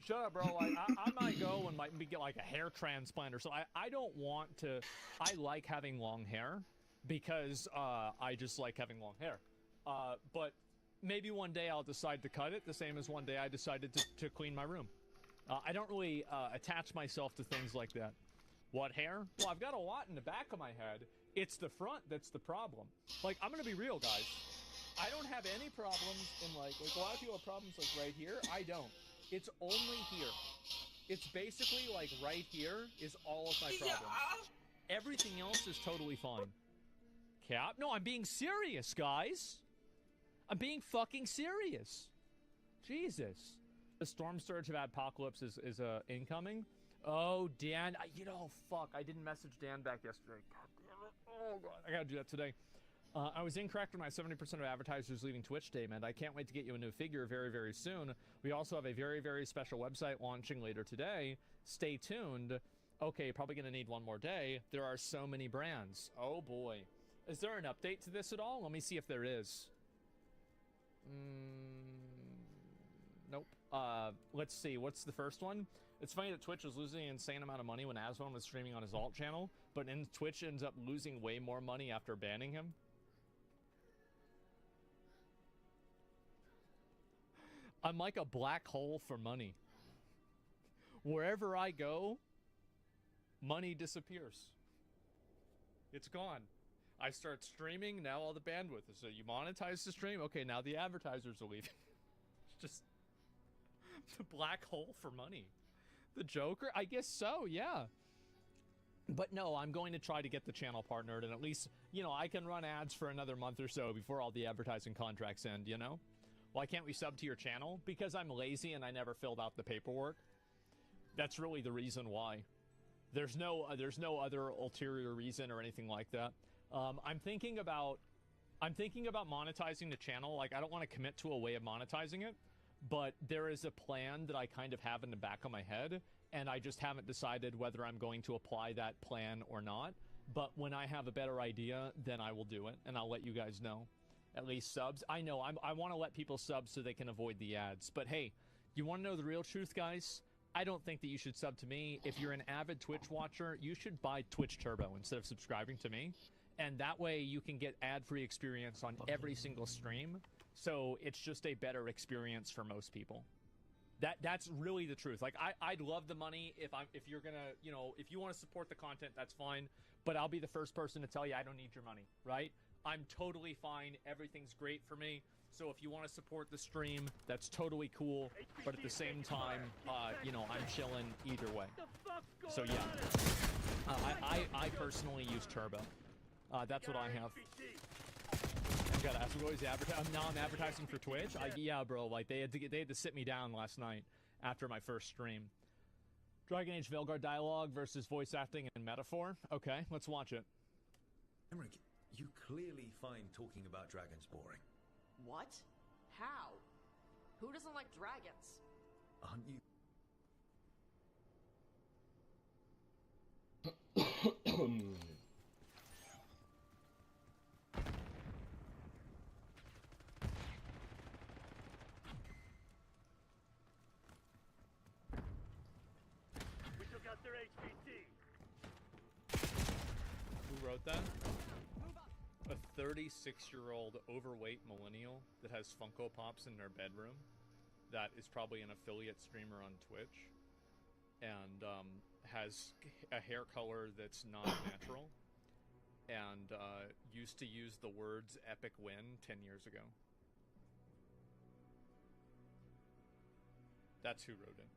Shut up, bro. Like, I might go and might get like a hair transplant or so. I don't want to. I like having long hair because I just like having long hair. But maybe one day I'll decide to cut it, the same as one day I decided to clean my room. I don't really attach myself to things like that. What hair? Well, I've got a lot in the back of my head. It's the front that's the problem. Like, I'm gonna be real, guys. I don't have any problems in like a lot of people have problems like right here. I don't. It's only here. It's basically like right here is all of my problems. Everything else is totally fine. Cap? No, I'm being serious, guys. I'm being fucking serious. Jesus. The storm surge of Apocalypse is incoming. Oh, Dan. Fuck. I didn't message Dan back yesterday. God damn it. Oh, God. I gotta do that today. I was incorrect in my 70% of advertisers leaving Twitch statement. I can't wait to get you a new figure very, very soon. We also have a very, very special website launching later today. Stay tuned. Okay, probably going to need one more day. There are so many brands. Oh, boy. Is there an update to this at all? Let me see if there is. Nope. Let's see. What's the first one? It's funny that Twitch was losing an insane amount of money when Aswan was streaming on his alt channel, but then Twitch ends up losing way more money after banning him. I'm like a black hole for money. Wherever I go, money disappears. It's gone. I start streaming, now all the bandwidth. So you monetize the stream? Okay, now the advertisers are leaving. It's just the black hole for money. The Joker? I guess so, yeah. But no, I'm going to try to get the channel partnered, and at least, I can run ads for another month or so before all the advertising contracts end, Why can't we sub to your channel? Because I'm lazy and I never filled out the paperwork. That's really the reason why. There's no other ulterior reason or anything like that. I'm thinking about monetizing the channel. Like, I don't want to commit to a way of monetizing it, but there is a plan that I kind of have in the back of my head, and I just haven't decided whether I'm going to apply that plan or not. But when I have a better idea, then I will do it, and I'll let you guys know. At least subs. I know, I want to let people sub so they can avoid the ads. But hey, you want to know the real truth, guys? I don't think that you should sub to me. If you're an avid Twitch watcher, you should buy Twitch Turbo instead of subscribing to me. And that way you can get ad-free experience on every single stream. So it's just a better experience for most people. That's really the truth. Like, I'd love the money if you're gonna, if you want to support the content, that's fine. But I'll be the first person to tell you I don't need your money, right? I'm totally fine. Everything's great for me. So if you want to support the stream, that's totally cool. But at the same time, I'm chilling either way. So yeah, I personally use Turbo. That's what I have. God, that's always now I'm advertising for Twitch. Yeah, bro. Like they had to sit me down last night after my first stream. Dragon Age Veilguard dialogue versus voice acting and metaphor. Okay, let's watch it. Emmerich, you clearly find talking about dragons boring. What? How? Who doesn't like dragons? Aren't you? We took out their HVT. Who wrote that? A 36-year-old overweight millennial that has Funko Pops in their bedroom that is probably an affiliate streamer on Twitch and has a hair color that's not natural and used to use the words epic win 10 years ago. That's who wrote it.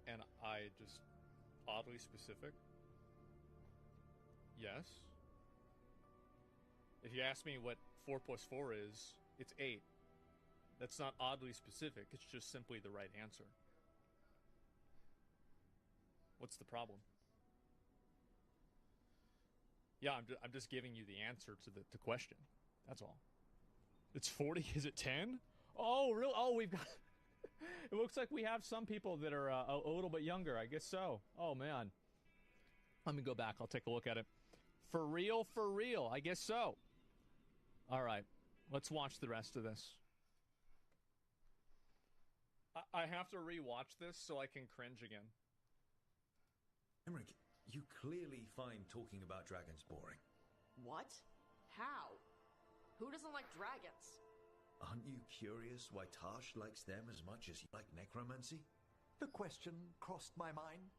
And I just oddly specific. Yes. If you ask me what 4 + 4 is, it's 8. That's not oddly specific. It's just simply the right answer. What's the problem? Yeah, I'm just giving you the answer to the question. That's all. It's 40. Is it 10? Oh, really? Oh, we've got... It looks like we have some people that are a little bit younger. I guess so. Oh, man. Let me go back. I'll take a look at it. For real, for real. I guess so. All right. Let's watch the rest of this. I have to rewatch this so I can cringe again. Emmerich, you clearly find talking about dragons boring. What? How? Who doesn't like dragons? Aren't you curious why Tash likes them as much as you like necromancy? The question crossed my mind.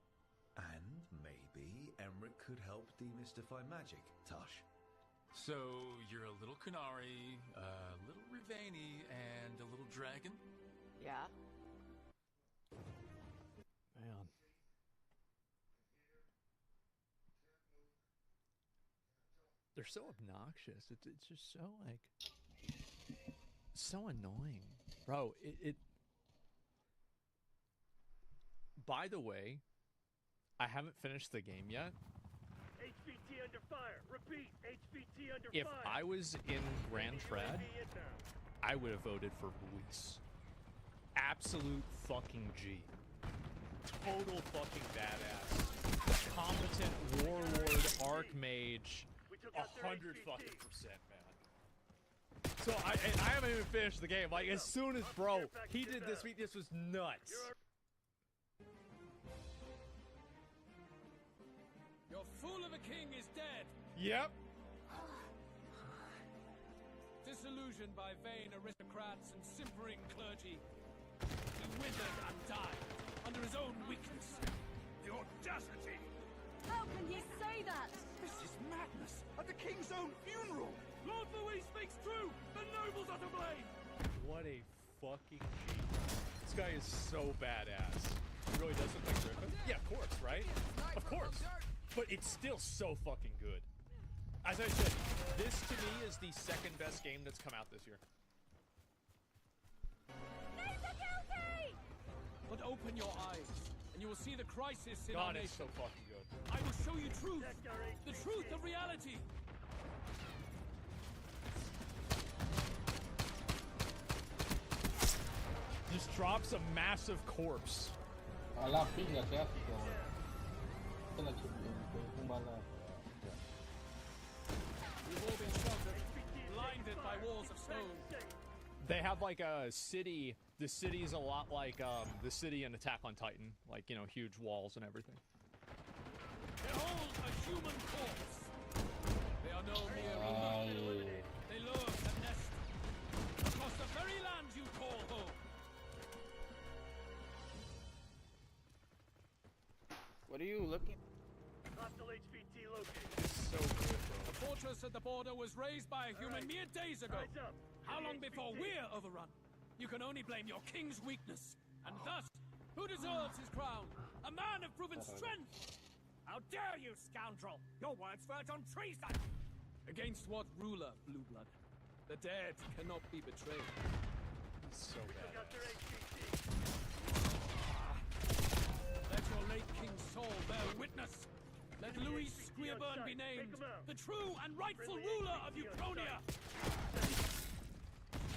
And maybe Emmerich could help demystify magic, Tash. So, you're a little Kunari, a little Rivani, and a little dragon? Yeah. Man. They're so obnoxious. It's just so, like... so annoying. Bro, it... By the way, I haven't finished the game yet. HVT under fire. Repeat. HVT under If fire. I was in Grand Tread, I would have voted for Luis. Absolute fucking G. Total fucking badass. Competent warlord, archmage. 100 fucking %, man. So I haven't even finished the game. Like as soon as he did this week, this was nuts. Your fool of a king is dead. Yep. Disillusioned by vain aristocrats and simpering clergy, he withered and died under his own weakness. The audacity! How can you say that? This is madness at the king's own funeral. Lord Louis speaks true. The nobles are to blame. What a fucking G. This guy is so badass. He really does look like Griffin. Yeah, of course, right? Of course. But it's still so fucking good. As I said, this to me is the second best game that's come out this year. But open your eyes, and you will see the crisis in our God, nation. it's so fucking good. I will show you truth. The truth of reality. Just drops a massive corpse. Alla figlia certo. Quella c'è un balla. We've all been sheltered, blinded by walls of stone. They have like a city. The city is a lot like the city in Attack on Titan. Like, you know, huge walls and everything. Behold a human corpse. They are no mere rumor. They lurk and nest across the very land you call home. What are you looking? Hostile HVT located. It's so good, bro. The fortress at the border was raised by a human mere days ago. Rise up. How long before we're overrun? You can only blame your king's weakness, and thus Who deserves his crown? A man of proven strength! How dare you, scoundrel! Your words verge on treason! Against what ruler, Blue Blood? The dead cannot be betrayed. So bad. Let your late King's soul bear witness. Let Louis Squeerburn be named the true and rightful ruler of Ucronia.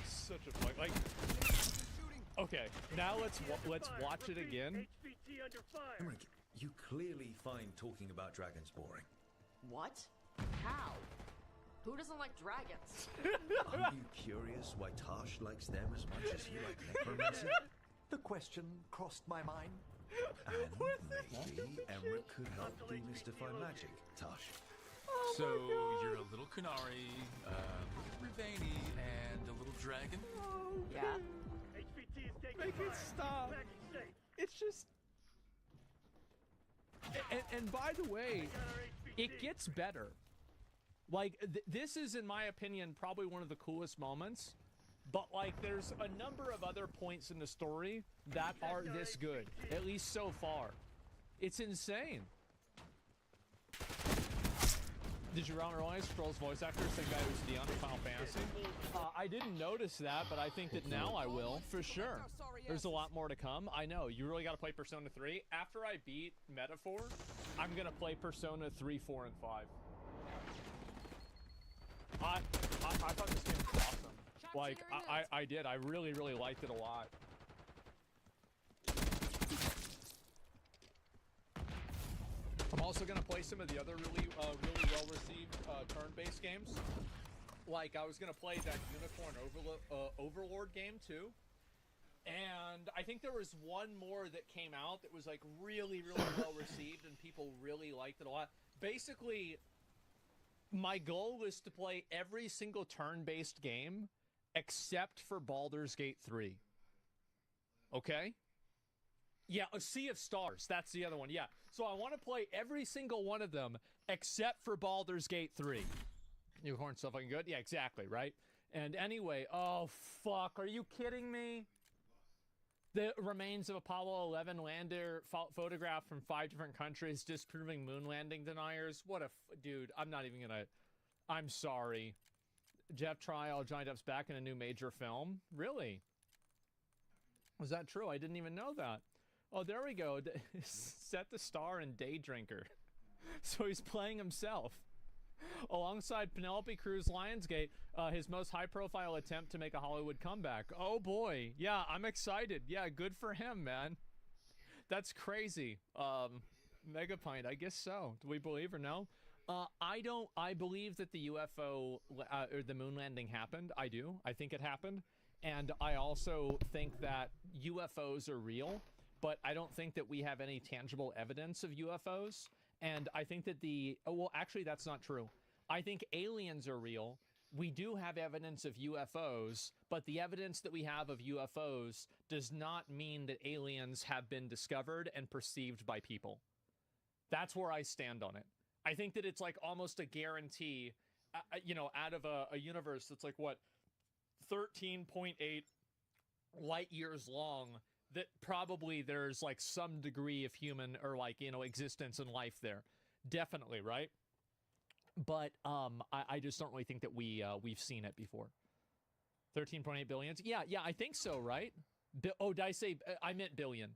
Such a fight. Like, okay, now let's watch it again. Emmerich, you clearly find talking about dragons boring. What? How? Who doesn't like dragons? Are you curious why Tosh likes them as much as you like necromancy? The question crossed my mind. And maybe Emmerich could help demystify magic, Tosh. So you're a little Kunari, a little Rivani, and a little dragon? Yeah. HVT is taking Make it stop. It's just... And by the way, it gets better. Like, this is, in my opinion, probably one of the coolest moments. But, like, there's a number of other points in the story that are this good. At least so far. It's insane. Did you realize Stroll's voice actor is the guy who's Dion in Final Fantasy? I didn't notice that, but I think that now I will, for sure. There's a lot more to come. I know, you really got to play Persona 3. After I beat Metaphor, I'm going to play Persona 3, 4, and 5. I thought this game was awesome. Like, I did. I really, really liked it a lot. I'm also gonna play some of the other really well-received turn-based games. Like, I was gonna play that Unicorn Overlord game too. And I think there was one more that came out that was like really, really well-received and people really liked it a lot. Basically, my goal was to play every single turn-based game except for Baldur's Gate 3. Okay? Yeah, a Sea of Stars. That's the other one. Yeah. So I want to play every single one of them except for Baldur's Gate 3. Unicorn so fucking good. Yeah, exactly, right? And anyway, oh fuck, are you kidding me? The remains of Apollo 11 lander photographed from 5 different countries disproving moon landing deniers. What a dude, I'm not even gonna... I'm sorry. Jeff Trial, Johnny Depp's back in a new major film? Really? Was that true? I didn't even know that. Oh, there we go. Set the star in Day Drinker. So he's playing himself. Alongside Penelope Cruz Lionsgate, his most high-profile attempt to make a Hollywood comeback. Oh boy. Yeah, I'm excited. Yeah, good for him, man. That's crazy. Megapint, I guess so. Do we believe or no? I believe that the UFO, or the moon landing happened. I do. I think it happened. And I also think that UFOs are real, but I don't think that we have any tangible evidence of UFOs. And I think that well, actually, that's not true. I think aliens are real. We do have evidence of UFOs, but the evidence that we have of UFOs does not mean that aliens have been discovered and perceived by people. That's where I stand on it. I think that it's like almost a guarantee, you know, out of a universe that's like, what, 13.8 light years long, that probably there's like some degree of human or like, you know, existence and life there. Definitely, right? But I just don't really think that we've seen it before. 13.8 billions? Yeah, I think so, right? Oh, did I say, I meant billion.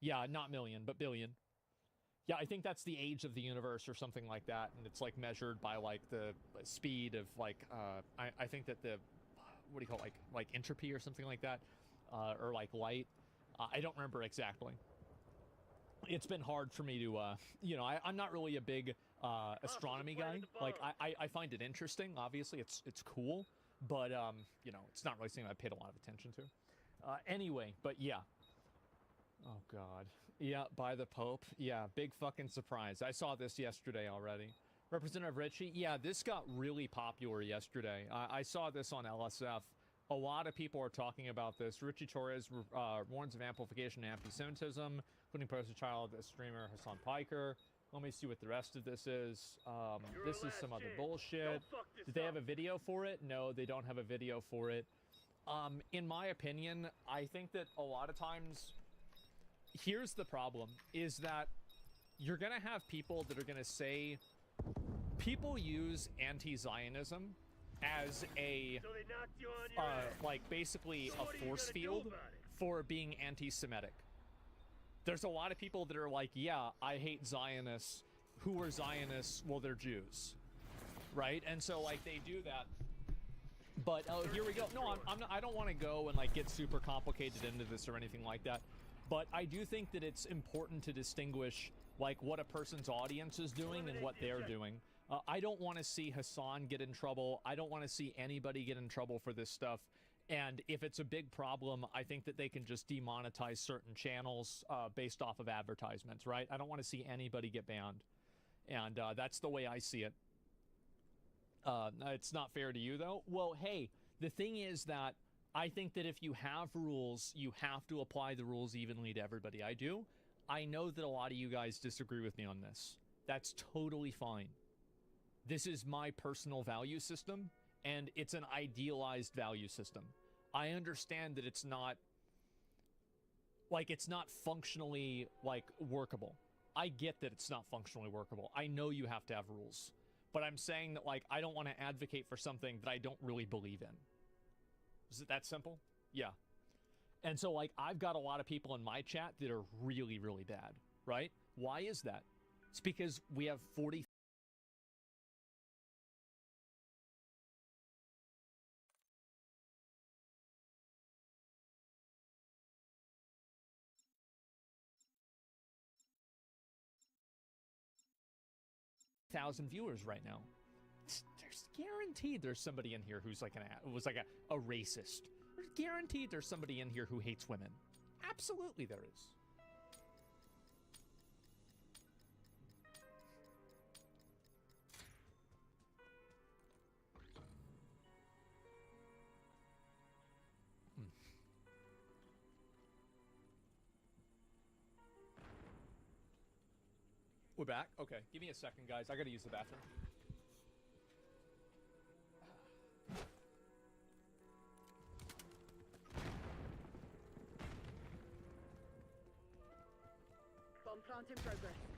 Yeah, not million, but billion. Yeah, I think that's the age of the universe or something like that, and it's like measured by like the speed of like I think that the, what do you call it, like entropy or something like that, or like light. I don't remember exactly. It's been hard for me to you know, I'm not really a big astronomy guy. Like I find it interesting. Obviously, it's cool, but you know, it's not really something I paid a lot of attention to. Anyway, but yeah. Oh God. Yeah, by the Pope. Yeah, big fucking surprise. I saw this yesterday already. Representative Ritchie. Yeah, this got really popular yesterday. I saw this on LSF. A lot of people are talking about this. Richie Torres warns of amplification and anti-Semitism, including poster child streamer Hassan Piker. Let me see what the rest of this is. This is some other bullshit. Did they have a video for it? No, they don't have a video for it. In my opinion, I think that a lot of times here's the problem, is that you're going to have people that are going to say, people use anti-Zionism as a, So they knocked you on your ass. like, basically So a what are you force gonna do field about it? for being anti-Semitic. There's a lot of people that are like, yeah, I hate Zionists. Who are Zionists? Well, they're Jews. Right? And so, like, they do that. But, here we go. No, I'm not, I don't want to go and, like, get super complicated into this or anything like that. But I do think that it's important to distinguish, like, what a person's audience is doing and what they're doing. I don't want to see Hassan get in trouble. I don't want to see anybody get in trouble for this stuff. And if it's a big problem, I think that they can just demonetize certain channels based off of advertisements, right? I don't want to see anybody get banned. And that's the way I see it. It's not fair to you, though. Well, hey, the thing is that I think that if you have rules, you have to apply the rules evenly to everybody. I do. I know that a lot of you guys disagree with me on this. That's totally fine. This is my personal value system, and it's an idealized value system. I understand that it's not, like, it's not functionally, like, workable. I get that it's not functionally workable. I know you have to have rules. But I'm saying that, like, I don't want to advocate for something that I don't really believe in. Is it that simple? Yeah. And so, like, I've got a lot of people in my chat that are really, really bad, right? Why is that? It's because we have 40,000 viewers right now. There's guaranteed there's somebody in here who's like a racist. There's guaranteed there's somebody in here who hates women. Absolutely there is. We're back? Okay, give me a second, guys. I gotta use the bathroom. Bomb plant in progress.